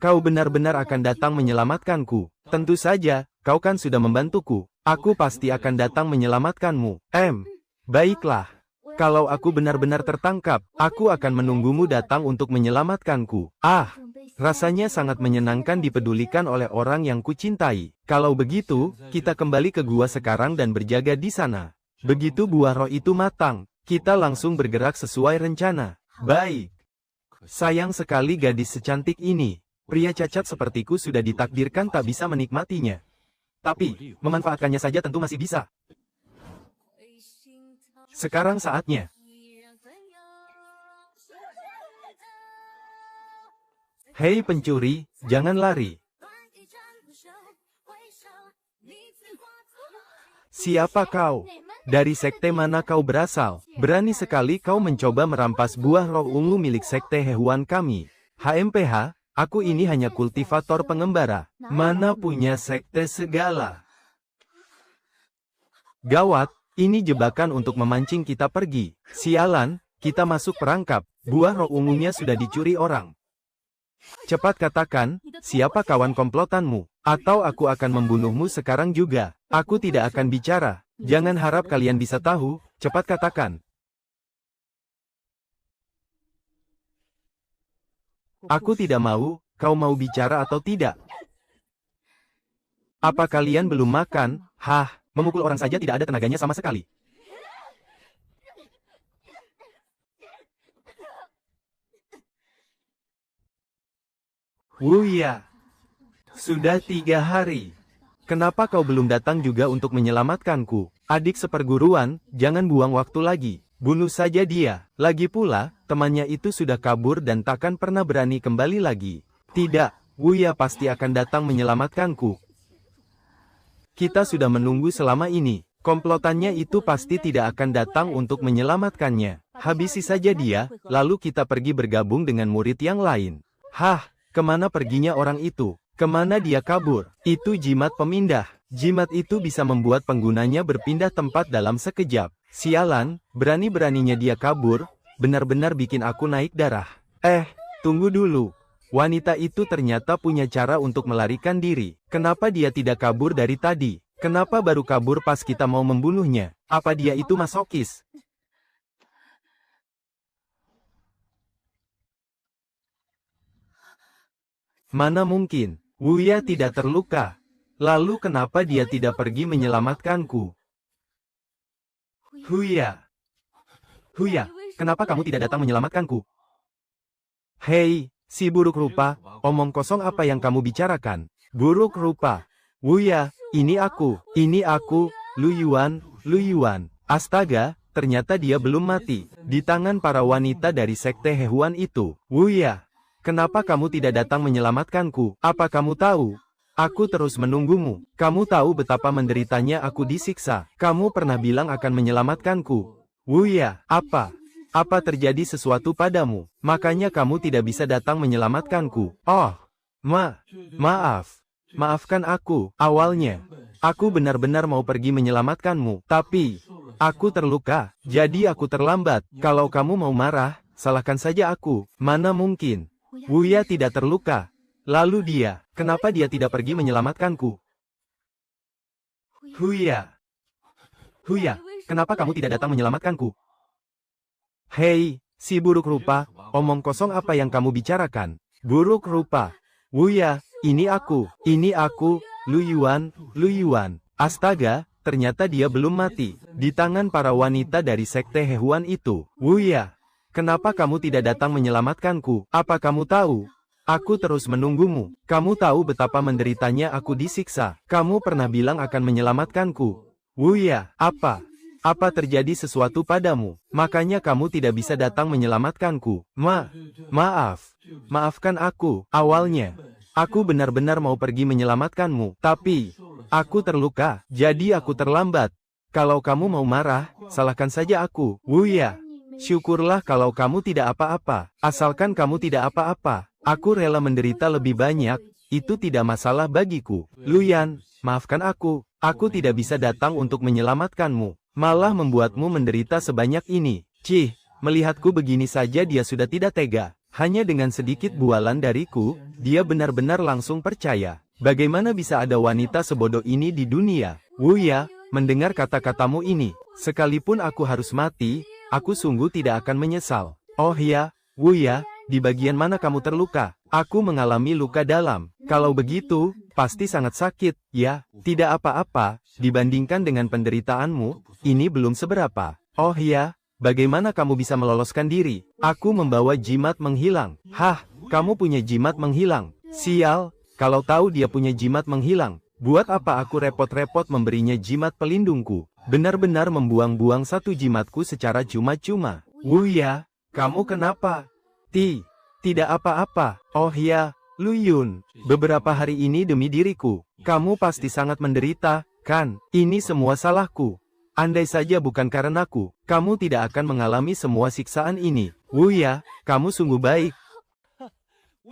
Kau benar-benar akan datang menyelamatkanku? Tentu saja, kau kan sudah membantuku. Aku pasti akan datang menyelamatkanmu. Baiklah. Kalau aku benar-benar tertangkap, aku akan menunggumu datang untuk menyelamatkanku. Rasanya sangat menyenangkan dipedulikan oleh orang yang kucintai. Kalau begitu, kita kembali ke gua sekarang dan berjaga di sana. Begitu buah roh itu matang, kita langsung bergerak sesuai rencana. Baik. Sayang sekali gadis secantik ini. Pria cacat sepertiku sudah ditakdirkan tak bisa menikmatinya. Tapi, memanfaatkannya saja tentu masih bisa. Sekarang saatnya. Hei pencuri, jangan lari. Siapa kau? Dari sekte mana kau berasal? Berani sekali kau mencoba merampas buah roh ungu milik Sekte Hehuan kami. HMPH, aku ini hanya kultivator pengembara. Mana punya sekte segala. Gawat, ini jebakan untuk memancing kita pergi. Sialan, kita masuk perangkap. Buah roh ungunya sudah dicuri orang. Cepat katakan, siapa kawan komplotanmu? Atau aku akan membunuhmu sekarang juga. Aku tidak akan bicara. Jangan harap kalian bisa tahu, cepat katakan. Aku tidak mau, kau mau bicara atau tidak? Apa kalian belum makan? Memukul orang saja tidak ada tenaganya sama sekali. Wuya, sudah 3 hari. Kenapa kau belum datang juga untuk menyelamatkanku? Adik seperguruan, jangan buang waktu lagi. Bunuh saja dia. Lagi pula, temannya itu sudah kabur dan takkan pernah berani kembali lagi. Tidak, Wuya pasti akan datang menyelamatkanku. Kita sudah menunggu selama ini. Komplotannya itu pasti tidak akan datang untuk menyelamatkannya. Habisi saja dia, lalu kita pergi bergabung dengan murid yang lain. Kemana perginya orang itu? Kemana dia kabur? Itu jimat pemindah. Jimat itu bisa membuat penggunanya berpindah tempat dalam sekejap. Sialan, berani-beraninya dia kabur, benar-benar bikin aku naik darah. Tunggu dulu. Wanita itu ternyata punya cara untuk melarikan diri. Kenapa dia tidak kabur dari tadi? Kenapa baru kabur pas kita mau membunuhnya? Apa dia itu masokis? Mana mungkin, Wuya tidak terluka. Lalu kenapa dia tidak pergi menyelamatkanku? Huya. Huya, kenapa kamu tidak datang menyelamatkanku? Hei, si buruk rupa, omong kosong apa yang kamu bicarakan? Buruk rupa. Wuya, ini aku, Lu Yuan, Lu Yuan. Astaga, ternyata dia belum mati. Di tangan para wanita dari sekte Hehuan itu. Wuya, kenapa kamu tidak datang menyelamatkanku? Apa kamu tahu? Aku terus menunggumu. Kamu tahu betapa menderitanya aku disiksa. Kamu pernah bilang akan menyelamatkanku. Wuya, apa? Apa terjadi sesuatu padamu? Makanya kamu tidak bisa datang menyelamatkanku. Oh, maaf. Maafkan aku. Awalnya, aku benar-benar mau pergi menyelamatkanmu. Tapi, aku terluka. Jadi aku terlambat. Kalau kamu mau marah, salahkan saja aku. Mana mungkin. Wuya tidak terluka. Lalu dia, kenapa dia tidak pergi menyelamatkanku? Huya. Huya, kenapa kamu tidak datang menyelamatkanku? Hei, si buruk rupa, omong kosong apa yang kamu bicarakan? Buruk rupa. Wuya, ini aku, Lu Yuan, Lu Yuan. Astaga, ternyata dia belum mati. Di tangan para wanita dari sekte Hehuan itu. Wuya, kenapa kamu tidak datang menyelamatkanku? Apa kamu tahu? Aku terus menunggumu. Kamu tahu betapa menderitanya aku disiksa. Kamu pernah bilang akan menyelamatkanku. Wuya, apa? Apa terjadi sesuatu padamu? Makanya kamu tidak bisa datang menyelamatkanku. Maaf. Maafkan aku. Awalnya, aku benar-benar mau pergi menyelamatkanmu. Tapi, aku terluka. Jadi aku terlambat. Kalau kamu mau marah, salahkan saja aku. Wuya, syukurlah kalau kamu tidak apa-apa. Asalkan kamu tidak apa-apa. Aku rela menderita lebih banyak. Itu tidak masalah bagiku. Luyan, maafkan aku. Aku tidak bisa datang untuk menyelamatkanmu. Malah membuatmu menderita sebanyak ini. Cih, melihatku begini saja dia sudah tidak tega. Hanya dengan sedikit bualan dariku, dia benar-benar langsung percaya. Bagaimana bisa ada wanita sebodoh ini di dunia? Wuya, mendengar kata-katamu ini, sekalipun aku harus mati, aku sungguh tidak akan menyesal. Oh ya, Wuya, di bagian mana kamu terluka? Aku mengalami luka dalam. Kalau begitu, pasti sangat sakit, ya? Tidak apa-apa, dibandingkan dengan penderitaanmu, ini belum seberapa. Oh ya, bagaimana kamu bisa meloloskan diri? Aku membawa jimat menghilang. Hah, kamu punya jimat menghilang? Sial, kalau tahu dia punya jimat menghilang, buat apa aku repot-repot memberinya jimat pelindungku? Benar-benar membuang-buang satu jimatku secara cuma-cuma. Wuya, kamu kenapa? Tidak apa-apa. Oh ya, Lu Yun, beberapa hari ini demi diriku, kamu pasti sangat menderita, kan? Ini semua salahku. Andai saja bukan karenaku, kamu tidak akan mengalami semua siksaan ini. Wuya, kamu sungguh baik.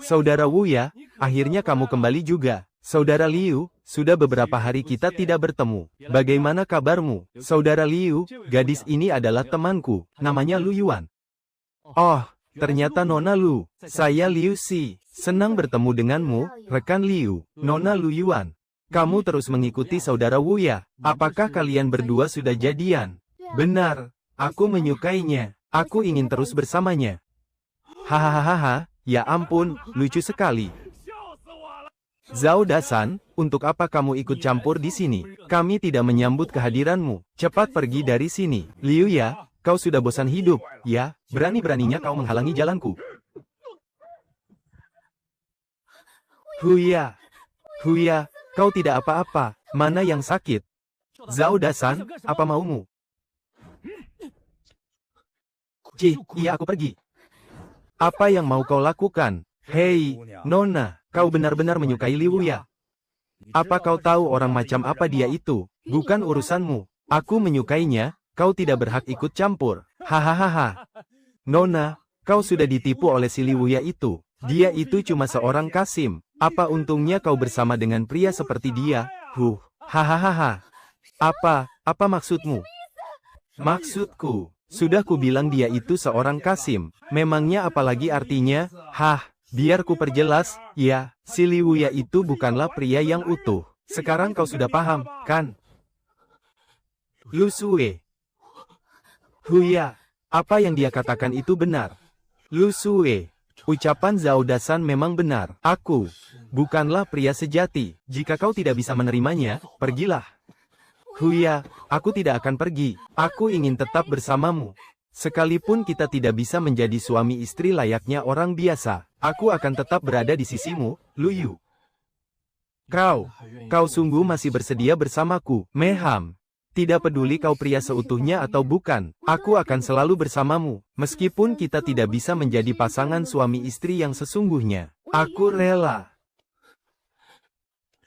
Saudara Wuya, akhirnya kamu kembali juga. Saudara Liu, sudah beberapa hari kita tidak bertemu. Bagaimana kabarmu? Saudara Liu, gadis ini adalah temanku, namanya Lu Yuan. Oh, ternyata Nona Lu. Saya Liu Si. Senang bertemu denganmu, rekan Liu. Nona Lu Yuan. Kamu terus mengikuti saudara Wuya. Apakah kalian berdua sudah jadian? Benar. Aku menyukainya. Aku ingin terus bersamanya. Hahaha, ya ampun, lucu sekali. Zhao Dasan, untuk apa kamu ikut campur di sini? Kami tidak menyambut kehadiranmu. Cepat pergi dari sini. Liu ya, kau sudah bosan hidup, ya? Berani-beraninya kau menghalangi jalanku. Huya. Huya, kau tidak apa-apa. Mana yang sakit? Zhao Dasan, apa maumu? Cih, iya aku pergi. Apa yang mau kau lakukan? Hei, Nona, kau benar-benar menyukai Liu ya? Apa kau tahu orang macam apa dia itu? Bukan urusanmu. Aku menyukainya, kau tidak berhak ikut campur. Hahaha. Nona, kau sudah ditipu oleh si Liu ya itu. Dia itu cuma seorang Kasim. Apa untungnya kau bersama dengan pria seperti dia? Hahaha. Apa maksudmu? Maksudku, sudah ku bilang dia itu seorang Kasim. Memangnya apalagi artinya? Biar ku perjelas, ya, si Liu ya itu bukanlah pria yang utuh. Sekarang kau sudah paham, kan? Lu Sue. Huya, apa yang dia katakan itu benar. Lu Sue, Ucapan Zhao Dasan memang benar. Aku bukanlah pria sejati. Jika kau tidak bisa menerimanya, pergilah. Huya, aku tidak akan pergi. Aku ingin tetap bersamamu. Sekalipun kita tidak bisa menjadi suami istri layaknya orang biasa, aku akan tetap berada di sisimu, Lu Yu. Kau sungguh masih bersedia bersamaku, Meham. Tidak peduli kau pria seutuhnya atau bukan, aku akan selalu bersamamu. Meskipun kita tidak bisa menjadi pasangan suami istri yang sesungguhnya, aku rela.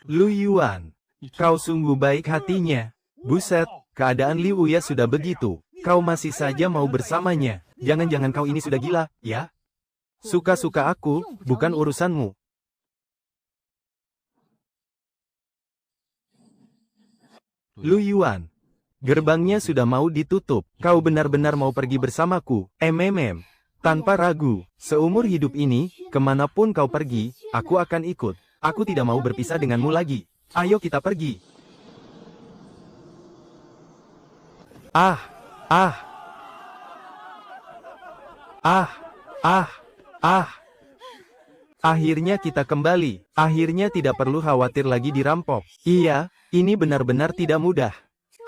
Lu Yuan, kau sungguh baik hatinya. Buset, keadaan Liu Uya sudah begitu. Kau masih saja mau bersamanya. Jangan-jangan kau ini sudah gila, ya? Suka-suka aku, bukan urusanmu. Lu Yuan, gerbangnya sudah mau ditutup. Kau benar-benar mau pergi bersamaku, Tanpa ragu, seumur hidup ini, kemanapun kau pergi, aku akan ikut. Aku tidak mau berpisah denganmu lagi. Ayo kita pergi. Akhirnya kita kembali. Akhirnya tidak perlu khawatir lagi dirampok. Iya, ini benar-benar tidak mudah.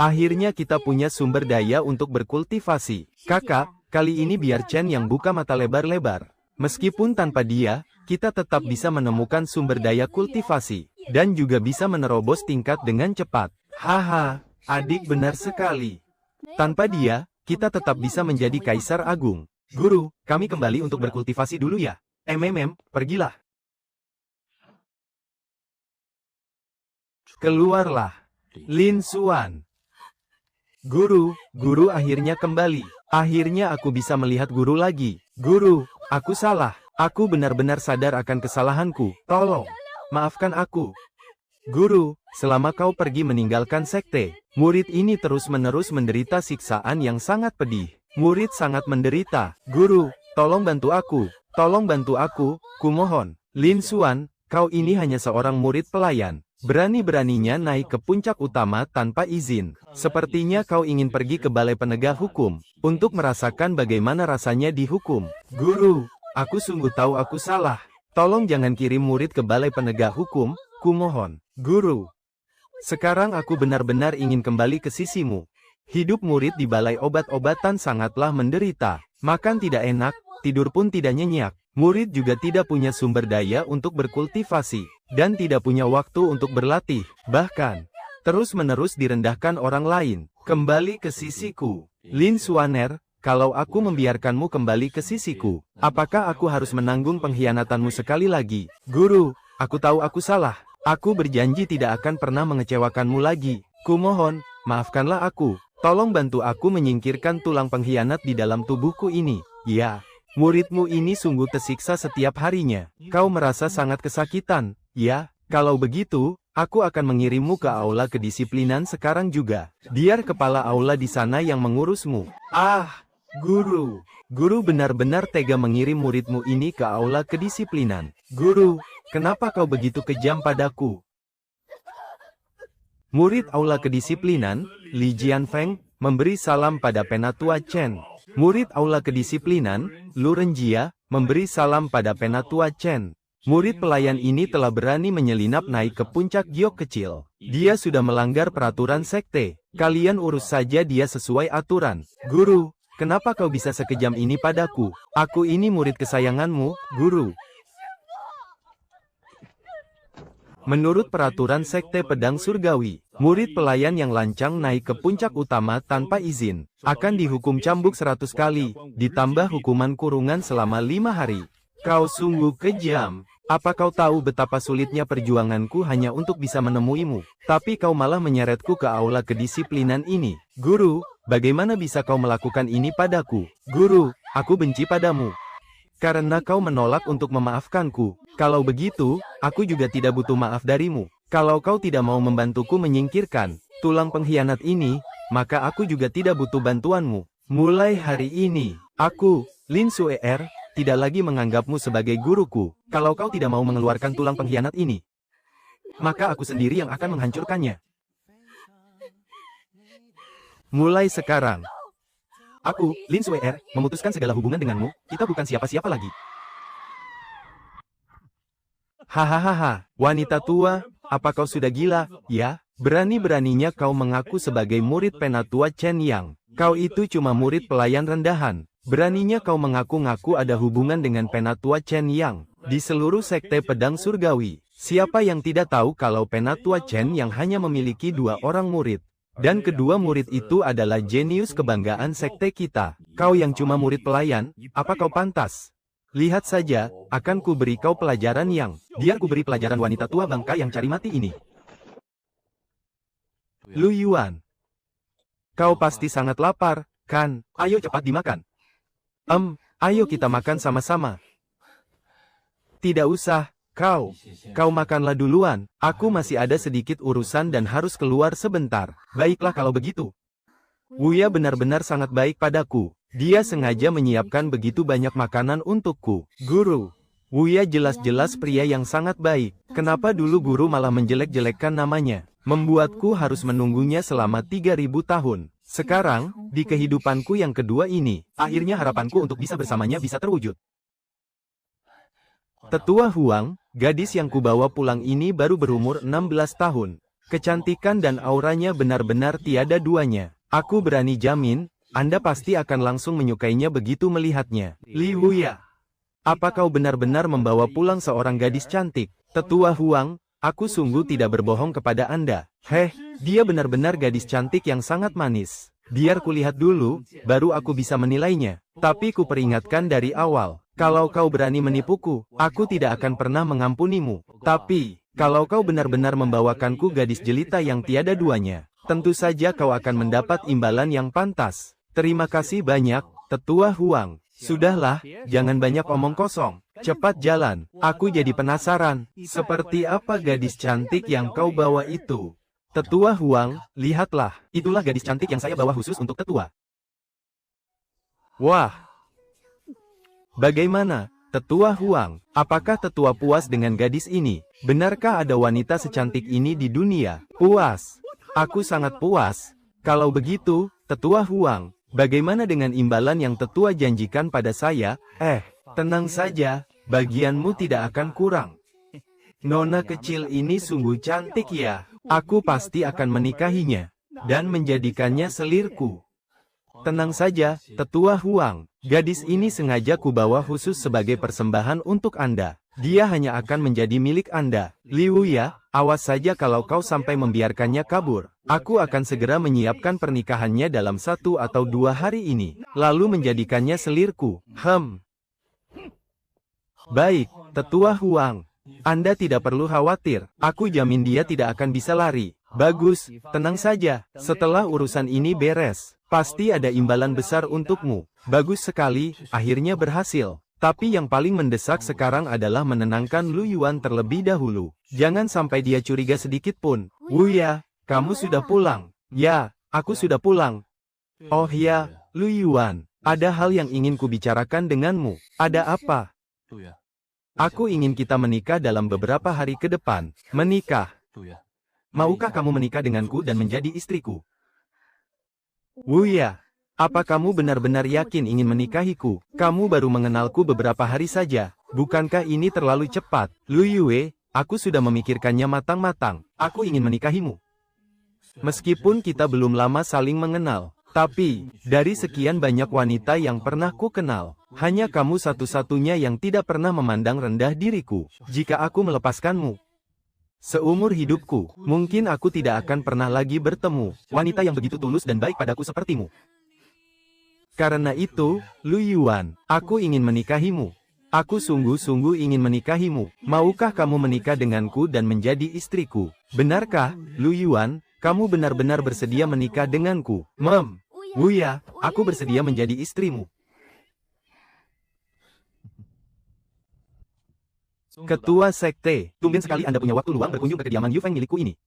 Akhirnya kita punya sumber daya untuk berkultivasi. Kakak, kali ini biar Chen yang buka mata lebar-lebar. Meskipun tanpa dia, kita tetap bisa menemukan sumber daya kultivasi. Dan juga bisa menerobos tingkat dengan cepat. Haha, adik benar sekali. Tanpa dia, kita tetap bisa menjadi Kaisar Agung. Guru, kami kembali untuk berkultivasi dulu ya. Pergilah. Keluarlah. Lin Xuan. Guru akhirnya kembali. Akhirnya aku bisa melihat guru lagi. Guru, aku salah. Aku benar-benar sadar akan kesalahanku. Tolong, maafkan aku. Guru, selama kau pergi meninggalkan sekte, murid ini terus-menerus menderita siksaan yang sangat pedih. Murid sangat menderita. Guru, tolong bantu aku. Tolong bantu aku, kumohon. Lin Xuan, kau ini hanya seorang murid pelayan. Berani-beraninya naik ke puncak utama tanpa izin. Sepertinya kau ingin pergi ke balai penegak hukum, untuk merasakan bagaimana rasanya dihukum. Guru, aku sungguh tahu aku salah. Tolong jangan kirim murid ke balai penegak hukum, kumohon. Guru, sekarang aku benar-benar ingin kembali ke sisimu. Hidup murid di balai obat-obatan sangatlah menderita. Makan tidak enak, tidur pun tidak nyenyak. Murid juga tidak punya sumber daya untuk berkultivasi, dan tidak punya waktu untuk berlatih. Bahkan, terus-menerus direndahkan orang lain. Kembali ke sisiku. Lin Xuaner, kalau aku membiarkanmu kembali ke sisiku, apakah aku harus menanggung pengkhianatanmu sekali lagi? Guru, aku tahu aku salah. Aku berjanji tidak akan pernah mengecewakanmu lagi. Kumohon, maafkanlah aku. Tolong bantu aku menyingkirkan tulang pengkhianat di dalam tubuhku ini. Ya, muridmu ini sungguh tersiksa setiap harinya. Kau merasa sangat kesakitan. Ya, kalau begitu, aku akan mengirimmu ke aula kedisiplinan sekarang juga. Biar kepala aula di sana yang mengurusmu. Guru. Guru benar-benar tega mengirim muridmu ini ke aula kedisiplinan. Guru, kenapa kau begitu kejam padaku? Murid aula kedisiplinan, Li Jianfeng, memberi salam pada Penatua Chen. Murid aula kedisiplinan, Lu Renjia, memberi salam pada Penatua Chen. Murid pelayan ini telah berani menyelinap naik ke puncak giok kecil. Dia sudah melanggar peraturan sekte. Kalian urus saja dia sesuai aturan. Guru, kenapa kau bisa sekejam ini padaku? Aku ini murid kesayanganmu, Guru. Menurut peraturan Sekte Pedang Surgawi, murid pelayan yang lancang naik ke puncak utama tanpa izin, akan dihukum cambuk 100 kali, ditambah hukuman kurungan selama 5 hari. Kau sungguh kejam. Apa kau tahu betapa sulitnya perjuanganku hanya untuk bisa menemuimu? Tapi kau malah menyeretku ke aula kedisiplinan ini. Guru, bagaimana bisa kau melakukan ini padaku? Guru, aku benci padamu. Karena kau menolak untuk memaafkanku. Kalau begitu, aku juga tidak butuh maaf darimu. Kalau kau tidak mau membantuku menyingkirkan tulang pengkhianat ini, maka aku juga tidak butuh bantuanmu. Mulai hari ini, aku, Lin Xuer, tidak lagi menganggapmu sebagai guruku. Kalau kau tidak mau mengeluarkan tulang pengkhianat ini, maka aku sendiri yang akan menghancurkannya. Mulai sekarang, aku, Lin Xuer, memutuskan segala hubungan denganmu. Kita bukan siapa-siapa lagi. Hahaha, wanita tua, apa kau sudah gila, ya? Berani-beraninya kau mengaku sebagai murid penatua Chen Yang. Kau itu cuma murid pelayan rendahan. Beraninya kau mengaku-ngaku ada hubungan dengan penatua Chen Yang. Di seluruh sekte pedang surgawi, siapa yang tidak tahu kalau penatua Chen Yang hanya memiliki 2 orang murid? Dan kedua murid itu adalah jenius kebanggaan sekte kita. Kau yang cuma murid pelayan, apa kau pantas? Lihat saja, akan ku beri kau pelajaran yang... Biar ku beri pelajaran wanita tua bangka yang cari mati ini. Lu Yuan. Kau pasti sangat lapar, kan? Ayo cepat dimakan. Ayo kita makan sama-sama. Tidak usah, kau makanlah duluan. Aku masih ada sedikit urusan dan harus keluar sebentar. Baiklah kalau begitu. Wuya benar-benar sangat baik padaku. Dia sengaja menyiapkan begitu banyak makanan untukku. Guru, Wuya jelas-jelas pria yang sangat baik. Kenapa dulu guru malah menjelek-jelekkan namanya? Membuatku harus menunggunya selama 3000 tahun. Sekarang, di kehidupanku yang kedua ini, akhirnya harapanku untuk bisa bersamanya bisa terwujud. Tetua Huang, gadis yang kubawa pulang ini baru berumur 16 tahun. Kecantikan dan auranya benar-benar tiada duanya. Aku berani jamin, Anda pasti akan langsung menyukainya begitu melihatnya. Li Wuya, apa kau benar-benar membawa pulang seorang gadis cantik? Tetua Huang, aku sungguh tidak berbohong kepada Anda. Dia benar-benar gadis cantik yang sangat manis. Biar kulihat dulu, baru aku bisa menilainya. Tapi ku peringatkan dari awal. Kalau kau berani menipuku, aku tidak akan pernah mengampunimu. Tapi, kalau kau benar-benar membawakanku gadis jelita yang tiada duanya, tentu saja kau akan mendapat imbalan yang pantas. Terima kasih banyak, Tetua Huang. Sudahlah, jangan banyak omong kosong. Cepat jalan, aku jadi penasaran. Seperti apa gadis cantik yang kau bawa itu? Tetua Huang, lihatlah. Itulah gadis cantik yang saya bawa khusus untuk Tetua. Wah! Bagaimana, Tetua Huang? Apakah Tetua puas dengan gadis ini? Benarkah ada wanita secantik ini di dunia? Puas. Aku sangat puas. Kalau begitu, Tetua Huang, bagaimana dengan imbalan yang Tetua janjikan pada saya? Tenang saja, bagianmu tidak akan kurang. Nona kecil ini sungguh cantik ya. Aku pasti akan menikahinya dan menjadikannya selirku. Tenang saja, Tetua Huang. Gadis ini sengaja kubawa khusus sebagai persembahan untuk Anda. Dia hanya akan menjadi milik Anda. Li Wuya, awas saja kalau kau sampai membiarkannya kabur. Aku akan segera menyiapkan pernikahannya dalam 1 atau 2 hari ini. Lalu menjadikannya selirku. Baik, Tetua Huang. Anda tidak perlu khawatir. Aku jamin dia tidak akan bisa lari. Bagus, tenang saja. Setelah urusan ini beres, pasti ada imbalan besar untukmu. Bagus sekali, akhirnya berhasil. Tapi yang paling mendesak sekarang adalah menenangkan Lu Yuan terlebih dahulu. Jangan sampai dia curiga sedikit pun. Wuya, kamu sudah pulang. Ya, aku sudah pulang. Oh ya, Lu Yuan, ada hal yang ingin kubicarakan denganmu. Ada apa? Aku ingin kita menikah dalam beberapa hari ke depan. Menikah? Maukah kamu menikah denganku dan menjadi istriku? Wuya, apa kamu benar-benar yakin ingin menikahiku? Kamu baru mengenalku beberapa hari saja. Bukankah ini terlalu cepat? Lu Yue, aku sudah memikirkannya matang-matang. Aku ingin menikahimu. Meskipun kita belum lama saling mengenal, tapi dari sekian banyak wanita yang pernah ku kenal, hanya kamu satu-satunya yang tidak pernah memandang rendah diriku. Jika aku melepaskanmu, seumur hidupku, mungkin aku tidak akan pernah lagi bertemu wanita yang begitu tulus dan baik padaku sepertimu. Karena itu, Lu Yuan, aku ingin menikahimu. Aku sungguh-sungguh ingin menikahimu. Maukah kamu menikah denganku dan menjadi istriku? Benarkah, Lu Yuan, kamu benar-benar bersedia menikah denganku? Wuya, aku bersedia menjadi istrimu. Ketua Sekte, tumben sekali Anda punya waktu luang berkunjung ke kediaman Yu Feng milikku ini.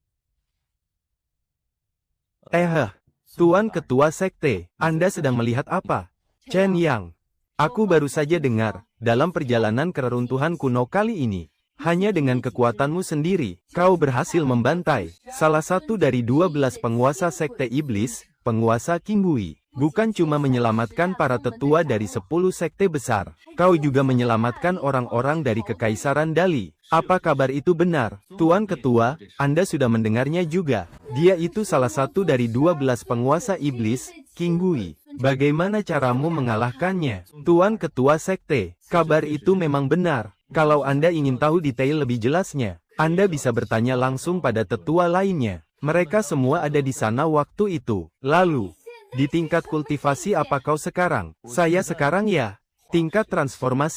Tuan Ketua Sekte, Anda sedang melihat apa? Chen Yang, aku baru saja dengar, dalam perjalanan ke reruntuhan kuno kali ini, hanya dengan kekuatanmu sendiri, kau berhasil membantai salah satu dari 12 penguasa Sekte Iblis, penguasa Qimbui. Bukan cuma menyelamatkan para tetua dari 10 sekte besar, kau juga menyelamatkan orang-orang dari Kekaisaran Dali. Apa kabar itu benar? Tuan Ketua, Anda sudah mendengarnya juga. Dia itu salah satu dari 12 penguasa iblis, King Bui. Bagaimana caramu mengalahkannya? Tuan Ketua Sekte, kabar itu memang benar. Kalau Anda ingin tahu detail lebih jelasnya, Anda bisa bertanya langsung pada tetua lainnya. Mereka semua ada di sana waktu itu. Lalu, di tingkat kultivasi apa kau sekarang? Saya sekarang ya. Tingkat transformasi